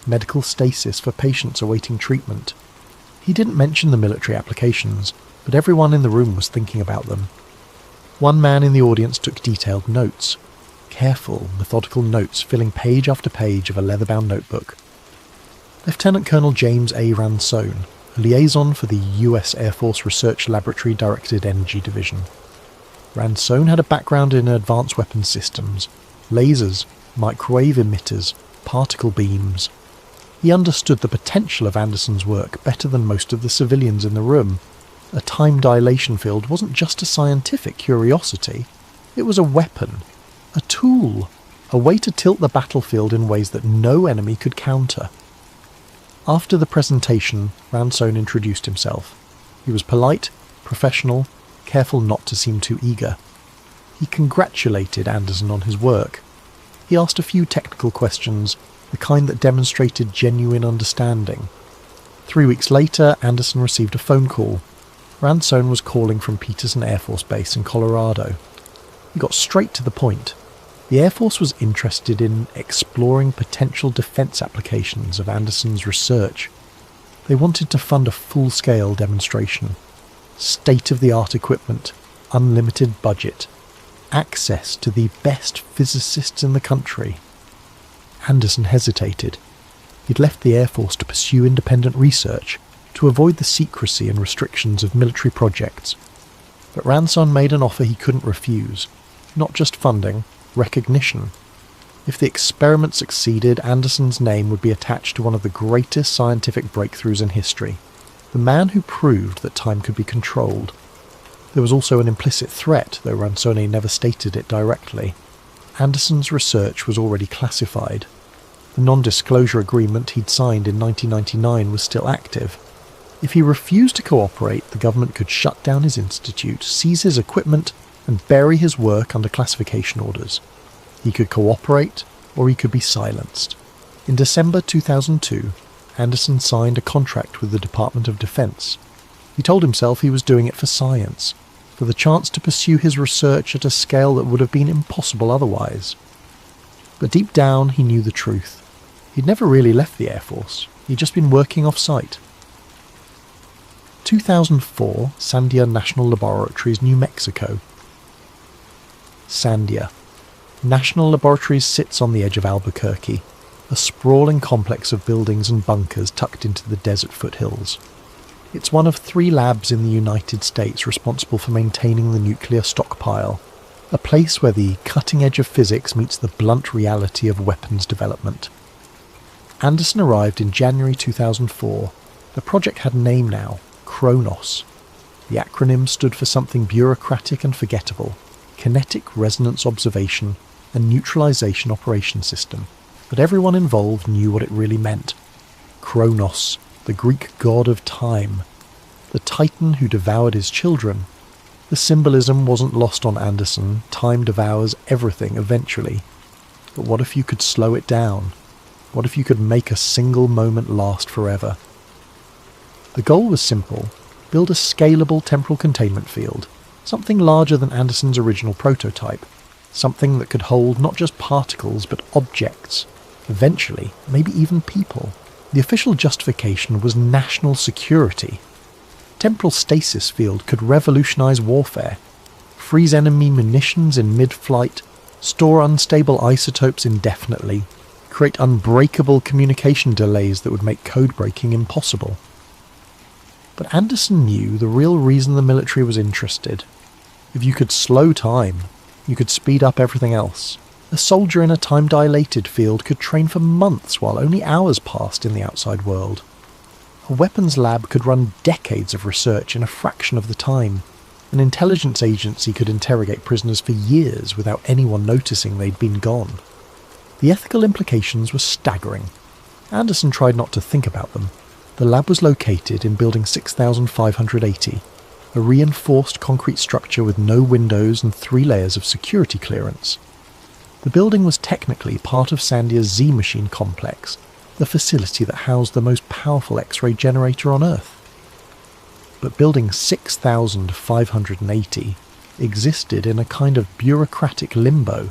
medical stasis for patients awaiting treatment. He didn't mention the military applications, but everyone in the room was thinking about them. One man in the audience took detailed notes. Careful, methodical notes filling page after page of a leather-bound notebook. Lieutenant Colonel James A. Ransone, a liaison for the U.S. Air Force Research Laboratory Directed Energy Division. Ransone had a background in advanced weapons systems, lasers, microwave emitters, particle beams. He understood the potential of Anderson's work better than most of the civilians in the room. A time dilation field wasn't just a scientific curiosity, it was a weapon, a tool, a way to tilt the battlefield in ways that no enemy could counter. After the presentation, Ransone introduced himself. He was polite, professional, careful not to seem too eager. He congratulated Anderson on his work. He asked a few technical questions, the kind that demonstrated genuine understanding. 3 weeks later, Anderson received a phone call. Ransone was calling from Peterson Air Force Base in Colorado. He got straight to the point. The Air Force was interested in exploring potential defense applications of Anderson's research. They wanted to fund a full-scale demonstration. State-of-the-art equipment, unlimited budget, access to the best physicists in the country. Anderson hesitated. He'd left the Air Force to pursue independent research, to avoid the secrecy and restrictions of military projects. But Ransone made an offer he couldn't refuse. Not just funding, recognition. If the experiment succeeded, Anderson's name would be attached to one of the greatest scientific breakthroughs in history. The man who proved that time could be controlled. There was also an implicit threat, though Ransone never stated it directly. Anderson's research was already classified. The non-disclosure agreement he'd signed in 1999 was still active. If he refused to cooperate, the government could shut down his institute, seize his equipment, and bury his work under classification orders. He could cooperate, or he could be silenced. In December 2002, Anderson signed a contract with the Department of Defense. He told himself he was doing it for science, for the chance to pursue his research at a scale that would have been impossible otherwise. But deep down, he knew the truth. He'd never really left the Air Force. He'd just been working off-site. 2004, Sandia National Laboratories, New Mexico. Sandia. National Laboratories sits on the edge of Albuquerque, a sprawling complex of buildings and bunkers tucked into the desert foothills. It's one of 3 labs in the United States responsible for maintaining the nuclear stockpile, a place where the cutting edge of physics meets the blunt reality of weapons development. Anderson arrived in January 2004. The project had a name now, Kronos. The acronym stood for something bureaucratic and forgettable: Kinetic Resonance Observation and Neutralization Operation System. But everyone involved knew what it really meant. Kronos, the Greek god of time, the titan who devoured his children. The symbolism wasn't lost on Anderson. Time devours everything eventually. But what if you could slow it down? What if you could make a single moment last forever? The goal was simple: build a scalable temporal containment field, something larger than Anderson's original prototype, something that could hold not just particles but objects, eventually maybe even people. The official justification was national security. Temporal stasis field could revolutionize warfare, freeze enemy munitions in mid-flight, store unstable isotopes indefinitely, create unbreakable communication delays that would make code breaking impossible. But Anderson knew the real reason the military was interested. If you could slow time, you could speed up everything else. A soldier in a time-dilated field could train for months while only hours passed in the outside world. A weapons lab could run decades of research in a fraction of the time. An intelligence agency could interrogate prisoners for years without anyone noticing they'd been gone. The ethical implications were staggering. Anderson tried not to think about them. The lab was located in Building 6580, a reinforced concrete structure with no windows and 3 layers of security clearance. The building was technically part of Sandia's Z-Machine complex, the facility that housed the most powerful X-ray generator on Earth. But Building 6580 existed in a kind of bureaucratic limbo,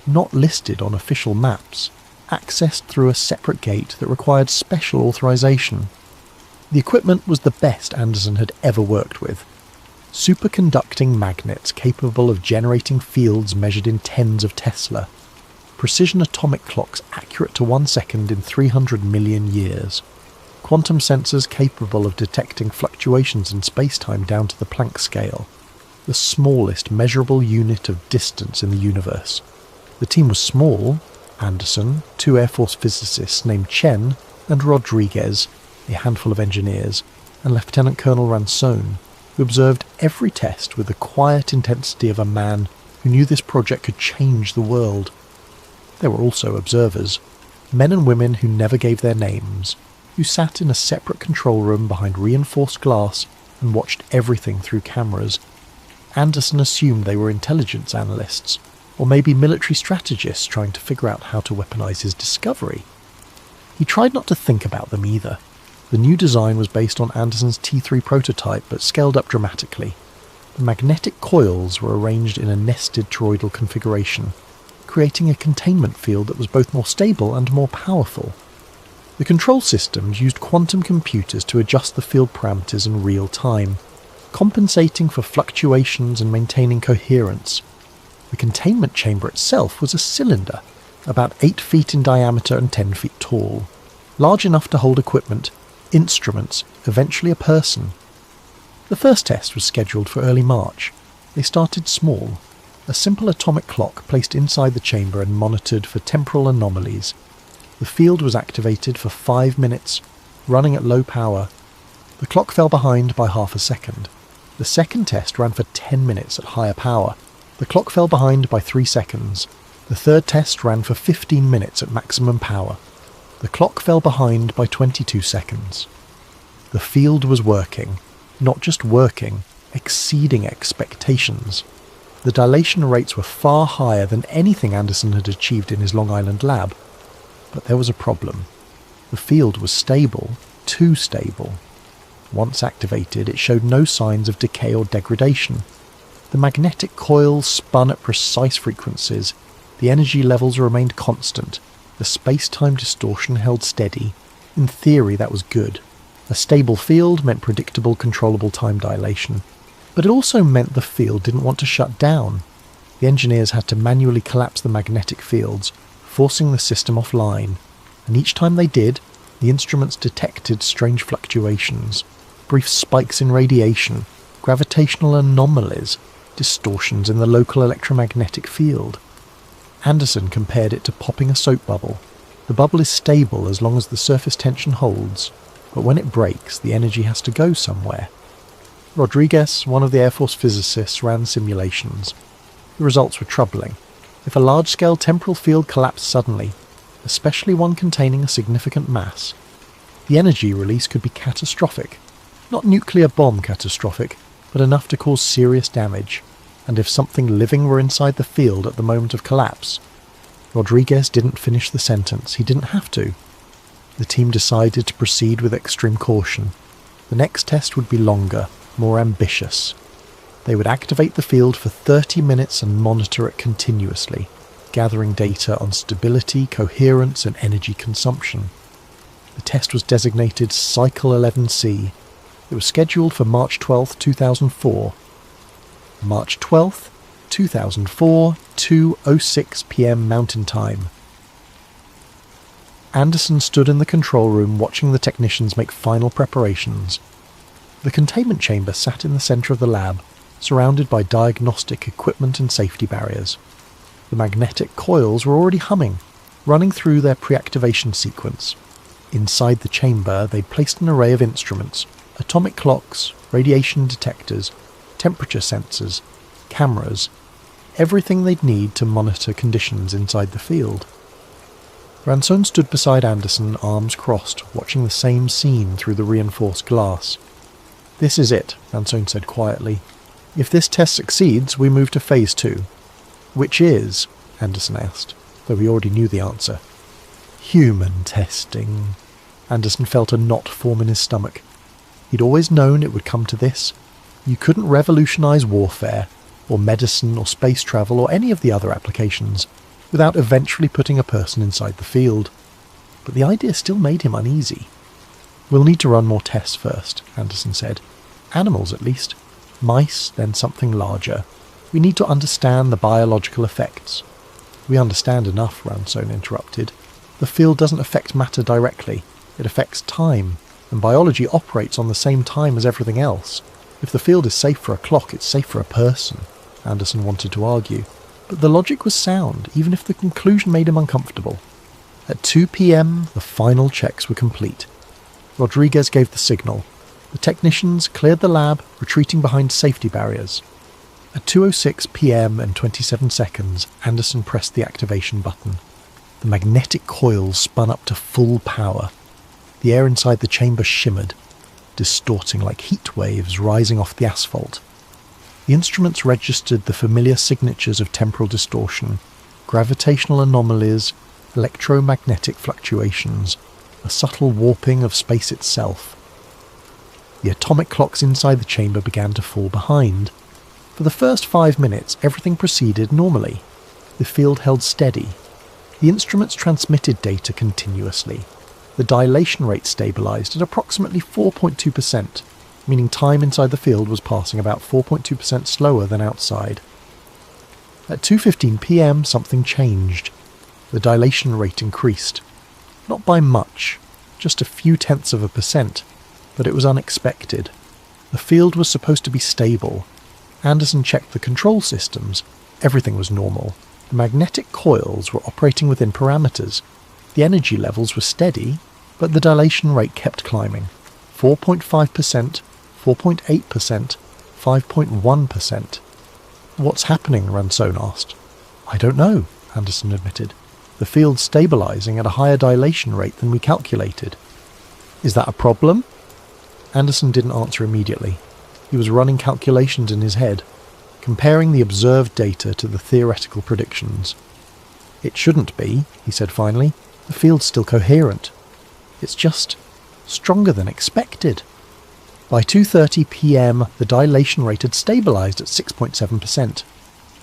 not listed on official maps, accessed through a separate gate that required special authorization. The equipment was the best Anderson had ever worked with. Superconducting magnets capable of generating fields measured in tens of Tesla. Precision atomic clocks accurate to 1 second in 300 million years. Quantum sensors capable of detecting fluctuations in space-time down to the Planck scale. The smallest measurable unit of distance in the universe. The team was small: Anderson, 2 Air Force physicists named Chen and Rodriguez, a handful of engineers, and Lieutenant Colonel Ransone, who observed every test with the quiet intensity of a man who knew this project could change the world. There were also observers, men and women who never gave their names, who sat in a separate control room behind reinforced glass and watched everything through cameras. Anderson assumed they were intelligence analysts, or maybe military strategists trying to figure out how to weaponize his discovery. He tried not to think about them either. The new design was based on Anderson's T3 prototype, but scaled up dramatically. The magnetic coils were arranged in a nested toroidal configuration, creating a containment field that was both more stable and more powerful. The control systems used quantum computers to adjust the field parameters in real time, compensating for fluctuations and maintaining coherence. The containment chamber itself was a cylinder, about 8 feet in diameter and 10 feet tall, large enough to hold equipment, instruments, eventually a person. The first test was scheduled for early March. They started small. a simple atomic clock placed inside the chamber and monitored for temporal anomalies. The field was activated for 5 minutes, running at low power. The clock fell behind by half a second. The second test ran for 10 minutes at higher power. The clock fell behind by 3 seconds. The third test ran for 15 minutes at maximum power. The clock fell behind by 22 seconds. The field was working. Not just working, exceeding expectations. The dilation rates were far higher than anything Anderson had achieved in his Long Island lab. But there was a problem. The field was stable, too stable. Once activated, it showed no signs of decay or degradation. The magnetic coils spun at precise frequencies. The energy levels remained constant. The space-time distortion held steady. In theory, that was good. A stable field meant predictable, controllable time dilation. But it also meant the field didn't want to shut down. The engineers had to manually collapse the magnetic fields, forcing the system offline. And each time they did, the instruments detected strange fluctuations, brief spikes in radiation, gravitational anomalies, distortions in the local electromagnetic field. Anderson compared it to popping a soap bubble. The bubble is stable as long as the surface tension holds, but when it breaks, the energy has to go somewhere. Rodriguez, one of the Air Force physicists, ran simulations. The results were troubling. If a large-scale temporal field collapsed suddenly, especially one containing a significant mass, the energy release could be catastrophic. Not nuclear bomb catastrophic, but enough to cause serious damage. And if something living were inside the field at the moment of collapse. Rodriguez didn't finish the sentence. He didn't have to. The team decided to proceed with extreme caution. The next test would be longer, more ambitious. They would activate the field for 30 minutes and monitor it continuously, gathering data on stability, coherence, and energy consumption. The test was designated Cycle 11C. It was scheduled for March 12, 2004. March 12th, 2004, 2:06 p.m. Mountain Time. Anderson stood in the control room watching the technicians make final preparations. The containment chamber sat in the centre of the lab, surrounded by diagnostic equipment and safety barriers. The magnetic coils were already humming, running through their pre-activation sequence. Inside the chamber, they placed an array of instruments, atomic clocks, radiation detectors, temperature sensors, cameras, everything they'd need to monitor conditions inside the field. Ransone stood beside Anderson, arms crossed, watching the same scene through the reinforced glass. "This is it," Ransone said quietly. "If this test succeeds, we move to Phase 2. "Which is?" Anderson asked, though he already knew the answer. "Human testing." Anderson felt a knot form in his stomach. He'd always known it would come to this. You couldn't revolutionize warfare, or medicine, or space travel, or any of the other applications, without eventually putting a person inside the field. But the idea still made him uneasy. "We'll need to run more tests first," Anderson said. "Animals, at least. Mice, then something larger. We need to understand the biological effects." "We understand enough," Ransone interrupted. "The field doesn't affect matter directly. It affects time, and biology operates on the same time as everything else. If the field is safe for a clock, it's safe for a person," Anderson wanted to argue. But the logic was sound, even if the conclusion made him uncomfortable. At 2 p.m, the final checks were complete. Rodriguez gave the signal. The technicians cleared the lab, retreating behind safety barriers. At 2:06 p.m. and 27 seconds, Anderson pressed the activation button. The magnetic coils spun up to full power. The air inside the chamber shimmered, distorting like heat waves rising off the asphalt. The instruments registered the familiar signatures of temporal distortion, gravitational anomalies, electromagnetic fluctuations, a subtle warping of space itself. The atomic clocks inside the chamber began to fall behind. For the first 5 minutes, everything proceeded normally. The field held steady. The instruments transmitted data continuously. The dilation rate stabilized at approximately 4.2%, meaning time inside the field was passing about 4.2% slower than outside. At 2:15 p.m, something changed. The dilation rate increased. Not by much, just a few tenths of a percent, but it was unexpected. The field was supposed to be stable. Anderson checked the control systems. Everything was normal. The magnetic coils were operating within parameters. The energy levels were steady, but the dilation rate kept climbing. 4.5%, 4.8%, 5.1%. What's happening? Ransone asked. I don't know, Anderson admitted. The field's stabilizing at a higher dilation rate than we calculated. Is that a problem? Anderson didn't answer immediately. He was running calculations in his head, comparing the observed data to the theoretical predictions. It shouldn't be, he said finally. The field's still coherent. It's just stronger than expected. By 2:30 p.m, the dilation rate had stabilized at 6.7%.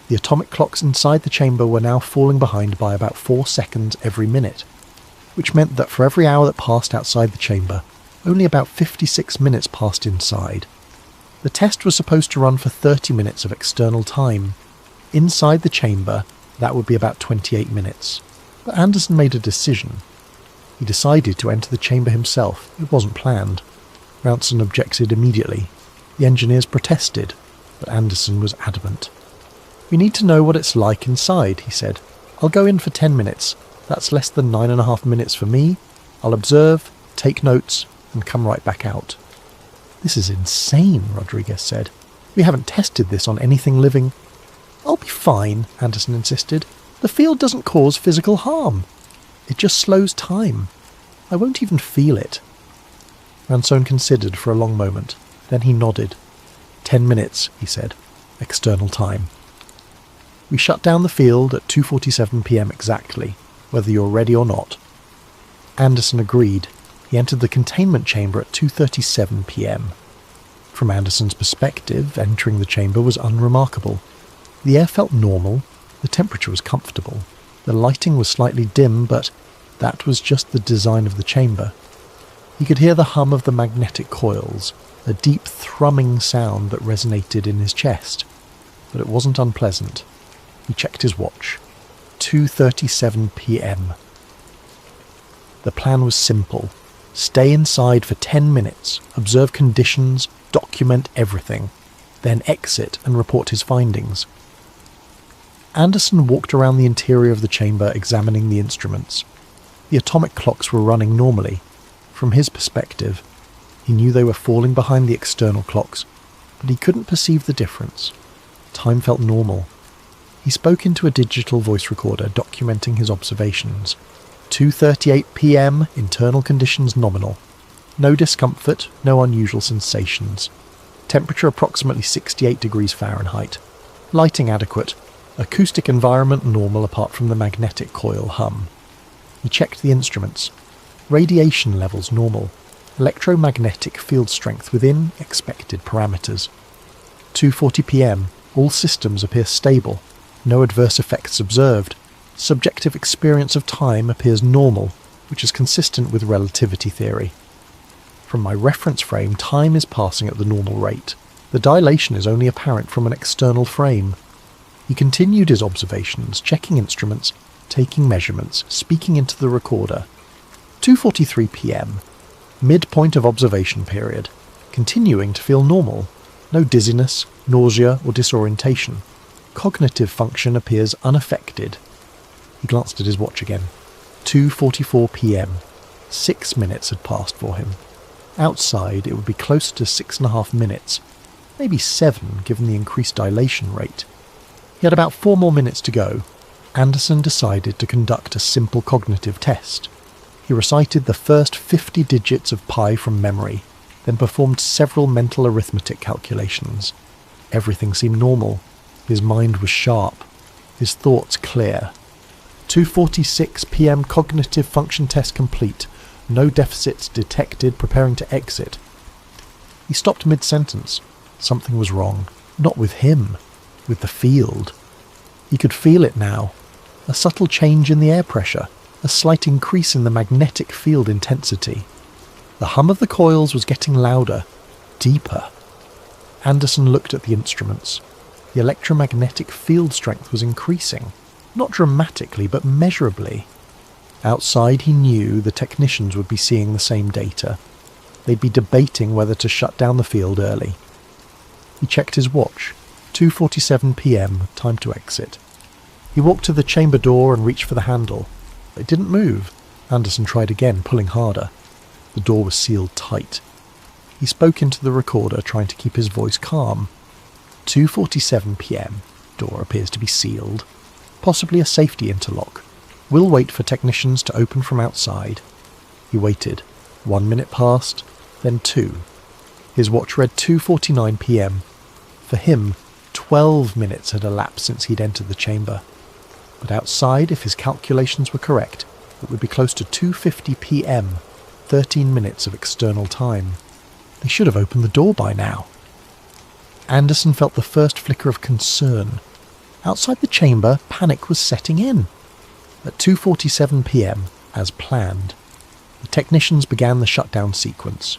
The atomic clocks inside the chamber were now falling behind by about 4 seconds every minute, which meant that for every hour that passed outside the chamber, only about 56 minutes passed inside. The test was supposed to run for 30 minutes of external time. Inside the chamber, that would be about 28 minutes. But Anderson made a decision. He decided to enter the chamber himself. It wasn't planned. Ransone objected immediately. The engineers protested, but Anderson was adamant. We need to know what it's like inside, he said. I'll go in for 10 minutes. That's less than 9.5 minutes for me. I'll observe, take notes, and come right back out. This is insane, Rodriguez said. We haven't tested this on anything living. I'll be fine, Anderson insisted. The field doesn't cause physical harm. It just slows time. I won't even feel it. Ransone considered for a long moment. Then he nodded. 10 minutes, he said. External time. We shut down the field at 2:47 p.m. exactly, whether you're ready or not. Anderson agreed. He entered the containment chamber at 2:37 p.m. From Anderson's perspective, entering the chamber was unremarkable. The air felt normal, the temperature was comfortable, the lighting was slightly dim, but that was just the design of the chamber. He could hear the hum of the magnetic coils, a deep thrumming sound that resonated in his chest, but it wasn't unpleasant. He checked his watch. 2:37 p.m. The plan was simple. Stay inside for 10 minutes, observe conditions, document everything, then exit and report his findings. Anderson walked around the interior of the chamber examining the instruments. The atomic clocks were running normally. From his perspective, he knew they were falling behind the external clocks, but he couldn't perceive the difference. Time felt normal. He spoke into a digital voice recorder documenting his observations. 2:38 p.m, internal conditions nominal. No discomfort, no unusual sensations. Temperature approximately 68 degrees Fahrenheit. Lighting adequate. Acoustic environment normal apart from the magnetic coil hum. He checked the instruments. Radiation levels normal. Electromagnetic field strength within expected parameters. 2:40 p.m. All systems appear stable. No adverse effects observed. Subjective experience of time appears normal, which is consistent with relativity theory. From my reference frame, time is passing at the normal rate. The dilation is only apparent from an external frame. He continued his observations, checking instruments, taking measurements, speaking into the recorder. 2:43 p.m. Midpoint of observation period. Continuing to feel normal. No dizziness, nausea or disorientation. Cognitive function appears unaffected. He glanced at his watch again. 2:44 p.m. 6 minutes had passed for him. Outside, it would be closer to 6.5 minutes, maybe 7 given the increased dilation rate. He had about 4 more minutes to go. Anderson decided to conduct a simple cognitive test. He recited the first 50 digits of pi from memory, then performed several mental arithmetic calculations. Everything seemed normal. His mind was sharp, his thoughts clear. 2:46 p.m. cognitive function test complete. No deficits detected, preparing to exit. He stopped mid-sentence. Something was wrong. Not with him, with the field. He could feel it now. A subtle change in the air pressure, a slight increase in the magnetic field intensity. The hum of the coils was getting louder, deeper. Anderson looked at the instruments. The electromagnetic field strength was increasing, not dramatically, but measurably. Outside, he knew the technicians would be seeing the same data. They'd be debating whether to shut down the field early. He checked his watch. 2:47 p.m, time to exit. He walked to the chamber door and reached for the handle. It didn't move. Anderson tried again, pulling harder. The door was sealed tight. He spoke into the recorder, trying to keep his voice calm. 2:47 p.m. Door appears to be sealed. Possibly a safety interlock. We'll wait for technicians to open from outside. He waited. 1 minute passed, then 2. His watch read 2:49 p.m. For him, 12 minutes had elapsed since he'd entered the chamber. But outside, if his calculations were correct, it would be close to 2:50 p.m, 13 minutes of external time. They should have opened the door by now. Anderson felt the first flicker of concern. Outside the chamber, panic was setting in. At 2:47 p.m, as planned, the technicians began the shutdown sequence.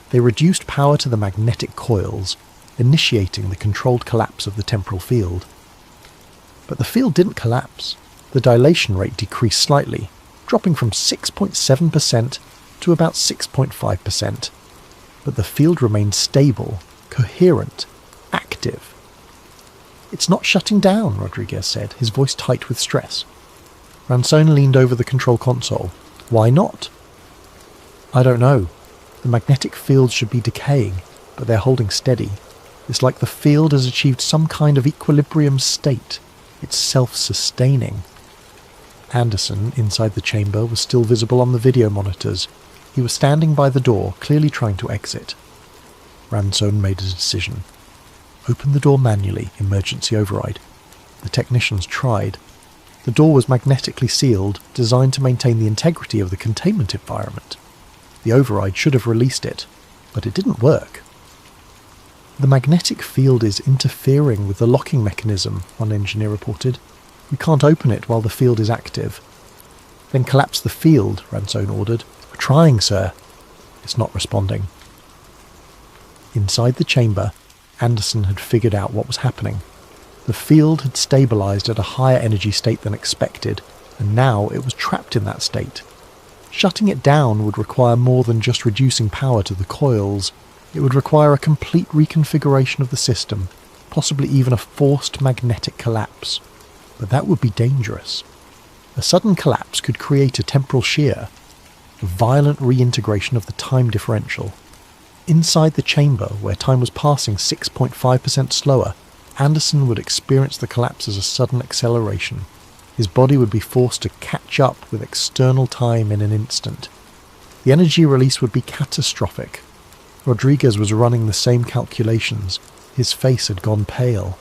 They reduced power to the magnetic coils, initiating the controlled collapse of the temporal field. But the field didn't collapse. The dilation rate decreased slightly, dropping from 6.7% to about 6.5%. But the field remained stable, coherent, active. "It's not shutting down," Rodriguez said, his voice tight with stress. Ransone leaned over the control console. "Why not?" "I don't know. The magnetic field should be decaying, but they're holding steady. It's like the field has achieved some kind of equilibrium state. It's self-sustaining." Anderson, inside the chamber, was still visible on the video monitors. He was standing by the door, clearly trying to exit. Ransone made a decision. Open the door manually, emergency override. The technicians tried. The door was magnetically sealed, designed to maintain the integrity of the containment environment. The override should have released it, but it didn't work. "The magnetic field is interfering with the locking mechanism," one engineer reported. "We can't open it while the field is active." "Then collapse the field," Ransone ordered. "We're trying, sir." It's not responding. Inside the chamber, Anderson had figured out what was happening. The field had stabilized at a higher energy state than expected, and now it was trapped in that state. Shutting it down would require more than just reducing power to the coils. It would require a complete reconfiguration of the system, possibly even a forced magnetic collapse. But that would be dangerous. A sudden collapse could create a temporal shear, a violent reintegration of the time differential. Inside the chamber, where time was passing 6.5% slower, Anderson would experience the collapse as a sudden acceleration. His body would be forced to catch up with external time in an instant. The energy release would be catastrophic. Rodriguez was running the same calculations. His face had gone pale.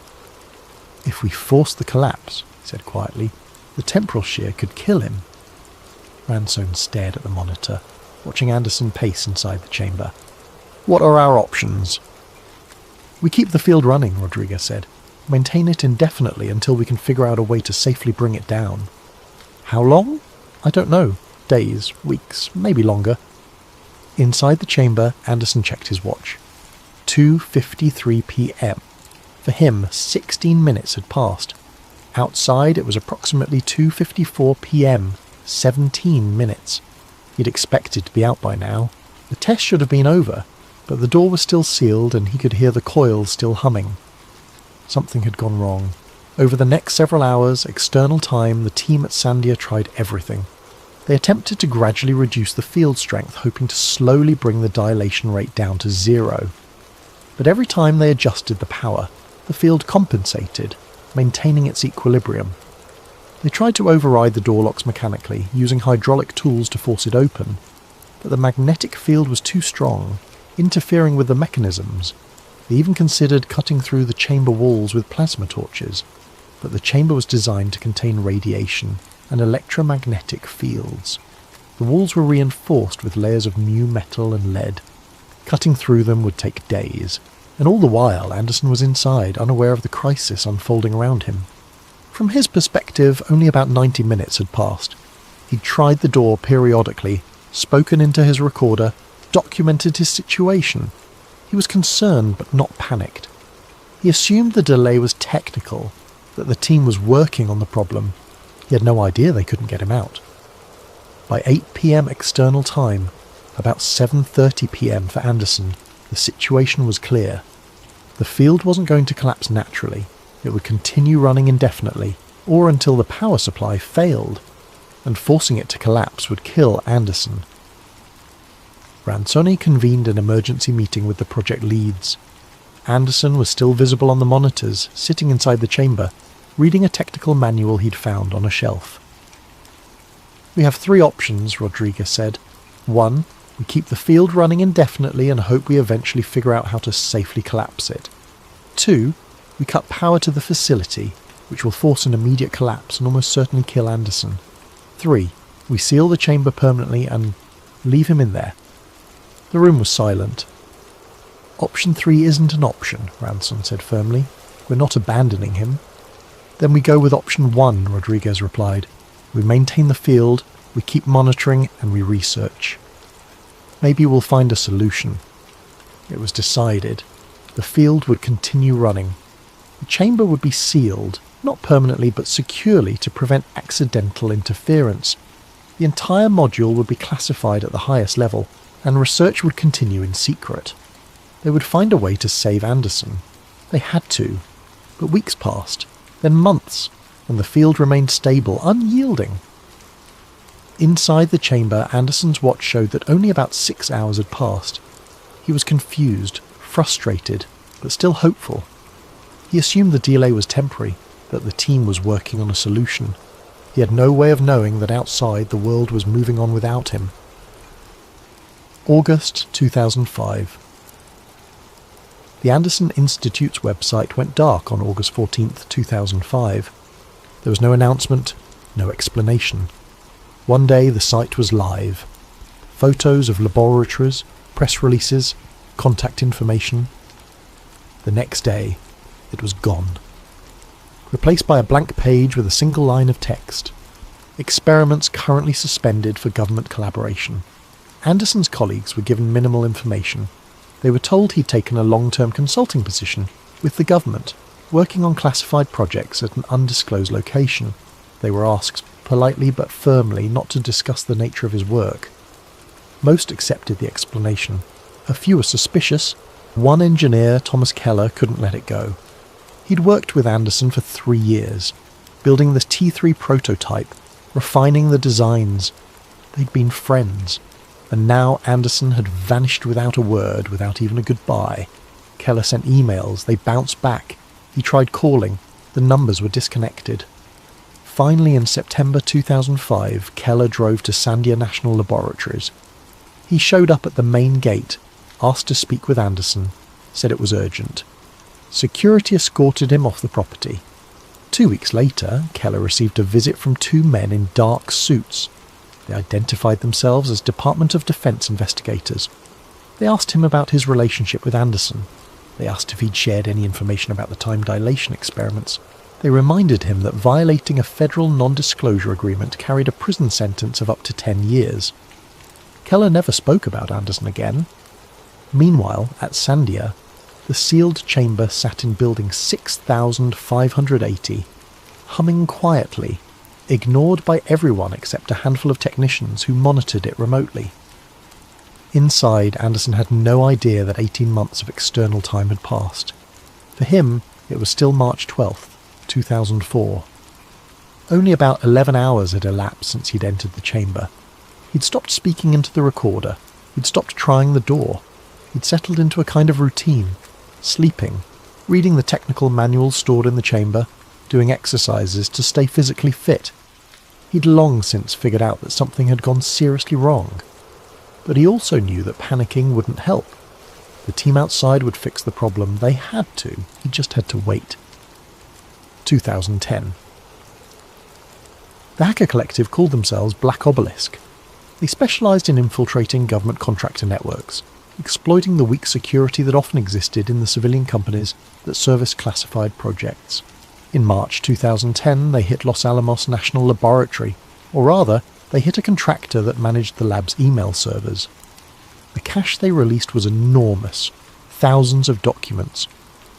"If we force the collapse," he said quietly, "the temporal shear could kill him." Ransone stared at the monitor, watching Anderson pace inside the chamber. "What are our options?" "We keep the field running," Rodriguez said. "Maintain it indefinitely until we can figure out a way to safely bring it down." "How long?" "I don't know. Days, weeks, maybe longer." Inside the chamber, Anderson checked his watch. 2:53 p.m. For him, 16 minutes had passed. Outside, it was approximately 2:54 p.m., 17 minutes. He'd expected to be out by now. The test should have been over, but the door was still sealed and he could hear the coils still humming. Something had gone wrong. Over the next several hours, external time, the team at Sandia tried everything. They attempted to gradually reduce the field strength, hoping to slowly bring the dilation rate down to 0. But every time they adjusted the power, the field compensated, maintaining its equilibrium. They tried to override the door locks mechanically, using hydraulic tools to force it open, but the magnetic field was too strong, interfering with the mechanisms. They even considered cutting through the chamber walls with plasma torches, but the chamber was designed to contain radiation and electromagnetic fields. The walls were reinforced with layers of new metal and lead. Cutting through them would take days, and all the while Anderson was inside, unaware of the crisis unfolding around him. From his perspective, only about 90 minutes had passed. He'd tried the door periodically, spoken into his recorder, documented his situation. He was concerned but not panicked. He assumed the delay was technical, that the team was working on the problem. He had no idea they couldn't get him out. By 8 p.m. external time, about 7:30 p.m. for Anderson, the situation was clear. The field wasn't going to collapse naturally. It would continue running indefinitely, or until the power supply failed, and forcing it to collapse would kill Anderson. Ransoni convened an emergency meeting with the project leads. Anderson was still visible on the monitors, sitting inside the chamber, reading a technical manual he'd found on a shelf. "We have 3 options," Rodriguez said. 1. We keep the field running indefinitely and hope we eventually figure out how to safely collapse it. 2. We cut power to the facility, which will force an immediate collapse and almost certainly kill Anderson. 3. We seal the chamber permanently and leave him in there. The room was silent. "Option 3 isn't an option," Ranson said firmly. "We're not abandoning him." "Then we go with option 1, Rodriguez replied. "We maintain the field, we keep monitoring, and we research. Maybe we'll find a solution." It was decided. The field would continue running. The chamber would be sealed, not permanently but securely to prevent accidental interference. The entire module would be classified at the highest level, and research would continue in secret. They would find a way to save Anderson. They had to. But weeks passed, then months, and the field remained stable, unyielding. Inside the chamber, Anderson's watch showed that only about 6 hours had passed. He was confused, frustrated, but still hopeful. He assumed the delay was temporary, that the team was working on a solution. He had no way of knowing that outside the world was moving on without him. August 2005. The Anderson Institute's website went dark on August 14th, 2005. There was no announcement, no explanation. One day the site was live. Photos of laboratories, press releases, contact information. The next day, it was gone. Replaced by a blank page with a single line of text. Experiments currently suspended for government collaboration. Anderson's colleagues were given minimal information. They were told he'd taken a long-term consulting position with the government, working on classified projects at an undisclosed location. They were asked politely but firmly not to discuss the nature of his work. Most accepted the explanation. A few were suspicious. One engineer, Thomas Keller, couldn't let it go. He'd worked with Anderson for 3 years, building the T3 prototype, refining the designs. They'd been friends. And now Anderson had vanished without a word, without even a goodbye. Keller sent emails, they bounced back. He tried calling, the numbers were disconnected. Finally, in September 2005, Keller drove to Sandia National Laboratories. He showed up at the main gate, asked to speak with Anderson, said it was urgent. Security escorted him off the property. 2 weeks later, Keller received a visit from 2 men in dark suits. They identified themselves as Department of Defense investigators. They asked him about his relationship with Anderson. They asked if he'd shared any information about the time dilation experiments. They reminded him that violating a federal non-disclosure agreement carried a prison sentence of up to 10 years. Keller never spoke about Anderson again. Meanwhile, at Sandia, the sealed chamber sat in building 6580, humming quietly, ignored by everyone except a handful of technicians who monitored it remotely. Inside, Anderson had no idea that 18 months of external time had passed. For him, it was still March 12th, 2004. Only about 11 hours had elapsed since he'd entered the chamber. He'd stopped speaking into the recorder. He'd stopped trying the door. He'd settled into a kind of routine, sleeping, reading the technical manuals stored in the chamber, doing exercises to stay physically fit. He'd long since figured out that something had gone seriously wrong. But he also knew that panicking wouldn't help. The team outside would fix the problem. They had to. He just had to wait. 2010. The hacker collective called themselves Black Obelisk. They specialised in infiltrating government contractor networks, exploiting the weak security that often existed in the civilian companies that service classified projects. In March 2010, they hit Los Alamos National Laboratory, or rather, they hit a contractor that managed the lab's email servers. The cache they released was enormous, thousands of documents,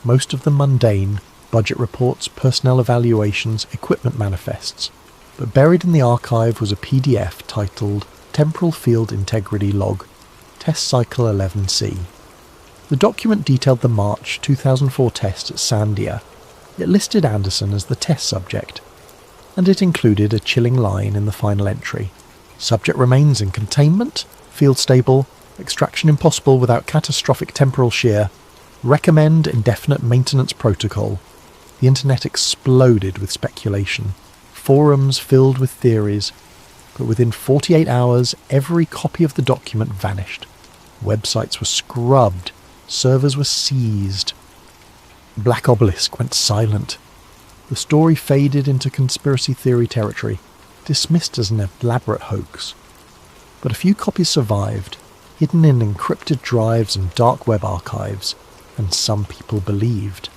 most of them mundane, budget reports, personnel evaluations, equipment manifests. But buried in the archive was a PDF titled Temporal Field Integrity Log, Test Cycle 11C. The document detailed the March 2004 test at Sandia. It listed Anderson as the test subject, and it included a chilling line in the final entry. Subject remains in containment, field stable, extraction impossible without catastrophic temporal shear, recommend indefinite maintenance protocol. The internet exploded with speculation, forums filled with theories, but within 48 hours every copy of the document vanished. Websites were scrubbed, servers were seized. Black Obelisk went silent. The story faded into conspiracy theory territory, dismissed as an elaborate hoax. But a few copies survived, hidden in encrypted drives and dark web archives, and some people believed.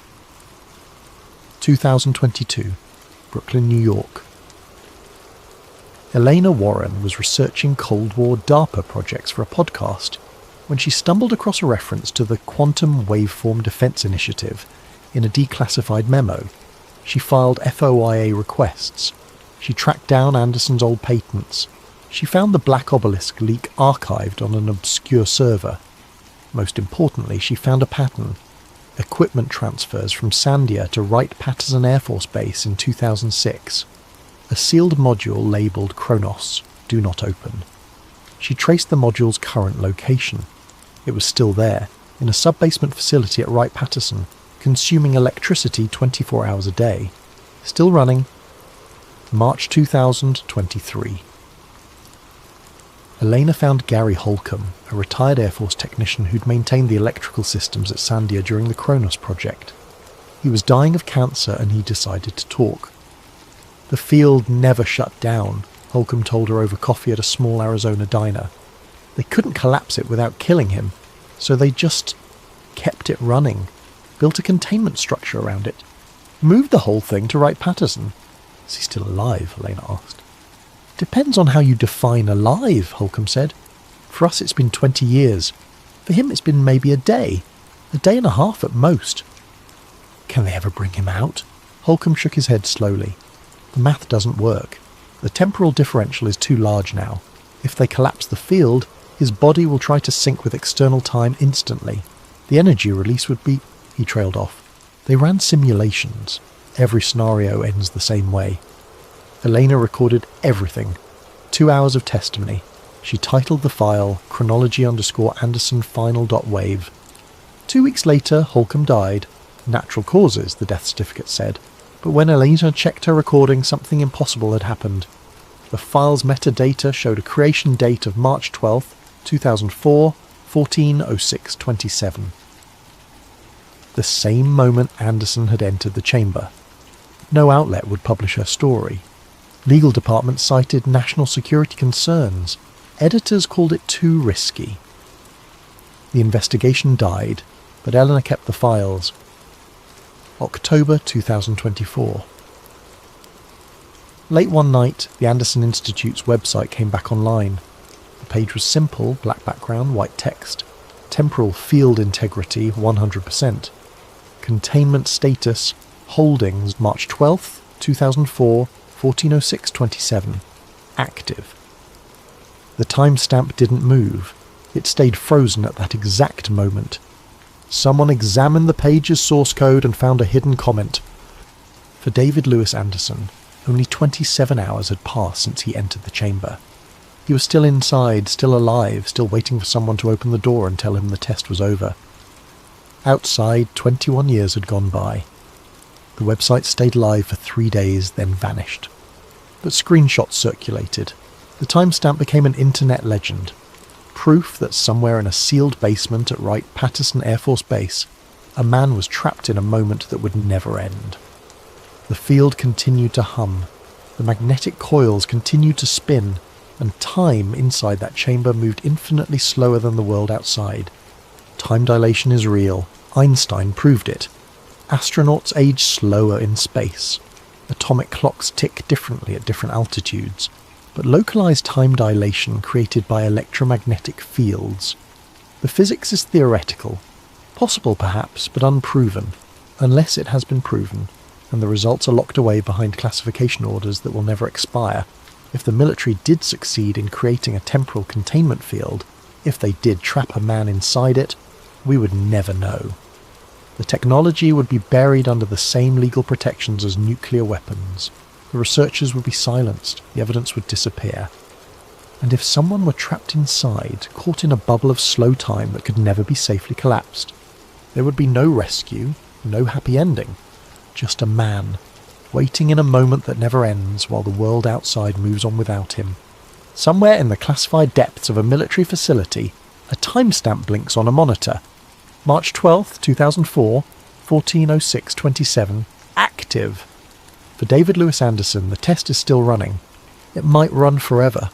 2022, Brooklyn, New York. Elena Warren was researching Cold War DARPA projects for a podcast when she stumbled across a reference to the Quantum Waveform Defense Initiative in a declassified memo. She filed FOIA requests. She tracked down Anderson's old patents. She found the Black Obelisk leak archived on an obscure server. Most importantly, she found a pattern: equipment transfers from Sandia to Wright-Patterson Air Force Base in 2006. A sealed module labelled Kronos, do not open. She traced the module's current location. It was still there, in a sub-basement facility at Wright-Patterson, consuming electricity 24 hours a day. Still running. March 2023. Elena found Gary Holcomb, a retired Air Force technician who'd maintained the electrical systems at Sandia during the Kronos project. He was dying of cancer and he decided to talk. The field never shut down, Holcomb told her over coffee at a small Arizona diner. They couldn't collapse it without killing him, so they just kept it running, built a containment structure around it, moved the whole thing to Wright-Patterson. Is he still alive? Elena asked. Depends on how you define alive, Holcomb said. For us it's been 20 years. For him it's been maybe a day and a half at most. Can they ever bring him out? Holcomb shook his head slowly. The math doesn't work. The temporal differential is too large now. If they collapse the field, his body will try to sync with external time instantly. The energy release would be... He trailed off. They ran simulations. Every scenario ends the same way. Elena recorded everything. 2 hours of testimony. She titled the file chronology_Anderson final.wave. 2 weeks later, Holcomb died. Natural causes, the death certificate said. But when Elena checked her recording, something impossible had happened. The file's metadata showed a creation date of March 12th, 2004, 14:06:27. The same moment Anderson had entered the chamber. No outlet would publish her story. Legal departments cited national security concerns. Editors called it too risky. The investigation died, but Eleanor kept the files. October 2024. Late one night, the Anderson Institute's website came back online. The page was simple, black background, white text. Temporal field integrity 100%. Containment status, holdings March 12th, 2004, 14:06:27. Active. The timestamp didn't move. It stayed frozen at that exact moment. Someone examined the page's source code and found a hidden comment. For David Lewis Anderson, only 27 hours had passed since he entered the chamber. He was still inside, still alive, still waiting for someone to open the door and tell him the test was over. Outside, 21 years had gone by. The website stayed live for 3 days, then vanished. But screenshots circulated. The timestamp became an internet legend. Proof that somewhere in a sealed basement at Wright-Patterson Air Force Base, a man was trapped in a moment that would never end. The field continued to hum. The magnetic coils continued to spin, and time inside that chamber moved infinitely slower than the world outside. Time dilation is real. Einstein proved it. Astronauts age slower in space. Atomic clocks tick differently at different altitudes. But localized time dilation created by electromagnetic fields. The physics is theoretical. Possible perhaps, but unproven. Unless it has been proven, and the results are locked away behind classification orders that will never expire. If the military did succeed in creating a temporal containment field, if they did trap a man inside it, We would never know. The technology would be buried under the same legal protections as nuclear weapons. The researchers would be silenced, the evidence would disappear. And if someone were trapped inside, caught in a bubble of slow time that could never be safely collapsed, there would be no rescue, no happy ending. Just a man, waiting in a moment that never ends while the world outside moves on without him. Somewhere in the classified depths of a military facility, a timestamp blinks on a monitor. March 12th, 2004, 14:06:27, active. For David Lewis Anderson, the test is still running. It might run forever.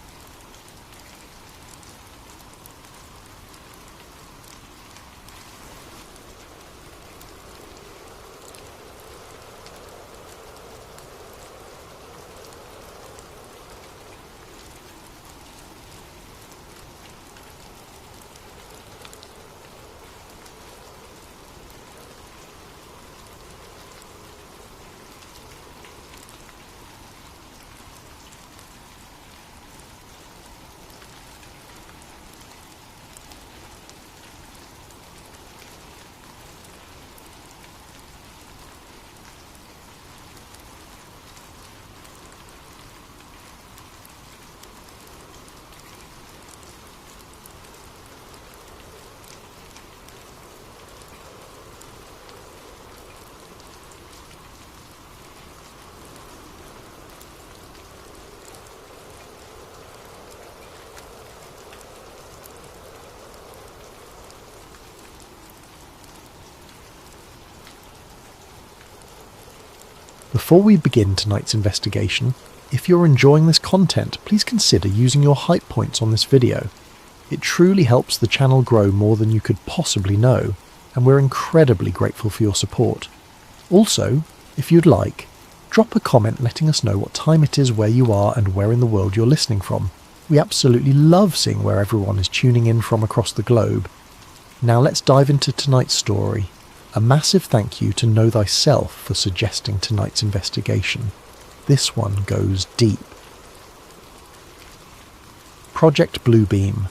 Before we begin tonight's investigation, if you're enjoying this content, please consider using your hype points on this video. It truly helps the channel grow more than you could possibly know, and we're incredibly grateful for your support. Also, if you'd like, drop a comment letting us know what time it is where you are and where in the world you're listening from. We absolutely love seeing where everyone is tuning in from across the globe. Now let's dive into tonight's story. A massive thank you to Know Thyself for suggesting tonight's investigation. This one goes deep. Project Bluebeam.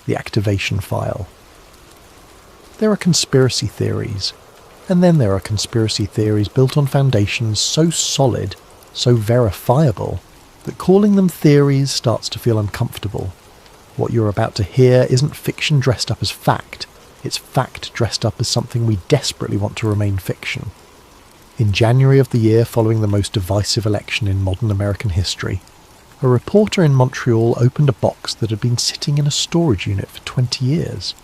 The activation file. There are conspiracy theories, and then there are conspiracy theories built on foundations so solid, so verifiable, that calling them theories starts to feel uncomfortable. What you're about to hear isn't fiction dressed up as fact. It's fact dressed up as something we desperately want to remain fiction. In January of the year following the most divisive election in modern American history, a reporter in Montreal opened a box that had been sitting in a storage unit for 20 years.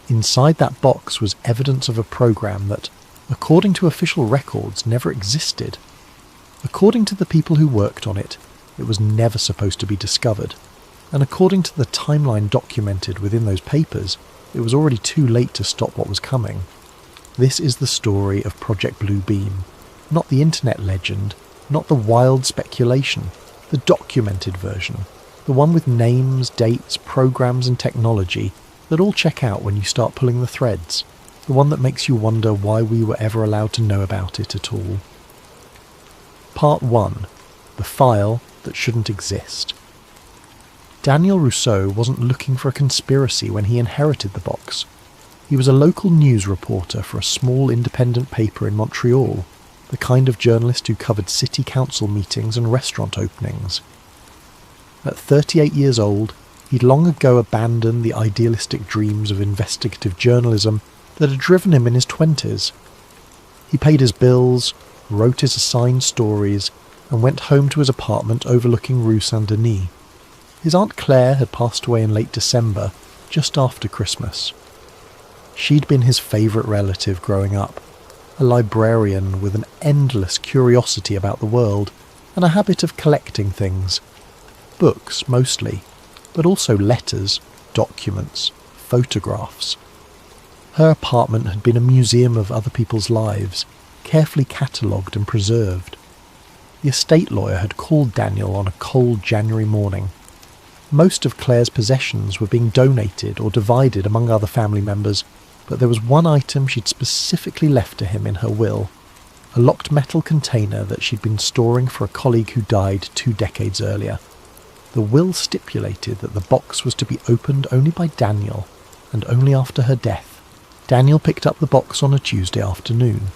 Inside that box was evidence of a program that, according to official records, never existed. According to the people who worked on it, it was never supposed to be discovered, and according to the timeline documented within those papers, it was already too late to stop what was coming. This is the story of Project Bluebeam, not the internet legend, not the wild speculation, the documented version, the one with names, dates, programs and technology that all check out when you start pulling the threads, the one that makes you wonder why we were ever allowed to know about it at all. Part 1. The file that shouldn't exist. Daniel Rousseau wasn't looking for a conspiracy when he inherited the box. He was a local news reporter for a small independent paper in Montreal, the kind of journalist who covered city council meetings and restaurant openings. At 38 years old, he'd long ago abandoned the idealistic dreams of investigative journalism that had driven him in his 20s. He paid his bills, wrote his assigned stories, and went home to his apartment overlooking Rue Saint-Denis. His Aunt Claire had passed away in late December, just after Christmas. She'd been his favourite relative growing up, a librarian with an endless curiosity about the world and a habit of collecting things. Books, mostly, but also letters, documents, photographs. Her apartment had been a museum of other people's lives, carefully catalogued and preserved. The estate lawyer had called Daniel on a cold January morning. Most of Claire's possessions were being donated or divided among other family members, but there was one item she'd specifically left to him in her will, a locked metal container that she'd been storing for a colleague who died 2 decades earlier. The will stipulated that the box was to be opened only by Daniel, and only after her death. Daniel picked up the box on a Tuesday afternoon.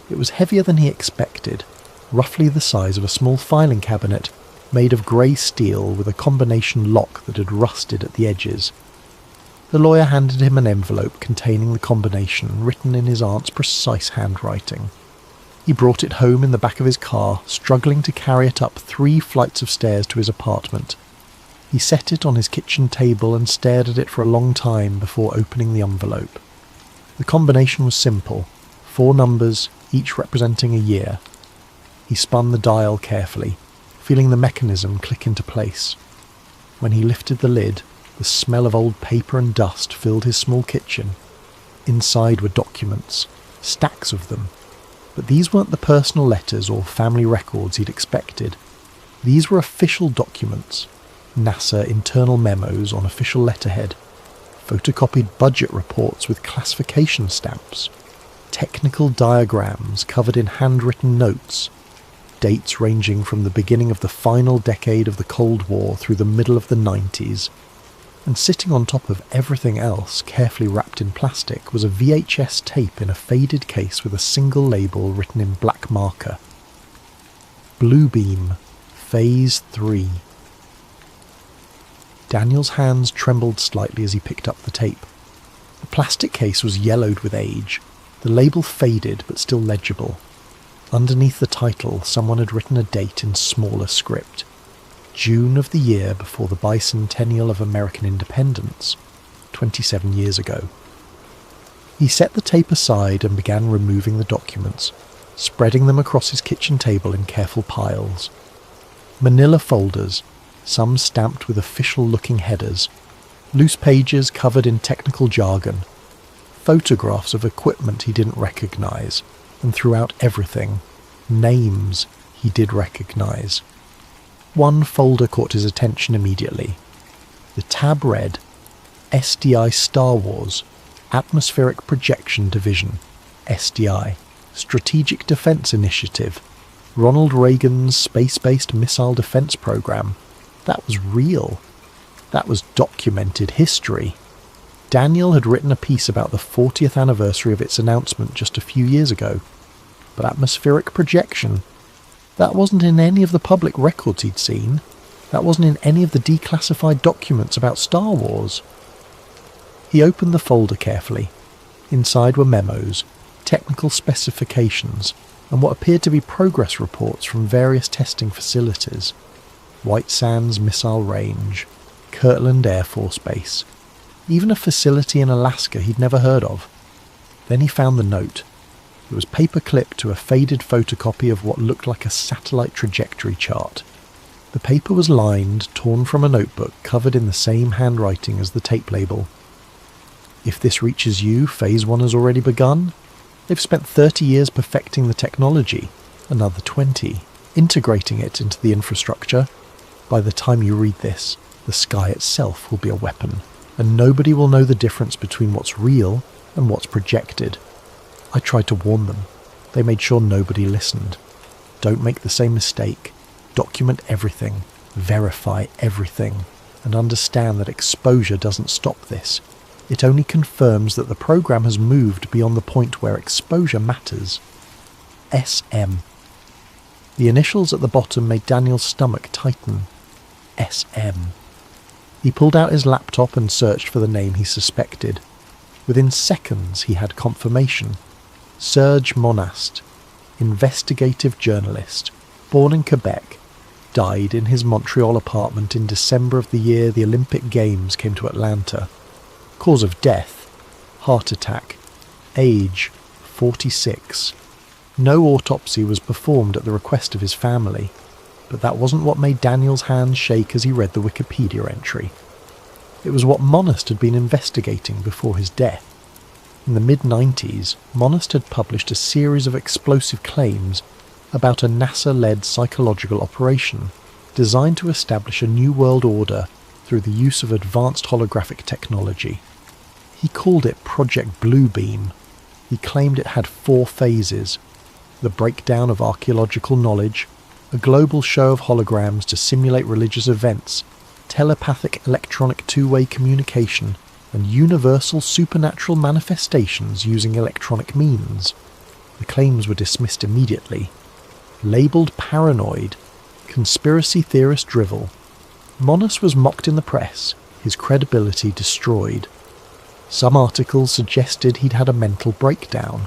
It was heavier than he expected, roughly the size of a small filing cabinet made of grey steel with a combination lock that had rusted at the edges. The lawyer handed him an envelope containing the combination written in his aunt's precise handwriting. He brought it home in the back of his car, struggling to carry it up 3 flights of stairs to his apartment. He set it on his kitchen table and stared at it for a long time before opening the envelope. The combination was simple, 4 numbers, each representing a year. He spun the dial carefully, feeling the mechanism click into place. When he lifted the lid, the smell of old paper and dust filled his small kitchen. Inside were documents, stacks of them. But these weren't the personal letters or family records he'd expected. These were official documents, NASA internal memos on official letterhead, photocopied budget reports with classification stamps, technical diagrams covered in handwritten notes, dates ranging from the beginning of the final decade of the Cold War through the middle of the 90s. And sitting on top of everything else, carefully wrapped in plastic, was a VHS tape in a faded case with a single label written in black marker. Bluebeam, Phase 3. Daniel's hands trembled slightly as he picked up the tape. The plastic case was yellowed with age, the label faded but still legible. Underneath the title, someone had written a date in smaller script. June of the year before the bicentennial of American independence, 27 years ago. He set the tape aside and began removing the documents, spreading them across his kitchen table in careful piles. Manila folders, some stamped with official-looking headers, loose pages covered in technical jargon, photographs of equipment he didn't recognize, and throughout everything, names he did recognize. One folder caught his attention immediately. The tab read, SDI Star Wars, Atmospheric Projection Division, SDI, Strategic Defense Initiative, Ronald Reagan's space-based missile defense program. That was real. That was documented history. Daniel had written a piece about the 40th anniversary of its announcement just a few years ago. But atmospheric projection, that wasn't in any of the public records he'd seen. That wasn't in any of the declassified documents about Star Wars. He opened the folder carefully. Inside were memos, technical specifications, and what appeared to be progress reports from various testing facilities. White Sands Missile Range, Kirtland Air Force Base, even a facility in Alaska he'd never heard of. Then he found the note. It was paper-clipped to a faded photocopy of what looked like a satellite trajectory chart. The paper was lined, torn from a notebook, covered in the same handwriting as the tape label. If this reaches you, Phase 1 has already begun. They've spent 30 years perfecting the technology, another 20, integrating it into the infrastructure. By the time you read this, the sky itself will be a weapon, and nobody will know the difference between what's real and what's projected. I tried to warn them. They made sure nobody listened. Don't make the same mistake. Document everything. Verify everything. And understand that exposure doesn't stop this. It only confirms that the program has moved beyond the point where exposure matters. SM. The initials at the bottom made Daniel's stomach tighten. SM. He pulled out his laptop and searched for the name he suspected. Within seconds he had confirmation. Serge Monast, investigative journalist, born in Quebec, died in his Montreal apartment in December of the year the Olympic Games came to Atlanta. Cause of death, heart attack. Age, 46. No autopsy was performed at the request of his family, but that wasn't what made Daniel's hands shake as he read the Wikipedia entry. It was what Monast had been investigating before his death. In the mid-90s, Monast had published a series of explosive claims about a NASA-led psychological operation designed to establish a new world order through the use of advanced holographic technology. He called it Project Bluebeam. He claimed it had 4 phases: the breakdown of archaeological knowledge, a global show of holograms to simulate religious events, telepathic electronic two-way communication, and universal supernatural manifestations using electronic means. The claims were dismissed immediately. Labelled paranoid, conspiracy theorist drivel, Monas was mocked in the press, his credibility destroyed. Some articles suggested he'd had a mental breakdown.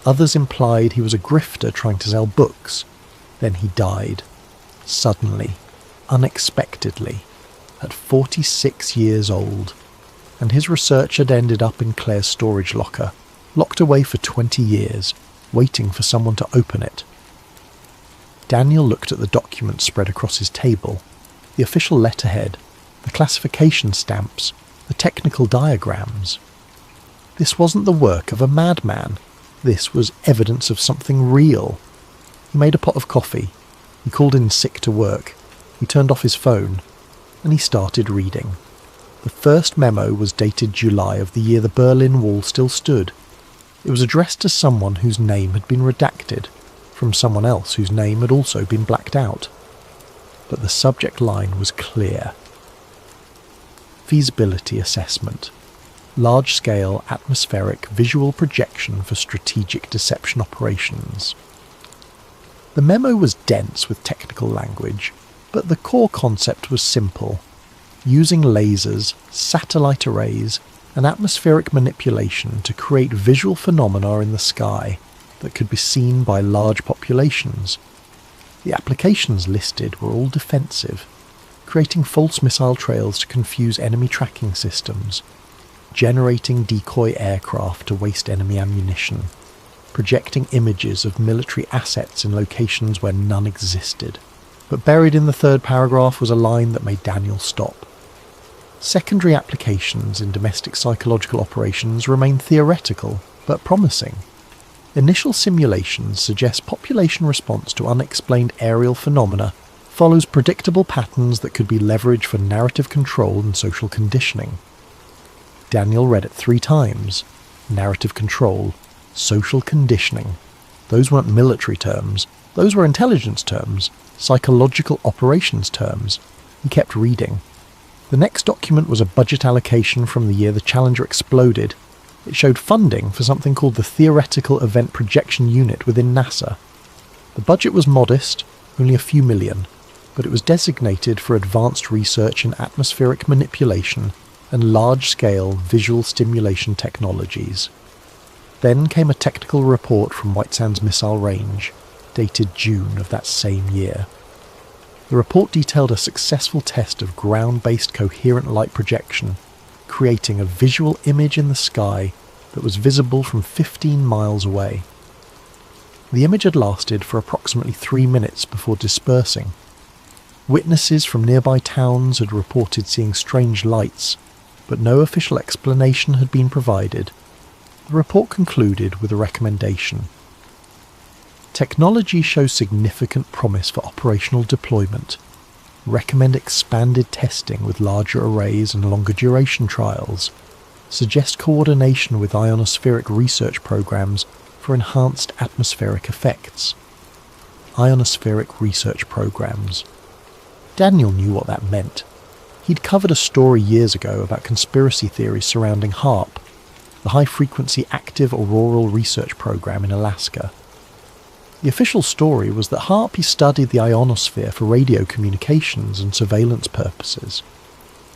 Others implied he was a grifter trying to sell books. Then he died. Suddenly. Unexpectedly. At 46 years old. And his research had ended up in Claire's storage locker, locked away for 20 years, waiting for someone to open it. Daniel looked at the documents spread across his table. The official letterhead, the classification stamps, the technical diagrams. This wasn't the work of a madman. This was evidence of something real. He made a pot of coffee. He called in sick to work. He turned off his phone. And he started reading. The first memo was dated July of the year the Berlin Wall still stood. It was addressed to someone whose name had been redacted, from someone else whose name had also been blacked out. But the subject line was clear. Feasibility assessment. Large-scale atmospheric visual projection for strategic deception operations. The memo was dense with technical language, but the core concept was simple. Using lasers, satellite arrays, and atmospheric manipulation to create visual phenomena in the sky that could be seen by large populations. The applications listed were all defensive, creating false missile trails to confuse enemy tracking systems, generating decoy aircraft to waste enemy ammunition, projecting images of military assets in locations where none existed. But buried in the third paragraph was a line that made Daniel stop. Secondary applications in domestic psychological operations remain theoretical, but promising. Initial simulations suggest population response to unexplained aerial phenomena follows predictable patterns that could be leveraged for narrative control and social conditioning. Daniel read it 3 times. Narrative control, social conditioning. Those weren't military terms. Those were intelligence terms, psychological operations terms. He kept reading. The next document was a budget allocation from the year the Challenger exploded. It showed funding for something called the Theoretical Event Projection Unit within NASA. The budget was modest, only a few million, but it was designated for advanced research in atmospheric manipulation and large-scale visual stimulation technologies. Then came a technical report from White Sands Missile Range, dated June of that same year. The report detailed a successful test of ground-based coherent light projection, creating a visual image in the sky that was visible from 15 miles away. The image had lasted for approximately 3 minutes before dispersing. Witnesses from nearby towns had reported seeing strange lights, but no official explanation had been provided. The report concluded with a recommendation. Technology shows significant promise for operational deployment. Recommend expanded testing with larger arrays and longer duration trials. Suggest coordination with ionospheric research programs for enhanced atmospheric effects. Ionospheric research programs. Daniel knew what that meant. He'd covered a story years ago about conspiracy theories surrounding HAARP, the high-frequency active auroral research program in Alaska. The official story was that HAARP studied the ionosphere for radio communications and surveillance purposes.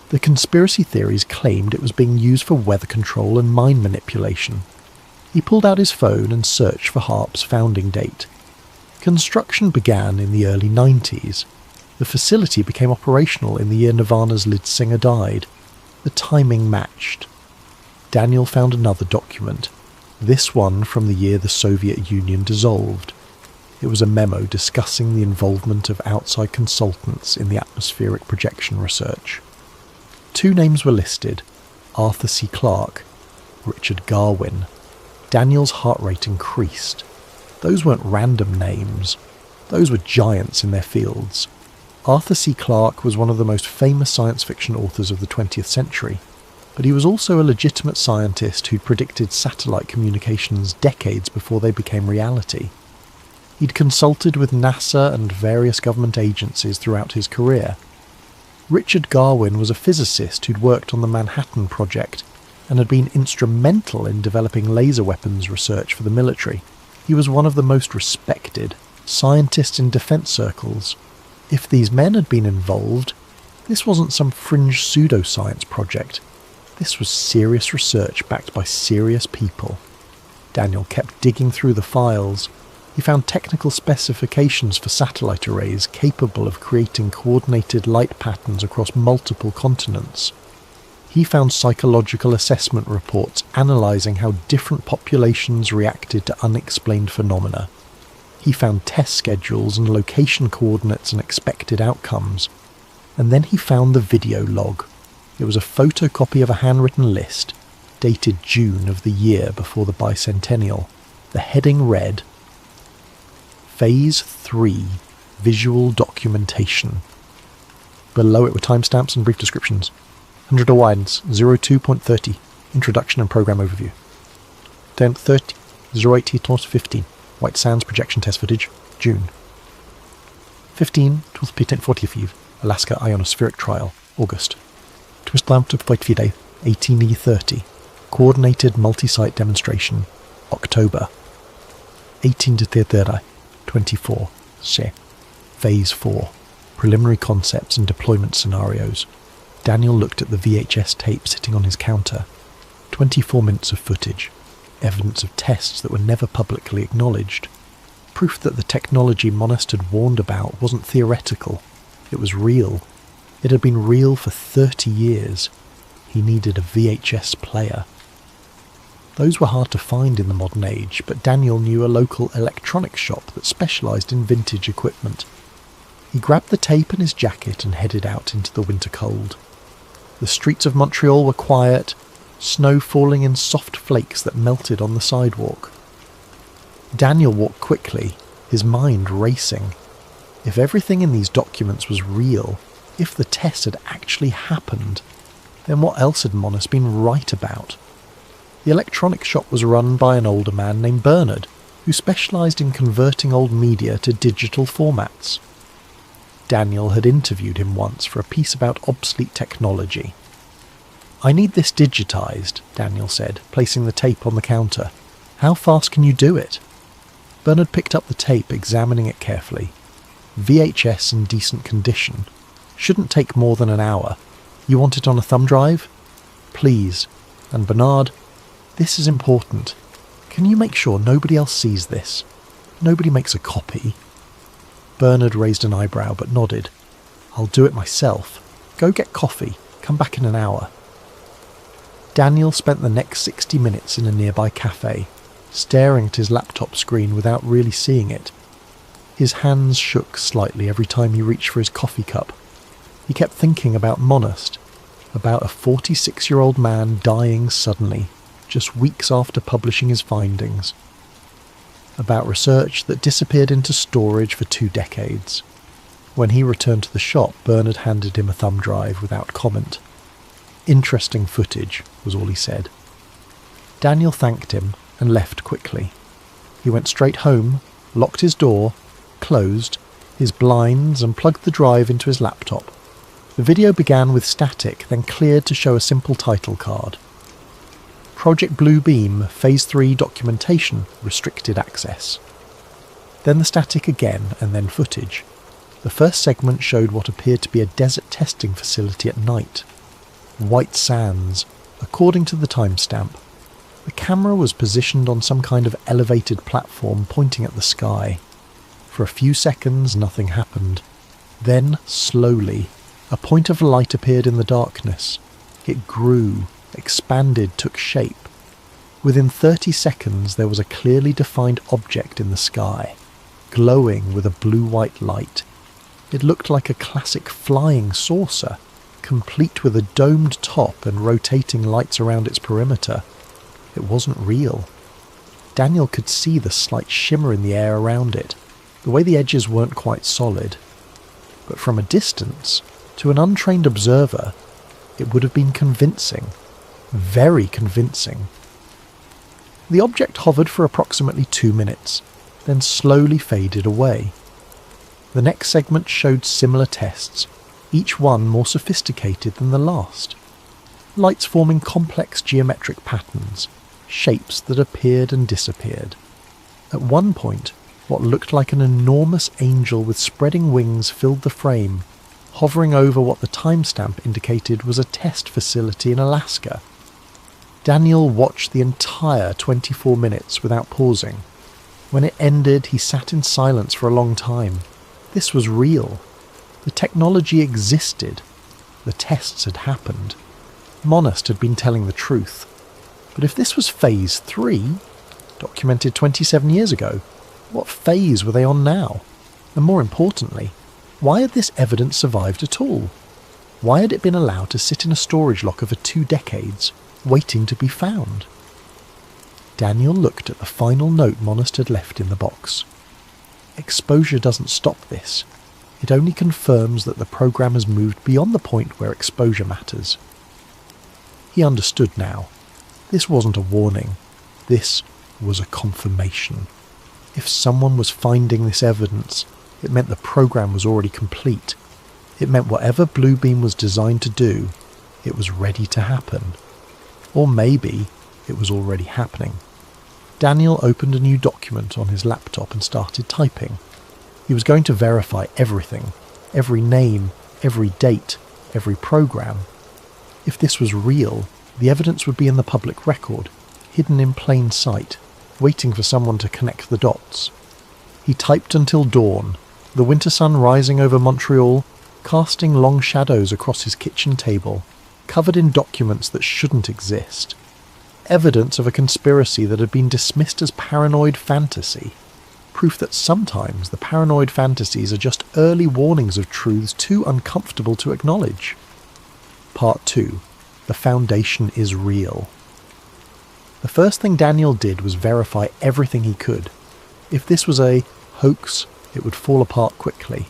The conspiracy theories claimed it was being used for weather control and mine manipulation. He pulled out his phone and searched for HAARP's founding date. Construction began in the early 90s. The facility became operational in the year Nirvana's lead singer died. The timing matched. Daniel found another document, this one from the year the Soviet Union dissolved. It was a memo discussing the involvement of outside consultants in the atmospheric projection research. 2 names were listed, Arthur C. Clarke, Richard Garwin. Daniel's heart rate increased. Those weren't random names. Those were giants in their fields. Arthur C. Clarke was one of the most famous science fiction authors of the 20th century, but he was also a legitimate scientist who predicted satellite communications decades before they became reality. He'd consulted with NASA and various government agencies throughout his career. Richard Garwin was a physicist who'd worked on the Manhattan Project and had been instrumental in developing laser weapons research for the military. He was one of the most respected scientists in defense circles. If these men had been involved, this wasn't some fringe pseudoscience project. This was serious research backed by serious people. Daniel kept digging through the files. He found technical specifications for satellite arrays capable of creating coordinated light patterns across multiple continents. He found psychological assessment reports analysing how different populations reacted to unexplained phenomena. He found test schedules and location coordinates and expected outcomes. And then he found the video log. It was a photocopy of a handwritten list, dated June of the year before the bicentennial. The heading read, Phase 3, Visual Documentation. Below it were timestamps and brief descriptions. 100 Hawaiians, 02.30, Introduction and Program Overview. 10:30, 08:15, White Sands Projection Test Footage, June. 15, 12:45, Alaska Ionospheric Trial, August. Twist Lamp to White Fide, 18:30, Coordinated Multi-Site Demonstration, October. 18:30, 24, Se. Phase 4, Preliminary Concepts and Deployment Scenarios. Daniel looked at the VHS tape sitting on his counter. 24 minutes of footage, evidence of tests that were never publicly acknowledged. Proof that the technology Monest had warned about wasn't theoretical. It was real. It had been real for 30 years. He needed a VHS player. Those were hard to find in the modern age, but Daniel knew a local electronics shop that specialised in vintage equipment. He grabbed the tape in his jacket and headed out into the winter cold. The streets of Montreal were quiet, snow falling in soft flakes that melted on the sidewalk. Daniel walked quickly, his mind racing. If everything in these documents was real, if the test had actually happened, then what else had Monest been right about? The electronics shop was run by an older man named Bernard, who specialised in converting old media to digital formats. Daniel had interviewed him once for a piece about obsolete technology. "I need this digitised," Daniel said, placing the tape on the counter. "How fast can you do it?" Bernard picked up the tape, examining it carefully. VHS in decent condition. Shouldn't take more than an hour. You want it on a thumb drive? Please. And Bernard, this is important. Can you make sure nobody else sees this? Nobody makes a copy. Bernard raised an eyebrow but nodded. "I'll do it myself. Go get coffee. Come back in an hour." Daniel spent the next 60 minutes in a nearby cafe, staring at his laptop screen without really seeing it. His hands shook slightly every time he reached for his coffee cup. He kept thinking about Monest, about a 46-year-old man dying suddenly, just weeks after publishing his findings. About research that disappeared into storage for 2 decades. When he returned to the shop, Bernard handed him a thumb drive without comment. "Interesting footage," was all he said. Daniel thanked him and left quickly. He went straight home, locked his door, closed his blinds and plugged the drive into his laptop. The video began with static, then cleared to show a simple title card. Project Blue Beam, Phase 3 Documentation, Restricted Access. Then the static again, and then footage. The first segment showed what appeared to be a desert testing facility at night. White Sands, according to the timestamp. The camera was positioned on some kind of elevated platform pointing at the sky. For a few seconds nothing happened. Then, slowly, a point of light appeared in the darkness. It grew, expanded, took shape. Within 30 seconds there was a clearly defined object in the sky, glowing with a blue-white light. It looked like a classic flying saucer, complete with a domed top and rotating lights around its perimeter. It wasn't real. Daniel could see the slight shimmer in the air around it, the way the edges weren't quite solid. But from a distance, to an untrained observer, it would have been convincing. Very convincing. The object hovered for approximately 2 minutes, then slowly faded away. The next segment showed similar tests, each one more sophisticated than the last. lights forming complex geometric patterns, shapes that appeared and disappeared. At one point, what looked like an enormous angel with spreading wings filled the frame, hovering over what the timestamp indicated was a test facility in Alaska. Daniel watched the entire 24 minutes without pausing. When it ended, he sat in silence for a long time. This was real. The technology existed. The tests had happened. Monast had been telling the truth. But if this was Phase 3, documented 27 years ago, what phase were they on now? And more importantly, why had this evidence survived at all? Why had it been allowed to sit in a storage locker for 2 decades, waiting to be found? Daniel looked at the final note Monast had left in the box. Exposure doesn't stop this. It only confirms that the program has moved beyond the point where exposure matters. He understood now. This wasn't a warning. This was a confirmation. If someone was finding this evidence, it meant the program was already complete. It meant whatever Bluebeam was designed to do, it was ready to happen. Or maybe it was already happening. Daniel opened a new document on his laptop and started typing. He was going to verify everything, every name, every date, every program. If this was real, the evidence would be in the public record, hidden in plain sight, waiting for someone to connect the dots. He typed until dawn, the winter sun rising over Montreal, casting long shadows across his kitchen table, covered in documents that shouldn't exist. Evidence of a conspiracy that had been dismissed as paranoid fantasy. Proof that sometimes the paranoid fantasies are just early warnings of truths too uncomfortable to acknowledge. Part 2. The foundation is real. The first thing Daniel did was verify everything he could. If this was a hoax, it would fall apart quickly.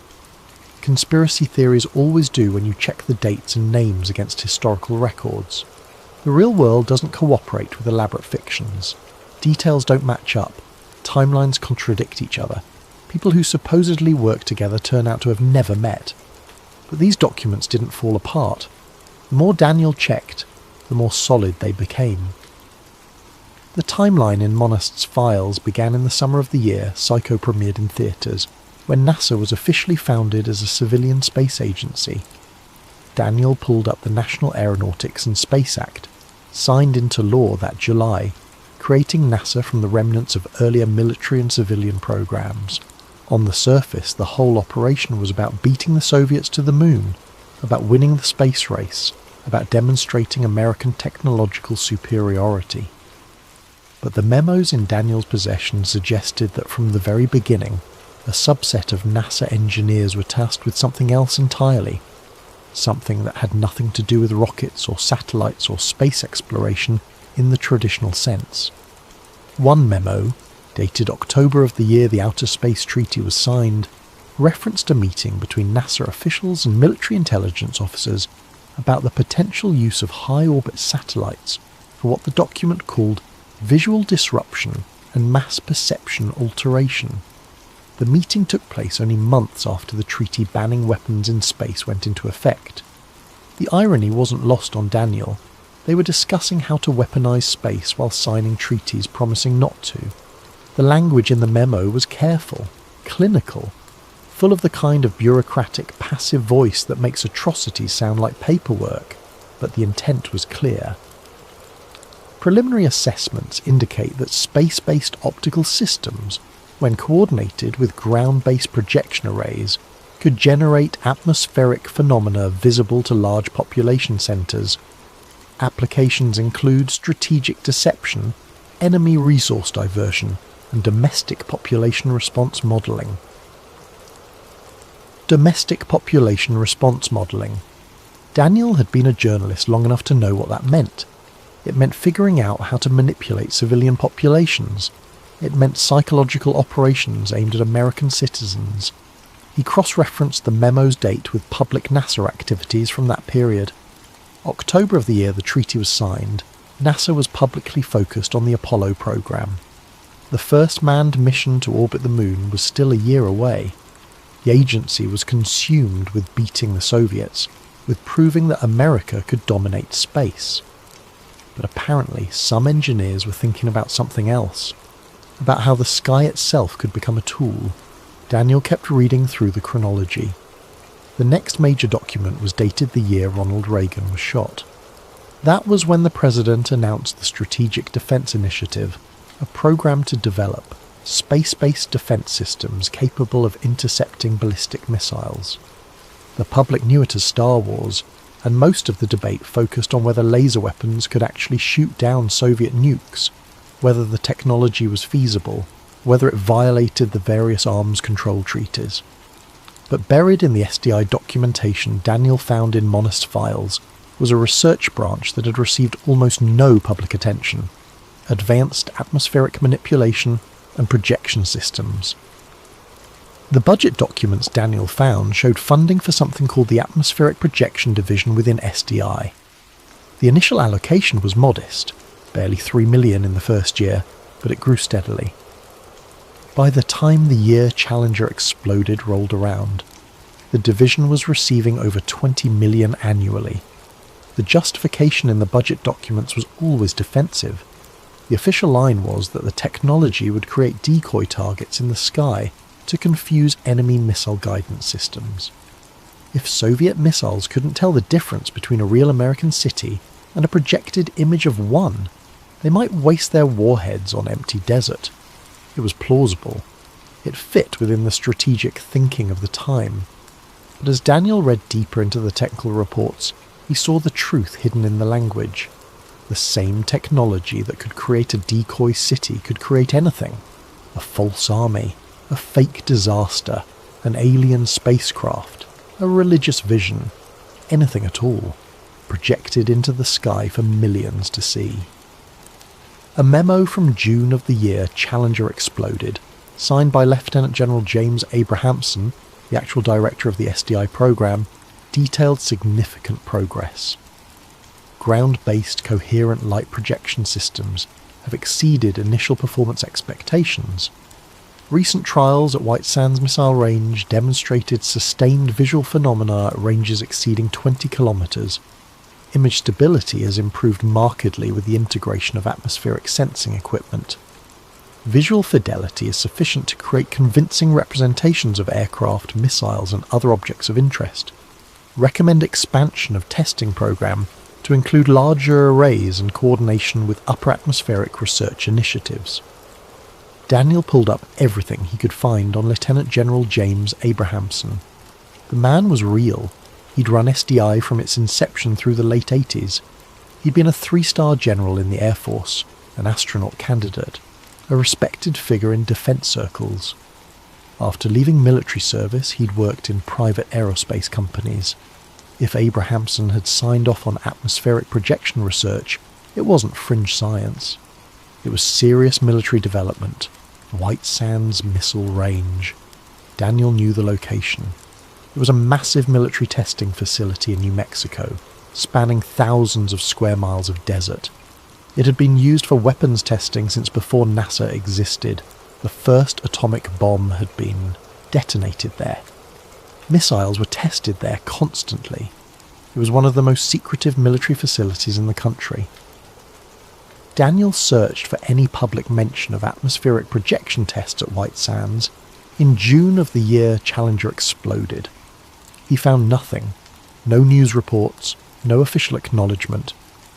Conspiracy theories always do when you check the dates and names against historical records. The real world doesn't cooperate with elaborate fictions. Details don't match up. Timelines contradict each other. People who supposedly work together turn out to have never met. But these documents didn't fall apart. The more Daniel checked, the more solid they became. The timeline in Monast's files began in the summer of the year Psycho premiered in theatres, when NASA was officially founded as a civilian space agency. Daniel pulled up the National Aeronautics and Space Act, signed into law that July, creating NASA from the remnants of earlier military and civilian programs. On the surface, the whole operation was about beating the Soviets to the moon, about winning the space race, about demonstrating American technological superiority. But the memos in Daniel's possession suggested that from the very beginning, a subset of NASA engineers were tasked with something else entirely, something that had nothing to do with rockets or satellites or space exploration in the traditional sense. One memo, dated October of the year the Outer Space Treaty was signed, referenced a meeting between NASA officials and military intelligence officers about the potential use of high-orbit satellites for what the document called visual disruption and mass perception alteration. The meeting took place only months after the treaty banning weapons in space went into effect. The irony wasn't lost on Daniel. They were discussing how to weaponize space while signing treaties promising not to. The language in the memo was careful, clinical, full of the kind of bureaucratic, passive voice that makes atrocities sound like paperwork, but the intent was clear. Preliminary assessments indicate that space-based optical systems, when coordinated with ground-based projection arrays, could generate atmospheric phenomena visible to large population centres. Applications include strategic deception, enemy resource diversion, and domestic population response modelling. Domestic population response modelling. Daniel had been a journalist long enough to know what that meant. It meant figuring out how to manipulate civilian populations. It meant psychological operations aimed at American citizens. He cross-referenced the memo's date with public NASA activities from that period. October of the year the treaty was signed, NASA was publicly focused on the Apollo program. The first manned mission to orbit the moon was still a year away. The agency was consumed with beating the Soviets, with proving that America could dominate space. But apparently some engineers were thinking about something else, about how the sky itself could become a tool. Daniel kept reading through the chronology. The next major document was dated the year Ronald Reagan was shot. That was when the president announced the Strategic Defense Initiative, a program to develop space-based defense systems capable of intercepting ballistic missiles. The public knew it as Star Wars, and most of the debate focused on whether laser weapons could actually shoot down Soviet nukes, whether the technology was feasible, whether it violated the various arms control treaties. But buried in the SDI documentation Daniel found in Monist files was a research branch that had received almost no public attention: advanced atmospheric manipulation and projection systems. The budget documents Daniel found showed funding for something called the Atmospheric Projection Division within SDI. The initial allocation was modest, barely $3 million in the first year, but it grew steadily. By the time the year Challenger exploded rolled around, the division was receiving over $20 million annually. The justification in the budget documents was always defensive. The official line was that the technology would create decoy targets in the sky to confuse enemy missile guidance systems. If Soviet missiles couldn't tell the difference between a real American city and a projected image of one, they might waste their warheads on empty desert. It was plausible. It fit within the strategic thinking of the time. But as Daniel read deeper into the technical reports, he saw the truth hidden in the language. The same technology that could create a decoy city could create anything: a false army, a fake disaster, an alien spacecraft, a religious vision, anything at all, projected into the sky for millions to see. A memo from June of the year Challenger exploded, signed by Lieutenant General James Abrahamson, the actual director of the SDI program, detailed significant progress. Ground-based coherent light projection systems have exceeded initial performance expectations. Recent trials at White Sands Missile Range demonstrated sustained visual phenomena at ranges exceeding 20 kilometers. Image stability has improved markedly with the integration of atmospheric sensing equipment. Visual fidelity is sufficient to create convincing representations of aircraft, missiles, and other objects of interest. Recommend expansion of testing program to include larger arrays and coordination with upper atmospheric research initiatives. Daniel pulled up everything he could find on Lieutenant General James Abrahamson. The man was real. He'd run SDI from its inception through the late 80s. He'd been a 3-star general in the Air Force, an astronaut candidate, a respected figure in defense circles. After leaving military service, he'd worked in private aerospace companies. If Abrahamson had signed off on atmospheric projection research, it wasn't fringe science. It was serious military development. White Sands Missile Range. Daniel knew the location. It was a massive military testing facility in New Mexico, spanning thousands of square miles of desert. It had been used for weapons testing since before NASA existed. The first atomic bomb had been detonated there. Missiles were tested there constantly. It was one of the most secretive military facilities in the country. Daniel searched for any public mention of atmospheric projection tests at White Sands. In June of the year Challenger exploded. He found nothing. No news reports, no official acknowledgement,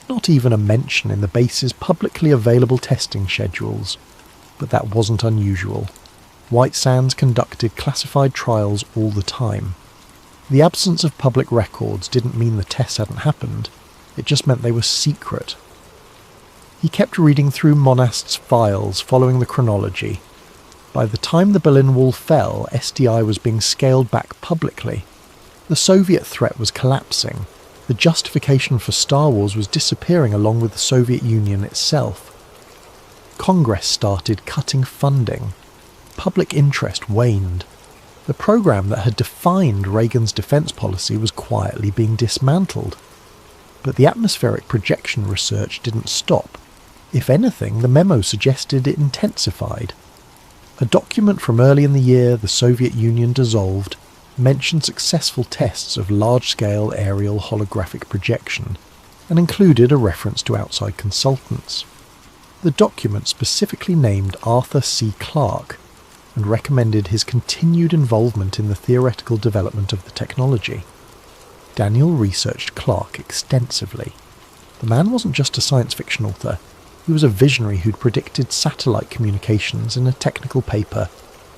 not even a mention in the base's publicly available testing schedules. But that wasn't unusual. White Sands conducted classified trials all the time. The absence of public records didn't mean the tests hadn't happened, it just meant they were secret. He kept reading through Monast's files following the chronology. By the time the Berlin Wall fell, SDI was being scaled back publicly. The Soviet threat was collapsing. The justification for Star Wars was disappearing along with the Soviet Union itself. Congress started cutting funding. Public interest waned. The program that had defined Reagan's defense policy was quietly being dismantled. But the atmospheric projection research didn't stop. If anything, the memo suggested it intensified. A document from early in the year the Soviet Union dissolved mentioned successful tests of large-scale aerial holographic projection and included a reference to outside consultants. The document specifically named Arthur C. Clarke and recommended his continued involvement in the theoretical development of the technology. Daniel researched Clarke extensively. The man wasn't just a science fiction author, he was a visionary who'd predicted satellite communications in a technical paper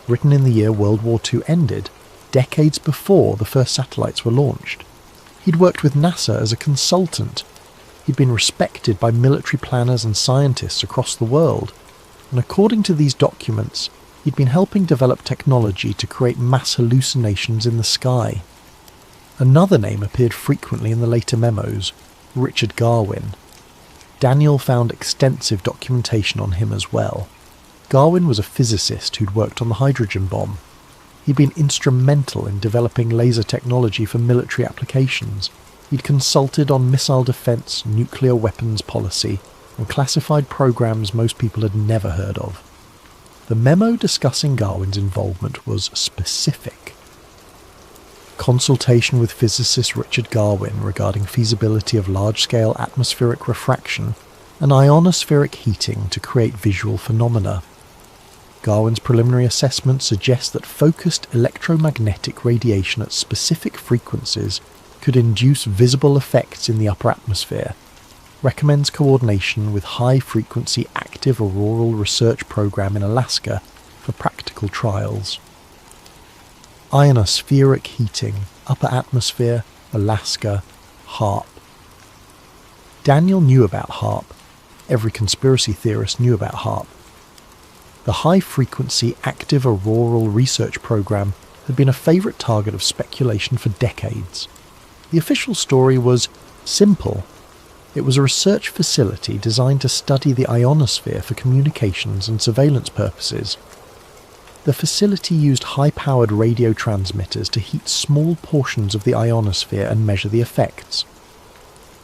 written in the year World War II ended, decades before the first satellites were launched. He'd worked with NASA as a consultant. He'd been respected by military planners and scientists across the world, and according to these documents, he'd been helping develop technology to create mass hallucinations in the sky. Another name appeared frequently in the later memos, Richard Garwin. Daniel found extensive documentation on him as well. Garwin was a physicist who'd worked on the hydrogen bomb. He'd been instrumental in developing laser technology for military applications. He'd consulted on missile defense, nuclear weapons policy, and classified programs most people had never heard of. The memo discussing Garwin's involvement was specific. Consultation with physicist Richard Garwin regarding feasibility of large-scale atmospheric refraction and ionospheric heating to create visual phenomena. Garwin's preliminary assessment suggests that focused electromagnetic radiation at specific frequencies could induce visible effects in the upper atmosphere. Recommends coordination with high-frequency active auroral research program in Alaska for practical trials. Ionospheric heating, upper atmosphere, Alaska, HAARP. Daniel knew about HAARP. Every conspiracy theorist knew about HAARP. The high-frequency active auroral research program had been a favourite target of speculation for decades. The official story was simple. It was a research facility designed to study the ionosphere for communications and surveillance purposes. The facility used high-powered radio transmitters to heat small portions of the ionosphere and measure the effects.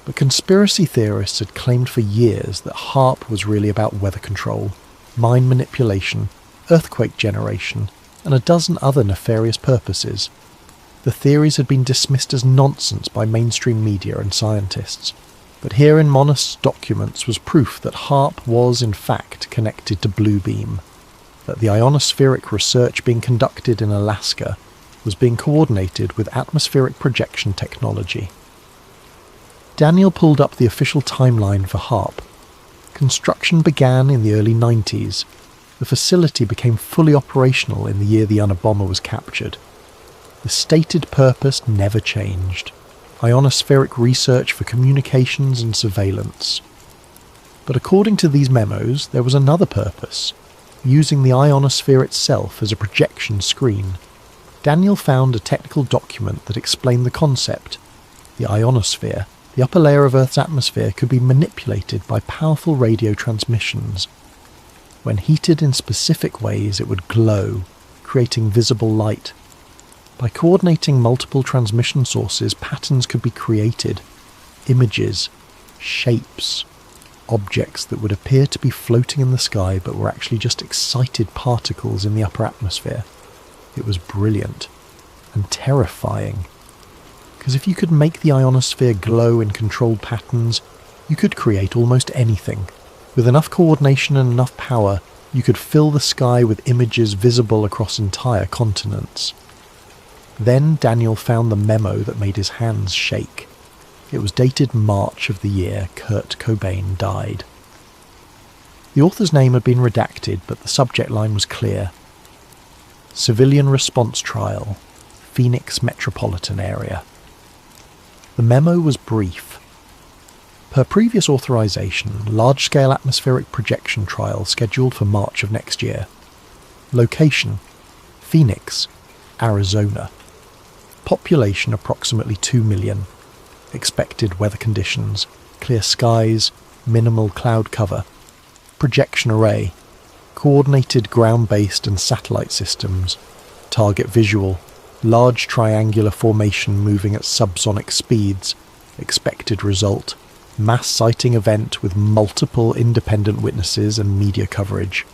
But conspiracy theorists had claimed for years that HAARP was really about weather control, mind manipulation, earthquake generation, and a dozen other nefarious purposes. The theories had been dismissed as nonsense by mainstream media and scientists. But here in Monast's documents was proof that HAARP was in fact connected to Blue Beam, that the ionospheric research being conducted in Alaska was being coordinated with atmospheric projection technology. Daniel pulled up the official timeline for HAARP. Construction began in the early 90s. The facility became fully operational in the year the Unabomber was captured. The stated purpose never changed: ionospheric research for communications and surveillance. But according to these memos, there was another purpose: using the ionosphere itself as a projection screen. Daniel found a technical document that explained the concept. The ionosphere, the upper layer of Earth's atmosphere, could be manipulated by powerful radio transmissions. When heated in specific ways, it would glow, creating visible light. By coordinating multiple transmission sources, patterns could be created: images, shapes, objects that would appear to be floating in the sky but were actually just excited particles in the upper atmosphere. It was brilliant and terrifying, because if you could make the ionosphere glow in controlled patterns, you could create almost anything. With enough coordination and enough power, you could fill the sky with images visible across entire continents. Then Daniel found the memo that made his hands shake. It was dated March of the year Kurt Cobain died. The author's name had been redacted, but the subject line was clear: Civilian Response Trial, Phoenix Metropolitan Area. The memo was brief. Per previous authorization, large-scale atmospheric projection trial scheduled for March of next year. Location: Phoenix, Arizona. Population approximately 2 million. Expected weather conditions: clear skies, minimal cloud cover. Projection array: coordinated ground-based and satellite systems. Target visual: large triangular formation moving at subsonic speeds. Expected result: mass sighting event with multiple independent witnesses and media coverage.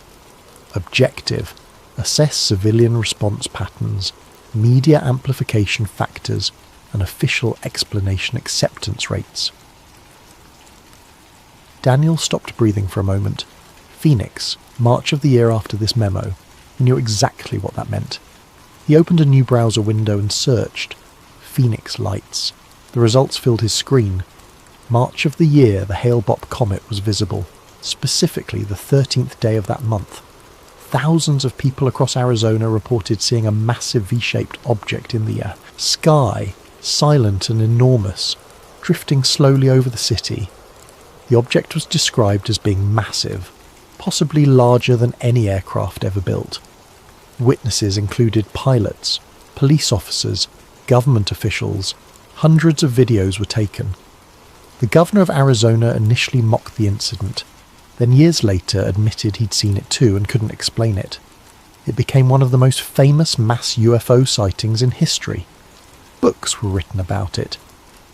Objective: assess civilian response patterns. media amplification factors, and official explanation acceptance rates. Daniel stopped breathing for a moment. Phoenix, March of the year after this memo. He knew exactly what that meant. He opened a new browser window and searched. Phoenix lights. The results filled his screen. March of the year the Hale-Bopp comet was visible, specifically the 13th day of that month. Thousands of people across Arizona reported seeing a massive V-shaped object in the sky, silent and enormous, drifting slowly over the city. The object was described as being massive, possibly larger than any aircraft ever built. Witnesses included pilots, police officers, government officials. Hundreds of videos were taken. The governor of Arizona initially mocked the incident, then years later admitted he'd seen it too and couldn't explain it. It became one of the most famous mass UFO sightings in history. Books were written about it.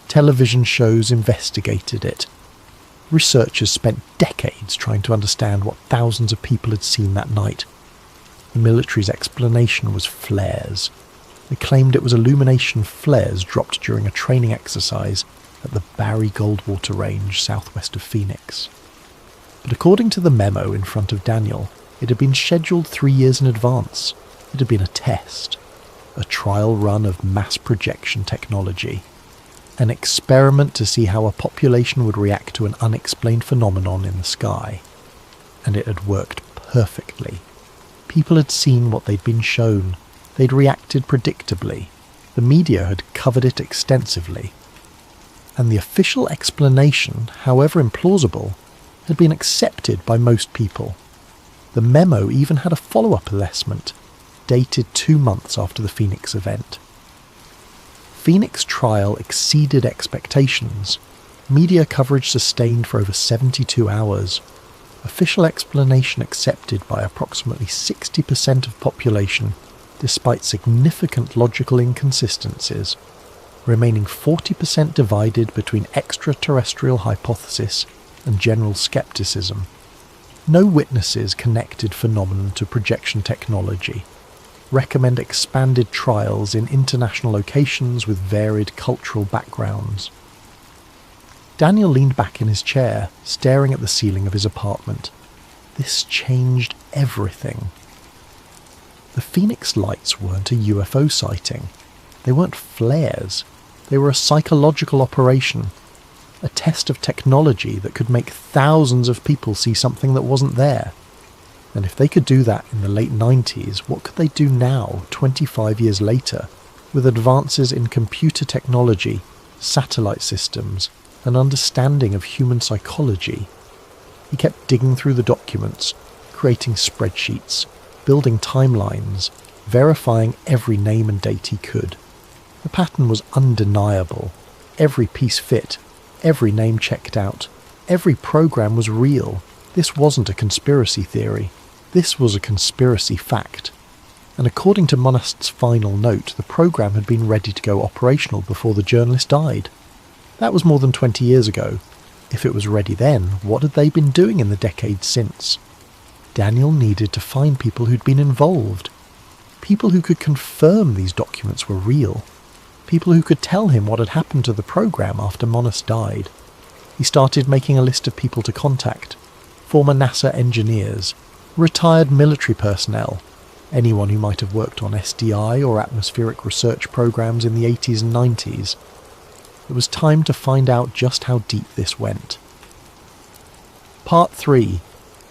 Television shows investigated it. Researchers spent decades trying to understand what thousands of people had seen that night. The military's explanation was flares. They claimed it was illumination flares dropped during a training exercise at the Barry Goldwater Range southwest of Phoenix. But according to the memo in front of Daniel, it had been scheduled 3 years in advance. It had been a test, a trial run of mass projection technology, an experiment to see how a population would react to an unexplained phenomenon in the sky. And it had worked perfectly. People had seen what they'd been shown. They'd reacted predictably. The media had covered it extensively. And the official explanation, however implausible, had been accepted by most people. The memo even had a follow-up assessment, dated 2 months after the Phoenix event. Phoenix trial exceeded expectations. Media coverage sustained for over 72 hours. Official explanation accepted by approximately 60% of population, despite significant logical inconsistencies, remaining 40% divided between extraterrestrial hypothesis and general skepticism. No witnesses connected phenomenon to projection technology. Recommend expanded trials in international locations with varied cultural backgrounds. Daniel leaned back in his chair, staring at the ceiling of his apartment. This changed everything. The Phoenix lights weren't a UFO sighting. They weren't flares. They were a psychological operation, a test of technology that could make thousands of people see something that wasn't there. And if they could do that in the late 90s, what could they do now, 25 years later, with advances in computer technology, satellite systems, and understanding of human psychology? He kept digging through the documents, creating spreadsheets, building timelines, verifying every name and date he could. The pattern was undeniable. Every piece fit, every name checked out, every program was real. This wasn't a conspiracy theory. This was a conspiracy fact. And according to Monast's final note, the program had been ready to go operational before the journalist died. That was more than 20 years ago. If it was ready then, what had they been doing in the decades since? Daniel needed to find people who'd been involved. People who could confirm these documents were real. People who could tell him what had happened to the program after Monast died. He started making a list of people to contact. Former NASA engineers, retired military personnel, anyone who might have worked on SDI or atmospheric research programs in the 80s and 90s. It was time to find out just how deep this went. Part 3.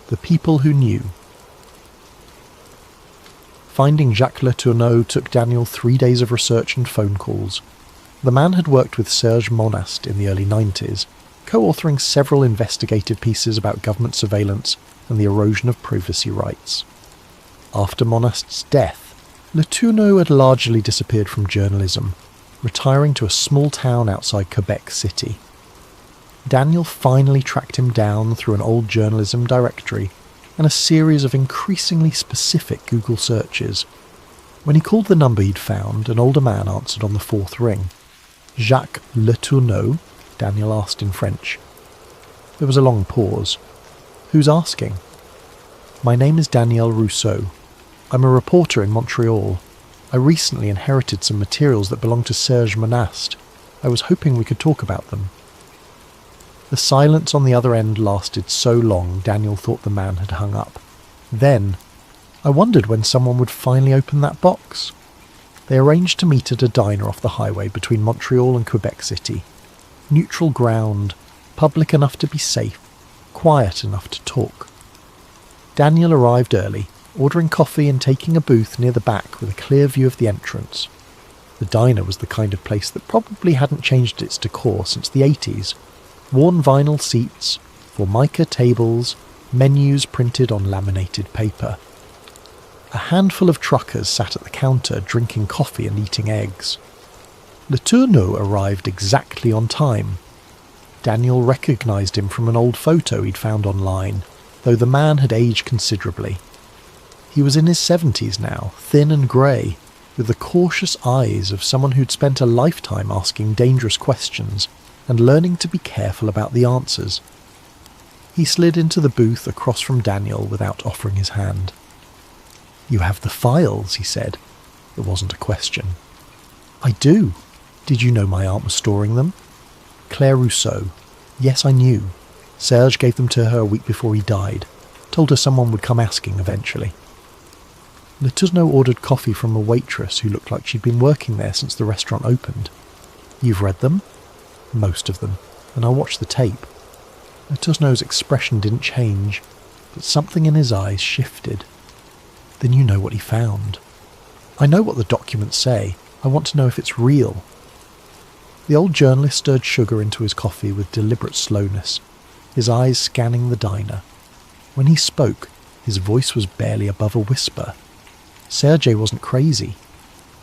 The People Who Knew. Finding Jacques Letourneau took Daniel 3 days of research and phone calls. The man had worked with Serge Monast in the early 90s, co-authoring several investigative pieces about government surveillance and the erosion of privacy rights. After Monast's death, Letourneau had largely disappeared from journalism, retiring to a small town outside Quebec City. Daniel finally tracked him down through an old journalism directory and a series of increasingly specific Google searches. When he called the number he'd found, an older man answered on the 4th ring. "Jacques Letourneau?" Daniel asked in French. There was a long pause. "Who's asking?" "My name is Daniel Rousseau. I'm a reporter in Montreal." I recently inherited some materials that belong to Serge Monast. I was hoping we could talk about them." The silence on the other end lasted so long Daniel thought the man had hung up. Then, I wondered when someone would finally open that box. They arranged to meet at a diner off the highway between Montreal and Quebec City. Neutral ground, public enough to be safe, quiet enough to talk. Daniel arrived early, ordering coffee and taking a booth near the back with a clear view of the entrance. The diner was the kind of place that probably hadn't changed its decor since the 80s. Worn vinyl seats, formica tables, menus printed on laminated paper. A handful of truckers sat at the counter drinking coffee and eating eggs. Le Tourneau arrived exactly on time. Daniel recognised him from an old photo he'd found online, though the man had aged considerably. He was in his 70s now, thin and grey, with the cautious eyes of someone who'd spent a lifetime asking dangerous questions and learning to be careful about the answers. He slid into the booth across from Daniel without offering his hand. "You have the files," he said. It wasn't a question. "I do. Did you know my aunt was storing them?" "Claire Rousseau. Yes, I knew. Serge gave them to her a week before he died. Told her someone would come asking eventually." Le Tourneau ordered coffee from a waitress who looked like she'd been working there since the restaurant opened. "You've read them?" "Most of them, and I watched the tape." Le Tourneau's expression didn't change, but something in his eyes shifted. "Then you know what he found." "I know what the documents say. I want to know if it's real." The old journalist stirred sugar into his coffee with deliberate slowness, his eyes scanning the diner. When he spoke, his voice was barely above a whisper. Sergei wasn't crazy.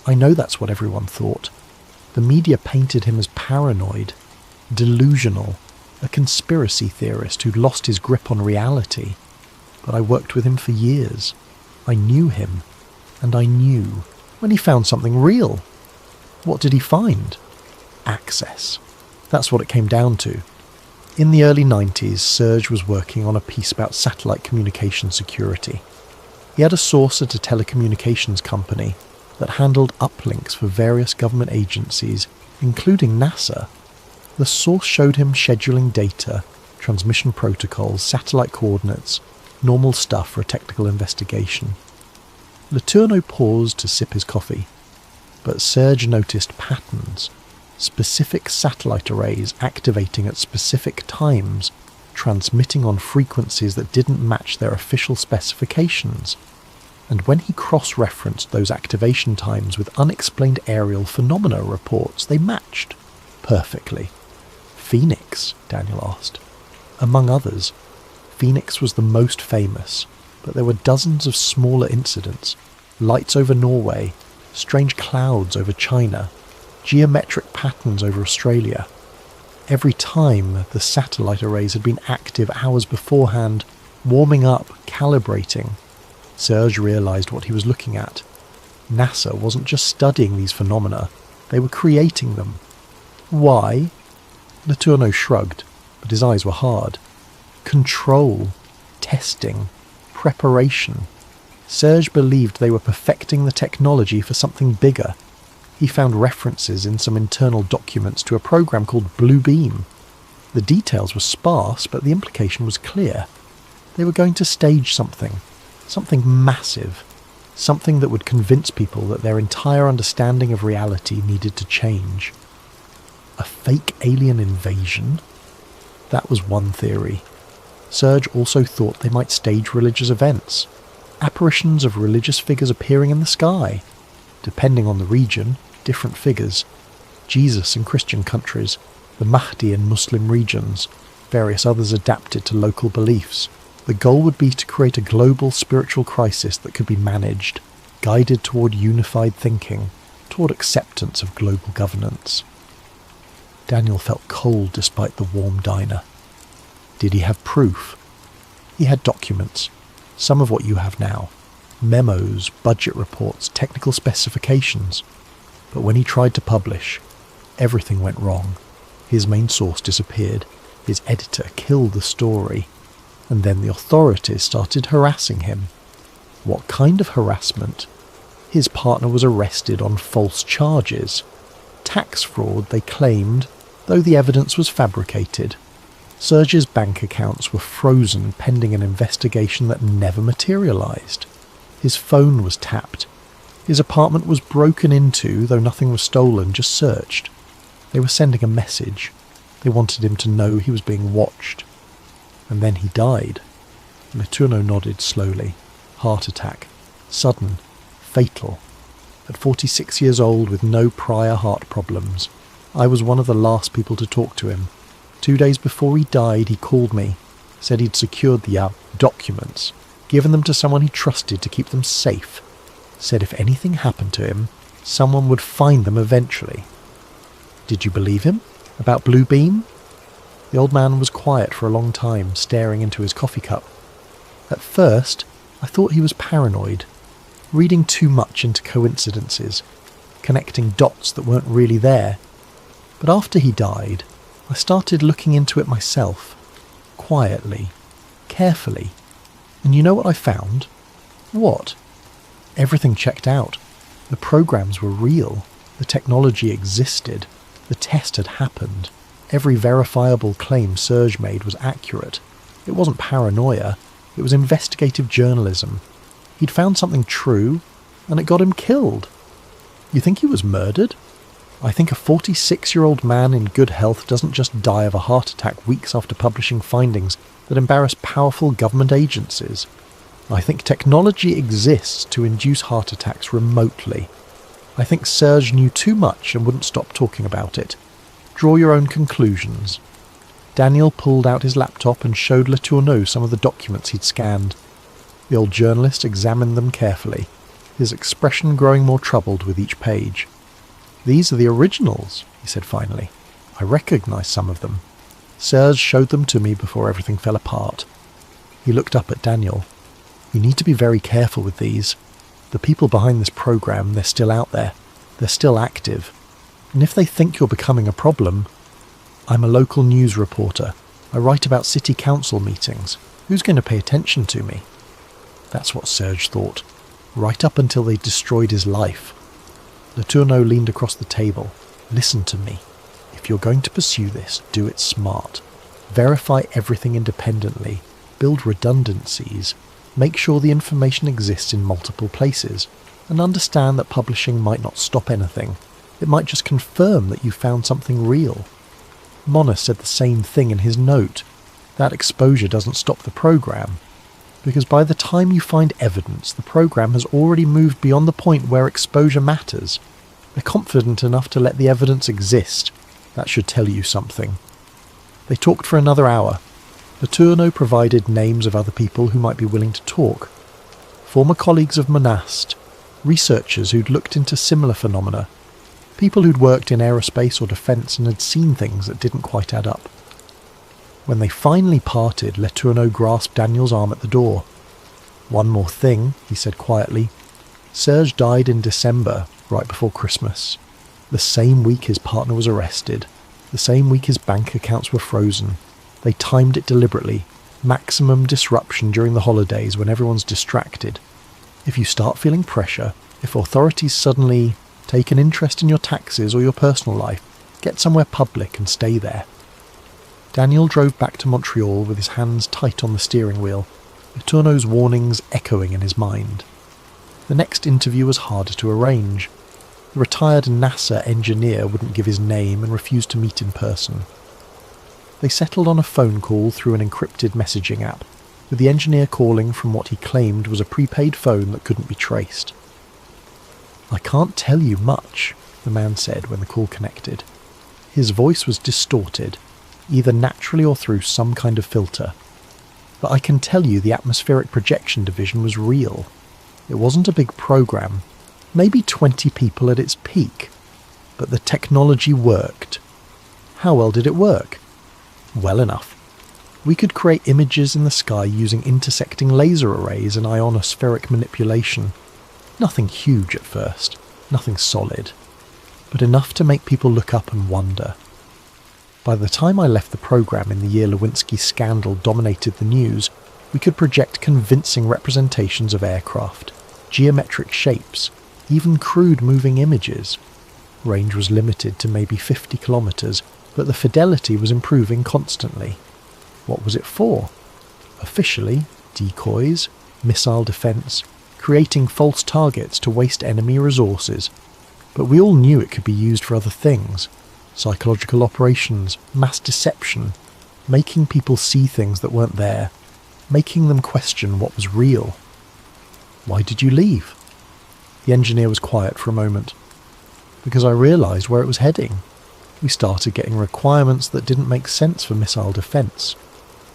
I know that's what everyone thought. The media painted him as paranoid, delusional, a conspiracy theorist who'd lost his grip on reality. But I worked with him for years. I knew him, and I knew when he found something real. What did he find? Access. That's what it came down to. In the early 90s, Serge was working on a piece about satellite communication security. He had a source at a telecommunications company that handled uplinks for various government agencies, including NASA. The source showed him scheduling data, transmission protocols, satellite coordinates, normal stuff for a technical investigation. Le Tourneau paused to sip his coffee, but Serge noticed patterns, specific satellite arrays activating at specific times, transmitting on frequencies that didn't match their official specifications. And when he cross-referenced those activation times with unexplained aerial phenomena reports, they matched perfectly. Phoenix? Daniel asked. Among others. Phoenix was the most famous, but there were dozens of smaller incidents. Lights over Norway, strange clouds over China, geometric patterns over Australia. Every time the satellite arrays had been active hours beforehand, warming up, calibrating. Serge realised what he was looking at. NASA wasn't just studying these phenomena, they were creating them. Why? Le Tourneau shrugged, but his eyes were hard. Control, testing, preparation. Serge believed they were perfecting the technology for something bigger. He found references in some internal documents to a program called Blue Beam. The details were sparse, but the implication was clear. They were going to stage something massive, something that would convince people that their entire understanding of reality needed to change. A fake alien invasion? That was one theory. Serge also thought they might stage religious events, apparitions of religious figures appearing in the sky. Depending on the region, different figures. Jesus in Christian countries, the Mahdi in Muslim regions, various others adapted to local beliefs. The goal would be to create a global spiritual crisis that could be managed, guided toward unified thinking, toward acceptance of global governance. Daniel felt cold despite the warm diner. Did he have proof? He had documents, some of what you have now. Memos, budget reports, technical specifications. But when he tried to publish, everything went wrong. His main source disappeared. His editor killed the story. And then the authorities started harassing him. What kind of harassment? His partner was arrested on false charges. Tax fraud, they claimed, though the evidence was fabricated. Serge's bank accounts were frozen pending an investigation that never materialised. His phone was tapped. His apartment was broken into, though nothing was stolen, just searched. They were sending a message. They wanted him to know he was being watched. And then he died. Letourneau nodded slowly. Heart attack. Sudden. Fatal. At 46 years old with no prior heart problems. I was one of the last people to talk to him. 2 days before he died, he called me. Said he'd secured the documents. Given them to someone he trusted to keep them safe. Said if anything happened to him, someone would find them eventually. Did you believe him? About Blue Beam? The old man was quiet for a long time, staring into his coffee cup. At first, I thought he was paranoid, reading too much into coincidences, connecting dots that weren't really there. But after he died, I started looking into it myself, quietly, carefully. And you know what I found? What? Everything checked out. The programs were real. The technology existed. The test had happened. Every verifiable claim Serge made was accurate. It wasn't paranoia. It was investigative journalism. He'd found something true, and it got him killed. You think he was murdered? I think a 46-year-old man in good health doesn't just die of a heart attack weeks after publishing findings that embarrass powerful government agencies. I think technology exists to induce heart attacks remotely. I think Serge knew too much and wouldn't stop talking about it. Draw your own conclusions. Daniel pulled out his laptop and showed Letourneau some of the documents he'd scanned. The old journalist examined them carefully, his expression growing more troubled with each page. "These are the originals," he said finally. "I recognise some of them. Serge showed them to me before everything fell apart." He looked up at Daniel. "You need to be very careful with these. The people behind this program, they're still out there. They're still active. And if they think you're becoming a problem... I'm a local news reporter. I write about city council meetings. Who's going to pay attention to me?" That's what Serge thought, right up until they destroyed his life. Letourneau leaned across the table. "Listen to me. If you're going to pursue this, do it smart. Verify everything independently. Build redundancies. Make sure the information exists in multiple places. And understand that publishing might not stop anything. It might just confirm that you found something real." Mona said the same thing in his note. That exposure doesn't stop the program. Because by the time you find evidence, the program has already moved beyond the point where exposure matters. They're confident enough to let the evidence exist. That should tell you something. They talked for another hour. Letourneau provided names of other people who might be willing to talk. Former colleagues of Monast, researchers who'd looked into similar phenomena, people who'd worked in aerospace or defence and had seen things that didn't quite add up. When they finally parted, Letourneau grasped Daniel's arm at the door. "One more thing," he said quietly. "Serge died in December, right before Christmas. The same week his partner was arrested. The same week his bank accounts were frozen. They timed it deliberately. Maximum disruption during the holidays when everyone's distracted. If you start feeling pressure, if authorities suddenly take an interest in your taxes or your personal life, get somewhere public and stay there." Daniel drove back to Montreal with his hands tight on the steering wheel, Letourneau's warnings echoing in his mind. The next interview was harder to arrange. The retired NASA engineer wouldn't give his name and refused to meet in person. They settled on a phone call through an encrypted messaging app, with the engineer calling from what he claimed was a prepaid phone that couldn't be traced. "I can't tell you much," the man said when the call connected. His voice was distorted, either naturally or through some kind of filter. "But I can tell you the atmospheric projection division was real. It wasn't a big program, maybe 20 people at its peak. But the technology worked." "How well did it work?" "Well enough. We could create images in the sky using intersecting laser arrays and ionospheric manipulation. Nothing huge at first, nothing solid, but enough to make people look up and wonder. By the time I left the program in the year Lewinsky's scandal dominated the news, we could project convincing representations of aircraft, geometric shapes, even crude moving images. Range was limited to maybe 50 kilometers, but the fidelity was improving constantly. What was it for? Officially, decoys, missile defense, creating false targets to waste enemy resources. But we all knew it could be used for other things. Psychological operations, mass deception, making people see things that weren't there, making them question what was real. Why did you leave? The engineer was quiet for a moment. Because I realised where it was heading. We started getting requirements that didn't make sense for missile defence.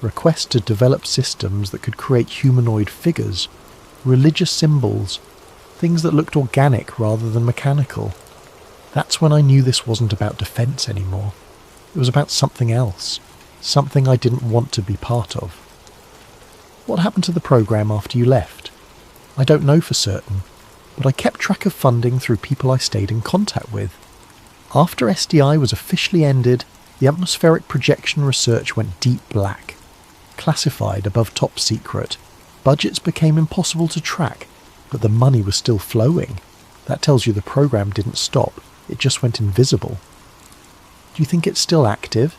Requests to develop systems that could create humanoid figures, religious symbols, things that looked organic rather than mechanical. That's when I knew this wasn't about defence anymore. It was about something else, something I didn't want to be part of. What happened to the programme after you left? I don't know for certain, but I kept track of funding through people I stayed in contact with. After SDI was officially ended, the atmospheric projection research went deep black. Classified above top secret, budgets became impossible to track, but the money was still flowing. That tells you the program didn't stop, it just went invisible. Do you think it's still active?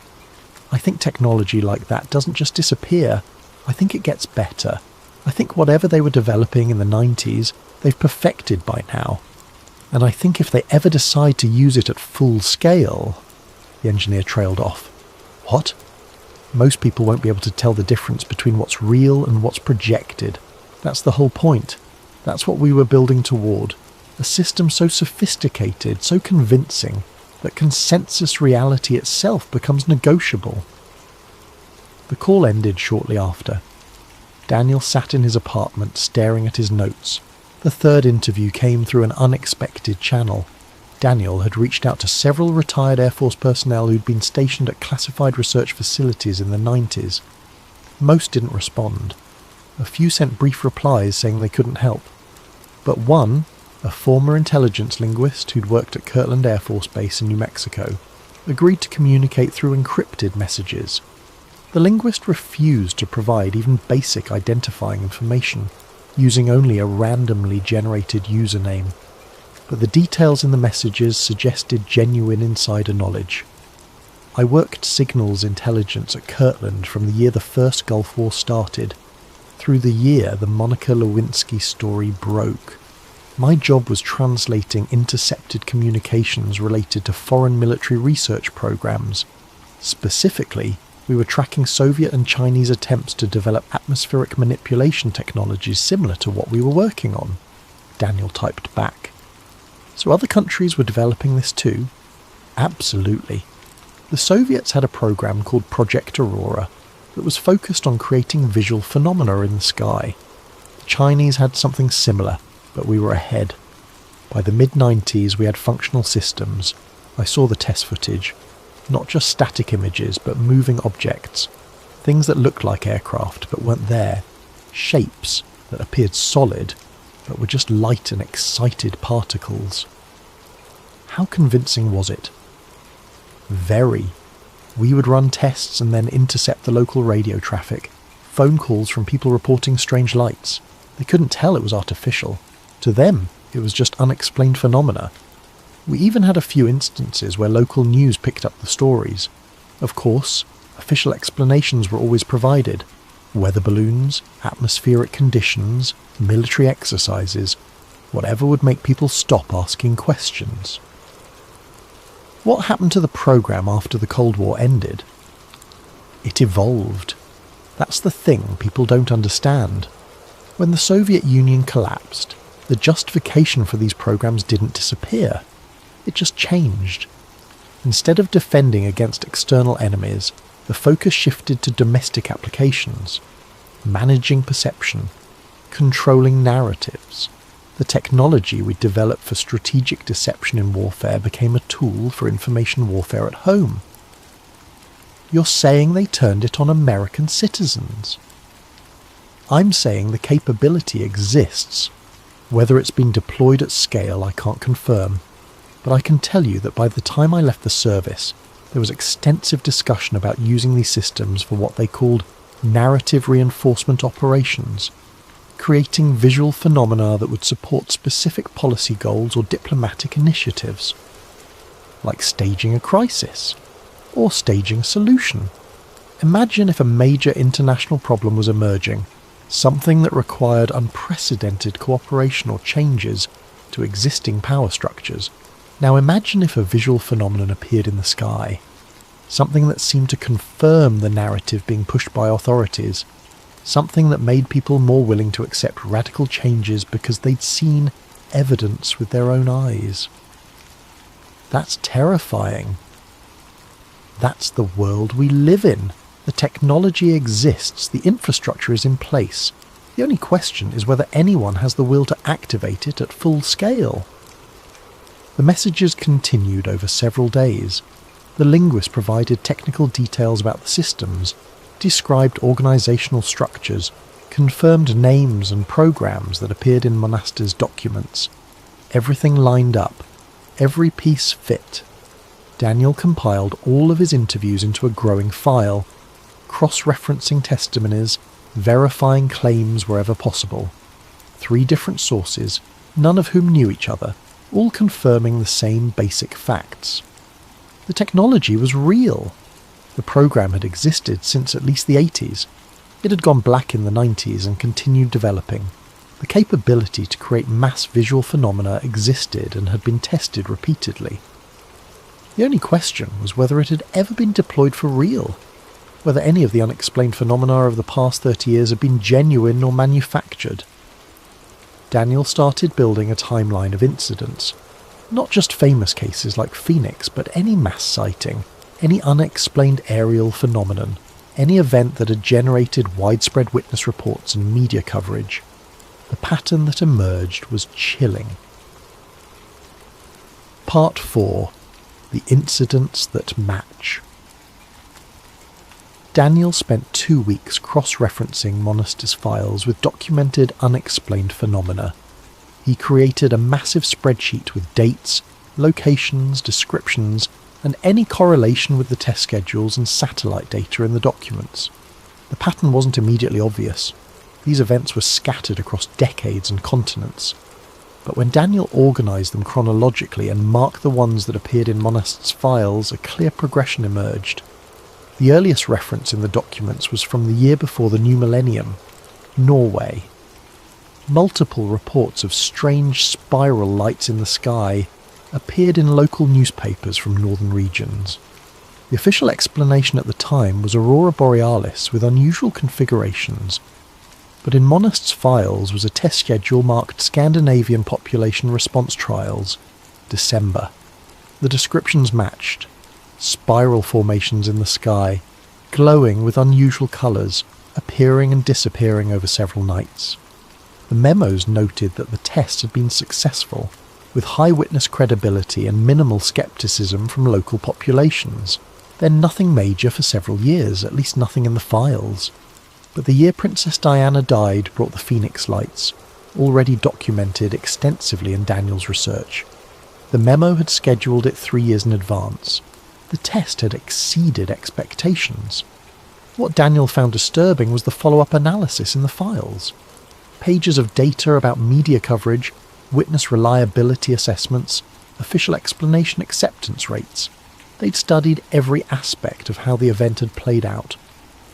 I think technology like that doesn't just disappear, I think it gets better. I think whatever they were developing in the 90s, they've perfected by now. And I think if they ever decide to use it at full scale... The engineer trailed off. What? Most people won't be able to tell the difference between what's real and what's projected. That's the whole point. That's what we were building toward. A system so sophisticated, so convincing, that consensus reality itself becomes negotiable. The call ended shortly after. Daniel sat in his apartment staring at his notes. The third interview came through an unexpected channel. Daniel had reached out to several retired Air Force personnel who'd been stationed at classified research facilities in the 90s. Most didn't respond. A few sent brief replies saying they couldn't help. But one, a former intelligence linguist who'd worked at Kirtland Air Force Base in New Mexico, agreed to communicate through encrypted messages. The linguist refused to provide even basic identifying information, using only a randomly generated username. But the details in the messages suggested genuine insider knowledge. I worked signals intelligence at Kirtland from the year the first Gulf War started, through the year the Monica Lewinsky story broke. My job was translating intercepted communications related to foreign military research programs. Specifically, we were tracking Soviet and Chinese attempts to develop atmospheric manipulation technologies similar to what we were working on. Daniel typed back. So other countries were developing this too? Absolutely. The Soviets had a program called Project Aurora that was focused on creating visual phenomena in the sky. The Chinese had something similar, but we were ahead. By the mid-90s we had functional systems. I saw the test footage. Not just static images, but moving objects. Things that looked like aircraft, but weren't there. Shapes that appeared solid, but were just light and excited particles. How convincing was it? Very. We would run tests and then intercept the local radio traffic. Phone calls from people reporting strange lights. They couldn't tell it was artificial. To them, it was just unexplained phenomena. We even had a few instances where local news picked up the stories. Of course, official explanations were always provided. Weather balloons, atmospheric conditions, military exercises, whatever would make people stop asking questions. What happened to the program after the Cold War ended? It evolved. That's the thing people don't understand. When the Soviet Union collapsed, the justification for these programs didn't disappear. It just changed. Instead of defending against external enemies, the focus shifted to domestic applications, managing perception, controlling narratives. The technology we developed for strategic deception in warfare became a tool for information warfare at home. You're saying they turned it on American citizens. I'm saying the capability exists. Whether it's been deployed at scale, I can't confirm. But I can tell you that by the time I left the service, there was extensive discussion about using these systems for what they called narrative reinforcement operations. creating visual phenomena that would support specific policy goals or diplomatic initiatives, like staging a crisis or staging a solution. Imagine if a major international problem was emerging, something that required unprecedented cooperation or changes to existing power structures. Now imagine if a visual phenomenon appeared in the sky, something that seemed to confirm the narrative being pushed by authorities, something that made people more willing to accept radical changes because they'd seen evidence with their own eyes. That's terrifying. That's the world we live in. The technology exists, the infrastructure is in place. The only question is whether anyone has the will to activate it at full scale. The messages continued over several days. The linguist provided technical details about the systems, described organisational structures, confirmed names and programs that appeared in Monaster's documents. Everything lined up. Every piece fit. Daniel compiled all of his interviews into a growing file, cross-referencing testimonies, verifying claims wherever possible. 3 different sources, none of whom knew each other, all confirming the same basic facts. The technology was real. The program had existed since at least the 80s. It had gone black in the 90s and continued developing. The capability to create mass visual phenomena existed and had been tested repeatedly. The only question was whether it had ever been deployed for real, whether any of the unexplained phenomena of the past 30 years had been genuine or manufactured. Daniel started building a timeline of incidents, not just famous cases like Phoenix, but any mass sighting, any unexplained aerial phenomenon, any event that had generated widespread witness reports and media coverage. The pattern that emerged was chilling. Part 4. The Incidents That Match. Daniel spent 2 weeks cross-referencing Monaster's files with documented unexplained phenomena. He created a massive spreadsheet with dates, locations, descriptions, and any correlation with the test schedules and satellite data in the documents. The pattern wasn't immediately obvious. These events were scattered across decades and continents. But when Daniel organised them chronologically and marked the ones that appeared in Monaster's files, a clear progression emerged. The earliest reference in the documents was from the year before the new millennium, Norway. Multiple reports of strange spiral lights in the sky appeared in local newspapers from northern regions. The official explanation at the time was aurora borealis with unusual configurations, but in Monaster's files was a test schedule marked Scandinavian Population Response Trials, December. The descriptions matched. Spiral formations in the sky, glowing with unusual colours, appearing and disappearing over several nights. The memos noted that the test had been successful, with high witness credibility and minimal scepticism from local populations. Then nothing major for several years, at least nothing in the files. But the year Princess Diana died brought the Phoenix lights, already documented extensively in Daniel's research. The memo had scheduled it 3 years in advance. The test had exceeded expectations. What Daniel found disturbing was the follow-up analysis in the files. Pages of data about media coverage, witness reliability assessments, official explanation acceptance rates. They'd studied every aspect of how the event had played out.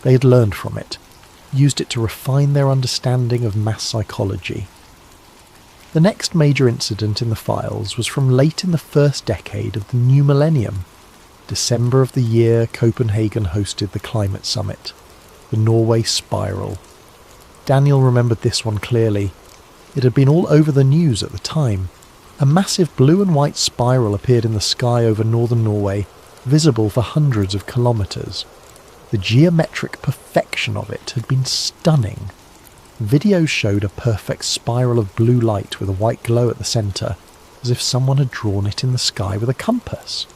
They had learned from it, used it to refine their understanding of mass psychology. The next major incident in the files was from late in the first decade of the new millennium. December of the year Copenhagen hosted the climate summit, the Norway spiral. Daniel remembered this one clearly. It had been all over the news at the time. A massive blue and white spiral appeared in the sky over northern Norway, visible for hundreds of kilometres. The geometric perfection of it had been stunning. Videos showed a perfect spiral of blue light with a white glow at the centre, as if someone had drawn it in the sky with a compass.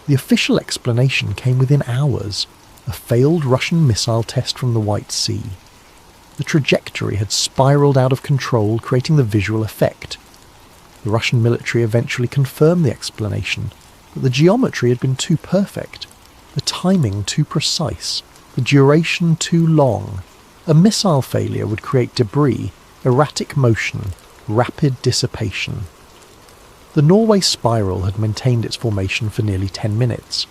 The official explanation came within hours, a failed Russian missile test from the White Sea. The trajectory had spiralled out of control, creating the visual effect. The Russian military eventually confirmed the explanation, but the geometry had been too perfect, the timing too precise, the duration too long. A missile failure would create debris, erratic motion, rapid dissipation. The Norway spiral had maintained its formation for nearly 10 minutes,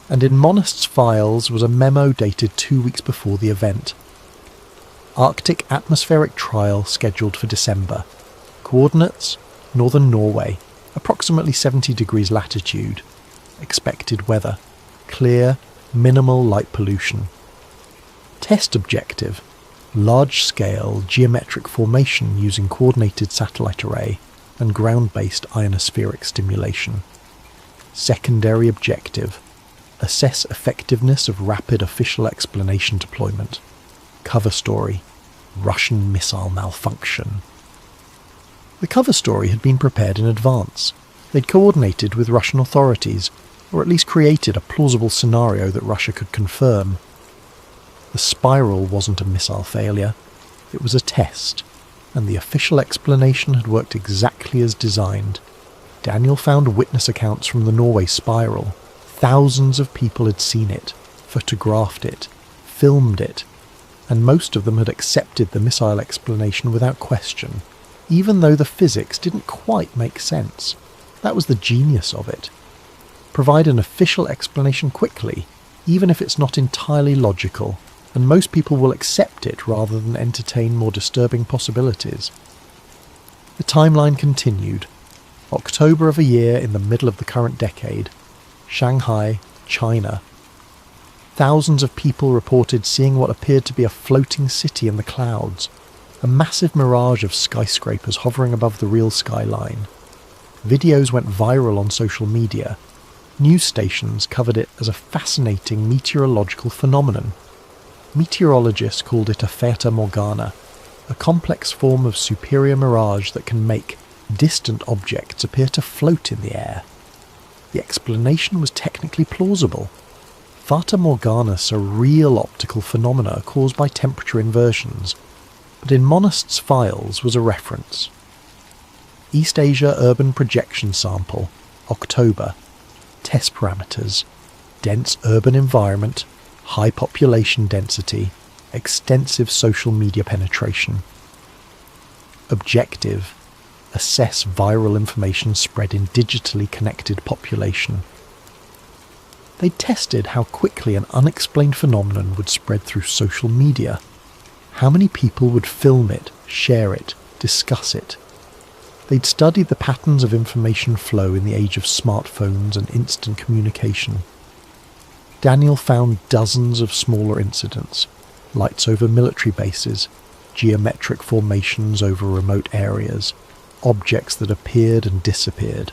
and in Monist's files was a memo dated 2 weeks before the event. Arctic atmospheric trial scheduled for December. Coordinates: northern Norway, approximately 70 degrees latitude. Expected weather: clear, minimal light pollution. Test objective: large-scale geometric formation using coordinated satellite array and ground-based ionospheric stimulation. Secondary objective: assess effectiveness of rapid official explanation deployment. Cover story: Russian missile malfunction. The cover story had been prepared in advance. They'd coordinated with Russian authorities, or at least created a plausible scenario that Russia could confirm. The spiral wasn't a missile failure, it was a test, and the official explanation had worked exactly as designed. Daniel found witness accounts from the Norway spiral. Thousands of people had seen it, photographed it, filmed it, and most of them had accepted the missile explanation without question, even though the physics didn't quite make sense. That was the genius of it. Provide an official explanation quickly, even if it's not entirely logical, and most people will accept it rather than entertain more disturbing possibilities. The timeline continued. October of a year in the middle of the current decade. Shanghai, China. Thousands of people reported seeing what appeared to be a floating city in the clouds, a massive mirage of skyscrapers hovering above the real skyline. Videos went viral on social media. News stations covered it as a fascinating meteorological phenomenon. Meteorologists called it a fata morgana, a complex form of superior mirage that can make distant objects appear to float in the air. The explanation was technically plausible. Fata morgana are surreal optical phenomena caused by temperature inversions, but in Monist's files was a reference. East Asia Urban Projection Sample, October. Test parameters: dense urban environment, high population density, extensive social media penetration. Objective: assess viral information spread in digitally connected population. They tested how quickly an unexplained phenomenon would spread through social media. How many people would film it, share it, discuss it. They'd studied the patterns of information flow in the age of smartphones and instant communication. Daniel found dozens of smaller incidents: lights over military bases, geometric formations over remote areas, objects that appeared and disappeared.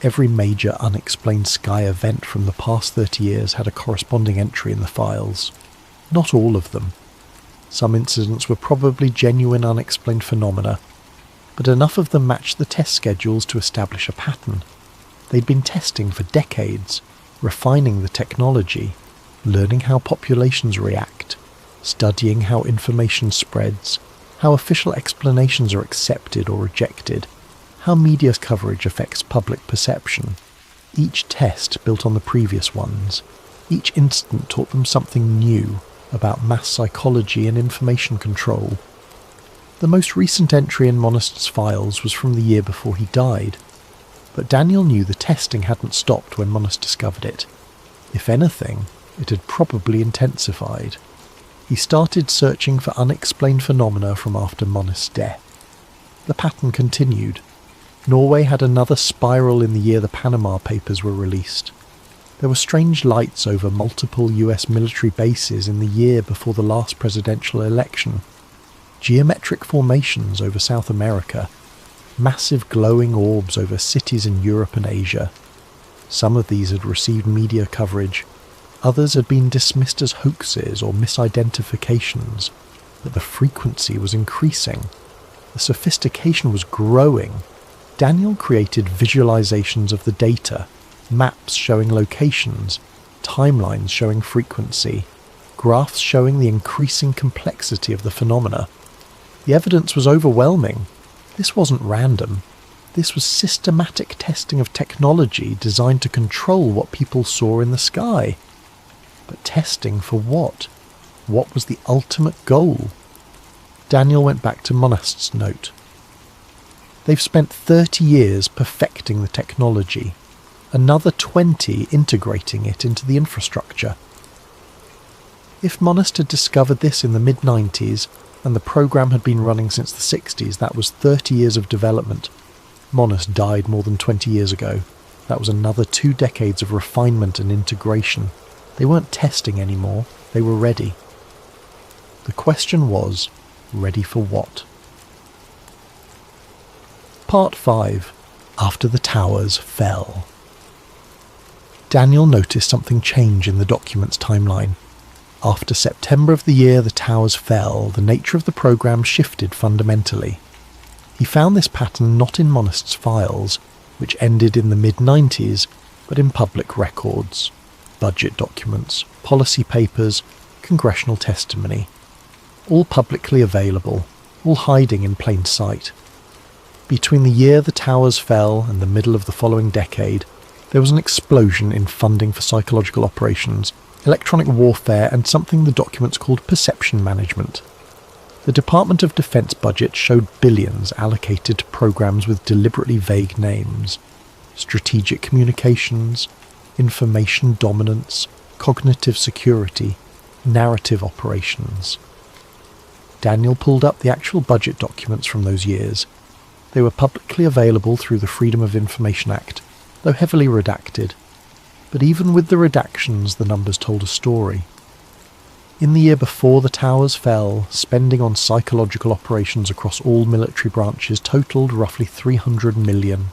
Every major unexplained sky event from the past 30 years had a corresponding entry in the files. Not all of them. Some incidents were probably genuine unexplained phenomena, but enough of them matched the test schedules to establish a pattern. They'd been testing for decades, refining the technology, learning how populations react, studying how information spreads, how official explanations are accepted or rejected, how media's coverage affects public perception. Each test built on the previous ones. Each incident taught them something new about mass psychology and information control. The most recent entry in Monist's files was from the year before he died, but Daniel knew the testing hadn't stopped when Monist discovered it. If anything, it had probably intensified. He started searching for unexplained phenomena from after Monist's death. The pattern continued. Norway had another spiral in the year the Panama Papers were released. There were strange lights over multiple US military bases in the year before the last presidential election. Geometric formations over South America. Massive glowing orbs over cities in Europe and Asia. Some of these had received media coverage. Others had been dismissed as hoaxes or misidentifications, but the frequency was increasing. The sophistication was growing. Daniel created visualizations of the data, maps showing locations, timelines showing frequency, graphs showing the increasing complexity of the phenomena. The evidence was overwhelming. This wasn't random. This was systematic testing of technology designed to control what people saw in the sky. But testing for what? What was the ultimate goal? Daniel went back to Monast's note. They've spent 30 years perfecting the technology, another 20 integrating it into the infrastructure. If Monast had discovered this in the mid-90s, and the program had been running since the 60s, that was 30 years of development. Monast died more than 20 years ago. That was another 2 decades of refinement and integration. They weren't testing anymore, they were ready. The question was, ready for what? Part 5. After the towers fell. Daniel noticed something change in the document's timeline. After September of the year the towers fell, the nature of the program shifted fundamentally. He found this pattern not in Monast's files, which ended in the mid-90s, but in public records, budget documents, policy papers, congressional testimony, all publicly available, all hiding in plain sight. Between the year the towers fell and the middle of the following decade, there was an explosion in funding for psychological operations, electronic warfare, and something the documents called perception management. The Department of Defense budget showed billions allocated to programs with deliberately vague names: strategic communications, information dominance, cognitive security, narrative operations. Daniel pulled up the actual budget documents from those years. They were publicly available through the Freedom of Information Act, though heavily redacted. But even with the redactions, the numbers told a story. In the year before the towers fell, spending on psychological operations across all military branches totaled roughly 300 million.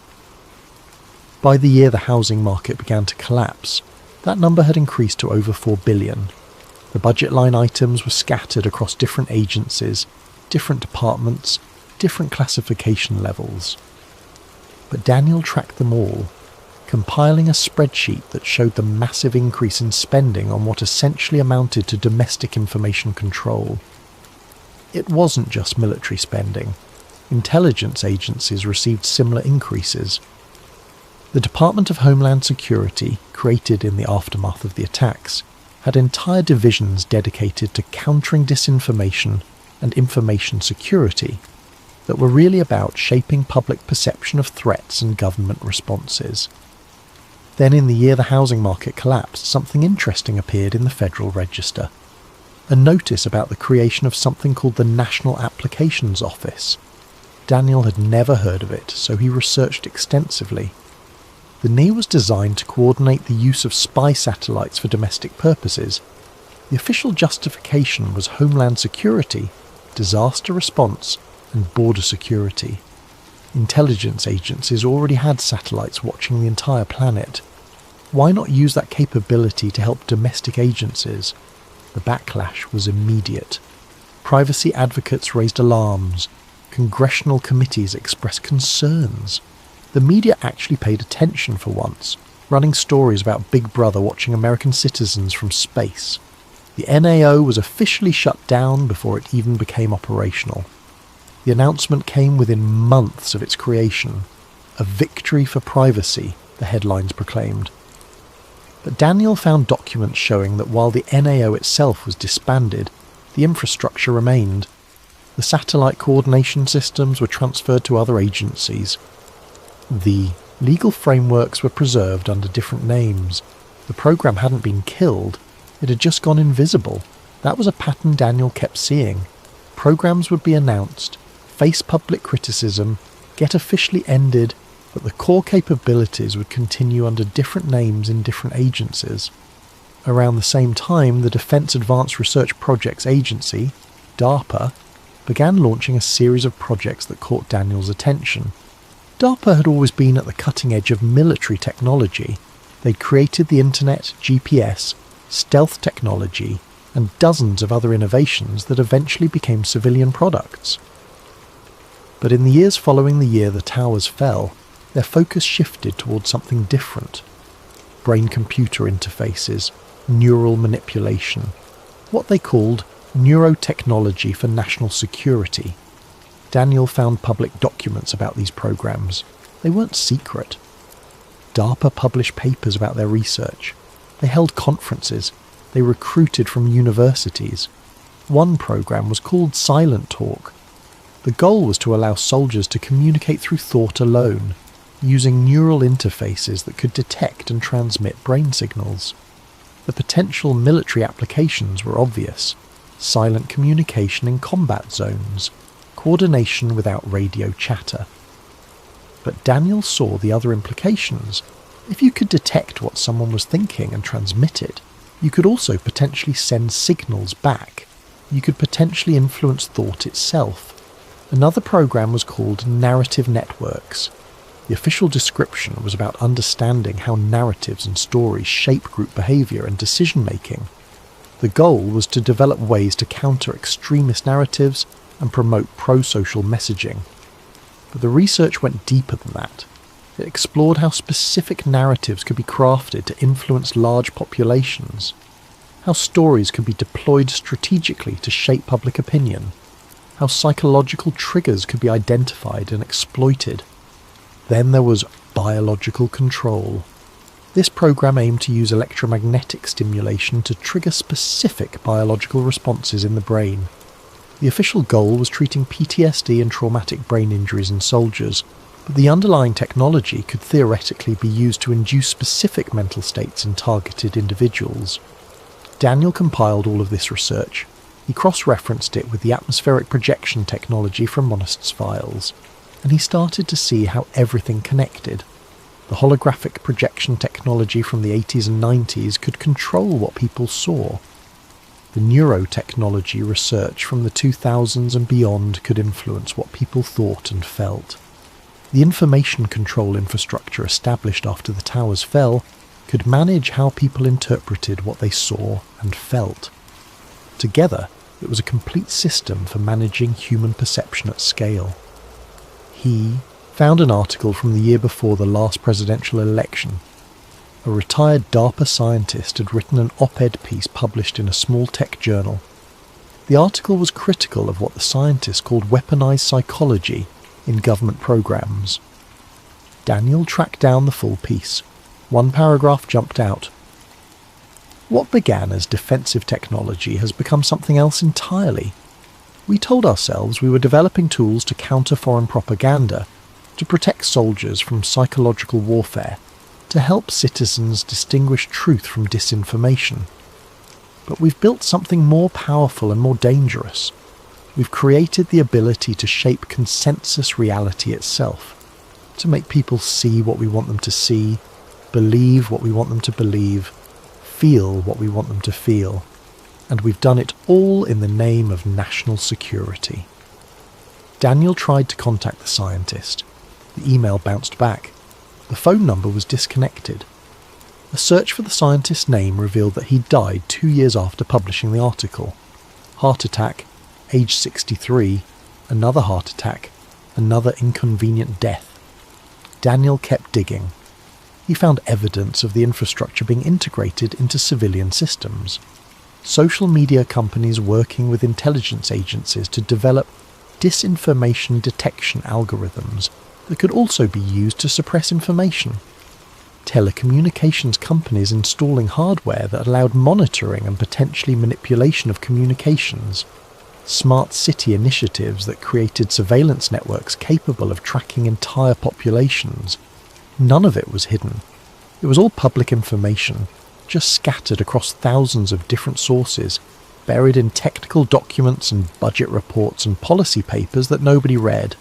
By the year the housing market began to collapse, that number had increased to over 4 billion. The budget line items were scattered across different agencies, different departments, different classification levels. But Daniel tracked them all, compiling a spreadsheet that showed the massive increase in spending on what essentially amounted to domestic information control. It wasn't just military spending. Intelligence agencies received similar increases. The Department of Homeland Security, created in the aftermath of the attacks, had entire divisions dedicated to countering disinformation and information security that were really about shaping public perception of threats and government responses. Then in the year the housing market collapsed, something interesting appeared in the Federal Register. A notice about the creation of something called the National Applications Office. Daniel had never heard of it, so he researched extensively. The NE was designed to coordinate the use of spy satellites for domestic purposes. The official justification was Homeland Security, disaster response, and border security. Intelligence agencies already had satellites watching the entire planet. Why not use that capability to help domestic agencies? The backlash was immediate. Privacy advocates raised alarms. Congressional committees expressed concerns. The media actually paid attention for once, running stories about Big Brother watching American citizens from space. The NAO was officially shut down before it even became operational. The announcement came within months of its creation. A victory for privacy, the headlines proclaimed. But Daniel found documents showing that while the NAO itself was disbanded, the infrastructure remained. The satellite coordination systems were transferred to other agencies. The legal frameworks were preserved under different names. The program hadn't been killed, it had just gone invisible. That was a pattern Daniel kept seeing. Programs would be announced, face public criticism, get officially ended, but the core capabilities would continue under different names in different agencies. Around the same time, the Defense Advanced Research Projects Agency, DARPA, began launching a series of projects that caught Daniel's attention. DARPA had always been at the cutting edge of military technology. They'd created the internet, GPS, stealth technology, and dozens of other innovations that eventually became civilian products. But in the years following the year the towers fell, their focus shifted towards something different. Brain-computer interfaces, neural manipulation, what they called neurotechnology for national security. Daniel found public documents about these programs. They weren't secret. DARPA published papers about their research. They held conferences. They recruited from universities. One program was called Silent Talk. The goal was to allow soldiers to communicate through thought alone, using neural interfaces that could detect and transmit brain signals. The potential military applications were obvious: silent communication in combat zones, coordination without radio chatter. But Daniel saw the other implications. If you could detect what someone was thinking and transmit it, you could also potentially send signals back. You could potentially influence thought itself. Another program was called Narrative Networks. The official description was about understanding how narratives and stories shape group behaviour and decision-making. The goal was to develop ways to counter extremist narratives and promote pro-social messaging. But the research went deeper than that. It explored how specific narratives could be crafted to influence large populations, how stories could be deployed strategically to shape public opinion, how psychological triggers could be identified and exploited. Then there was biological control. This program aimed to use electromagnetic stimulation to trigger specific biological responses in the brain. The official goal was treating PTSD and traumatic brain injuries in soldiers, but the underlying technology could theoretically be used to induce specific mental states in targeted individuals. Daniel compiled all of this research. He cross-referenced it with the atmospheric projection technology from Monist's files, and he started to see how everything connected. The holographic projection technology from the 80s and 90s could control what people saw. The neurotechnology research from the 2000s and beyond could influence what people thought and felt. The information control infrastructure established after the towers fell could manage how people interpreted what they saw and felt. Together, it was a complete system for managing human perception at scale. He found an article from the year before the last presidential election. A retired DARPA scientist had written an op-ed piece published in a small tech journal. The article was critical of what the scientist called weaponized psychology in government programs. Daniel tracked down the full piece. One paragraph jumped out. What began as defensive technology has become something else entirely. We told ourselves we were developing tools to counter foreign propaganda, to protect soldiers from psychological warfare, to help citizens distinguish truth from disinformation. But we've built something more powerful and more dangerous. We've created the ability to shape consensus reality itself, to make people see what we want them to see, believe what we want them to believe, feel what we want them to feel. And we've done it all in the name of national security. Daniel tried to contact the scientist. The email bounced back. The phone number was disconnected. A search for the scientist's name revealed that he died 2 years after publishing the article. Heart attack, age 63, another heart attack, another inconvenient death. Daniel kept digging. He found evidence of the infrastructure being integrated into civilian systems. Social media companies working with intelligence agencies to develop disinformation detection algorithms that could also be used to suppress information. Telecommunications companies installing hardware that allowed monitoring and potentially manipulation of communications. Smart city initiatives that created surveillance networks capable of tracking entire populations. None of it was hidden. It was all public information, just scattered across thousands of different sources, buried in technical documents and budget reports and policy papers that nobody read.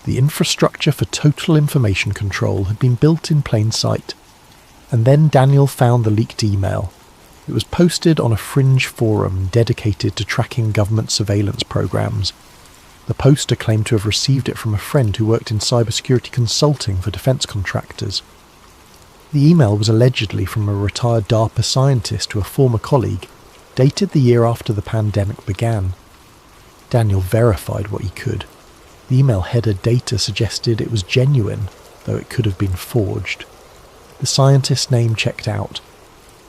The infrastructure for total information control had been built in plain sight. And then Daniel found the leaked email. It was posted on a fringe forum dedicated to tracking government surveillance programs. The poster claimed to have received it from a friend who worked in cybersecurity consulting for defense contractors. The email was allegedly from a retired DARPA scientist to a former colleague, dated the year after the pandemic began. Daniel verified what he could. The email header data suggested it was genuine, though it could have been forged. The scientist's name checked out.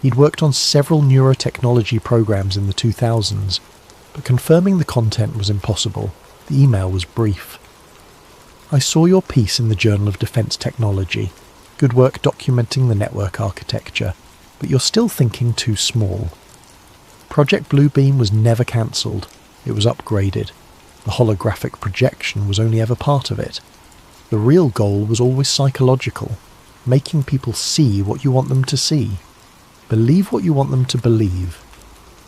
He'd worked on several neurotechnology programs in the 2000s, but confirming the content was impossible. The email was brief. I saw your piece in the Journal of Defense Technology. Good work documenting the network architecture, but you're still thinking too small. Project Bluebeam was never cancelled, it was upgraded. The holographic projection was only ever part of it. The real goal was always psychological, making people see what you want them to see, believe what you want them to believe.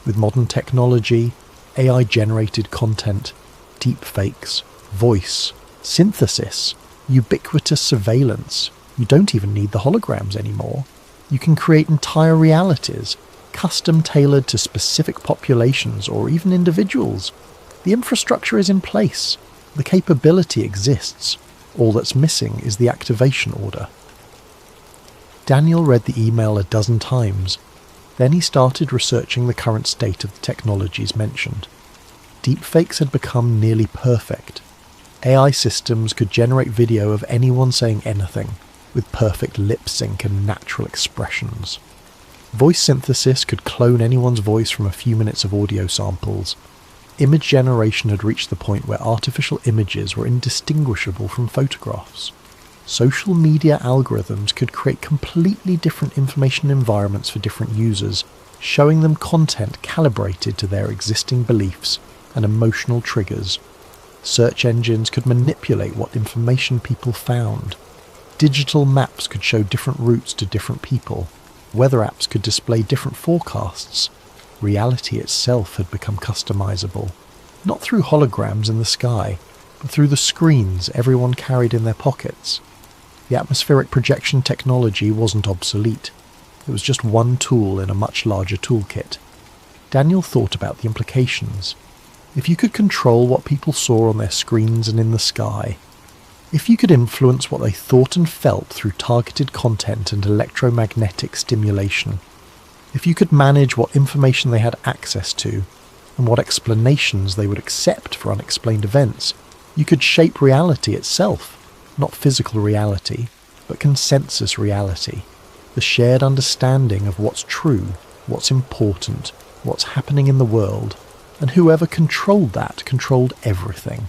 With modern technology, AI-generated content, deepfakes, voice, synthesis, ubiquitous surveillance, you don't even need the holograms anymore. You can create entire realities, custom tailored to specific populations or even individuals. The infrastructure is in place. The capability exists. All that's missing is the activation order. Daniel read the email a dozen times. Then he started researching the current state of the technologies mentioned. Deepfakes had become nearly perfect. AI systems could generate video of anyone saying anything, with perfect lip sync and natural expressions. Voice synthesis could clone anyone's voice from a few minutes of audio samples. Image generation had reached the point where artificial images were indistinguishable from photographs. Social media algorithms could create completely different information environments for different users, showing them content calibrated to their existing beliefs and emotional triggers. Search engines could manipulate what information people found. Digital maps could show different routes to different people. Weather apps could display different forecasts. Reality itself had become customizable, not through holograms in the sky, but through the screens everyone carried in their pockets. The atmospheric projection technology wasn't obsolete. It was just one tool in a much larger toolkit. Daniel thought about the implications. If you could control what people saw on their screens and in the sky, if you could influence what they thought and felt through targeted content and electromagnetic stimulation, if you could manage what information they had access to and what explanations they would accept for unexplained events, you could shape reality itself. Not physical reality, but consensus reality, the shared understanding of what's true, what's important, what's happening in the world, and whoever controlled that controlled everything.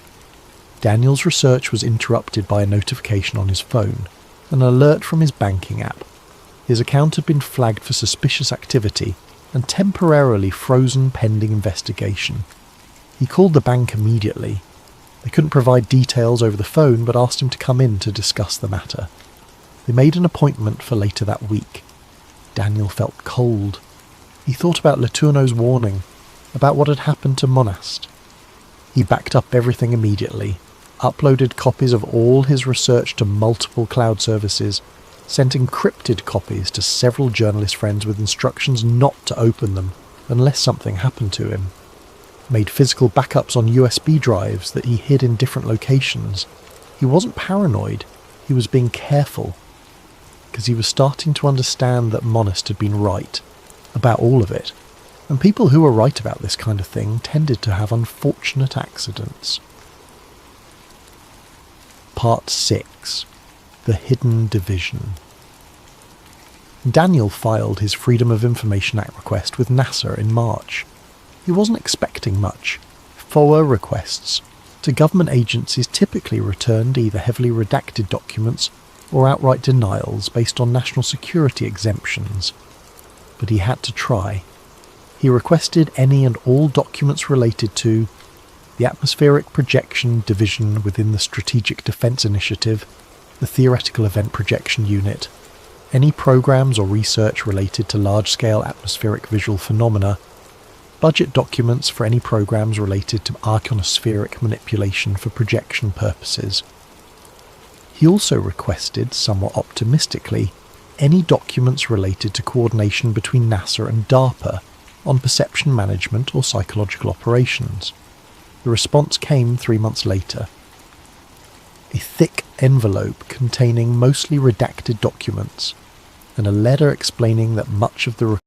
Daniel's research was interrupted by a notification on his phone, an alert from his banking app. His account had been flagged for suspicious activity and temporarily frozen pending investigation. He called the bank immediately. They couldn't provide details over the phone, but asked him to come in to discuss the matter. They made an appointment for later that week. Daniel felt cold. He thought about Letourneau's warning, about what had happened to Monast. He backed up everything immediately, uploaded copies of all his research to multiple cloud services, sent encrypted copies to several journalist friends with instructions not to open them unless something happened to him. Made physical backups on USB drives that he hid in different locations. He wasn't paranoid, he was being careful, because he was starting to understand that Monast had been right about all of it, and people who were right about this kind of thing tended to have unfortunate accidents. Part 6. The Hidden Division. Daniel filed his Freedom of Information Act request with NASA in March. He wasn't expecting much. FOA requests to government agencies typically returned either heavily redacted documents or outright denials based on national security exemptions. But he had to try. He requested any and all documents related to the Atmospheric Projection Division within the Strategic Defense Initiative, the Theoretical Event Projection Unit, any programs or research related to large-scale atmospheric visual phenomena, budget documents for any programs related to ionospheric manipulation for projection purposes. He also requested, somewhat optimistically, any documents related to coordination between NASA and DARPA on perception management or psychological operations. The response came 3 months later. A thick envelope containing mostly redacted documents, and a letter explaining that much of the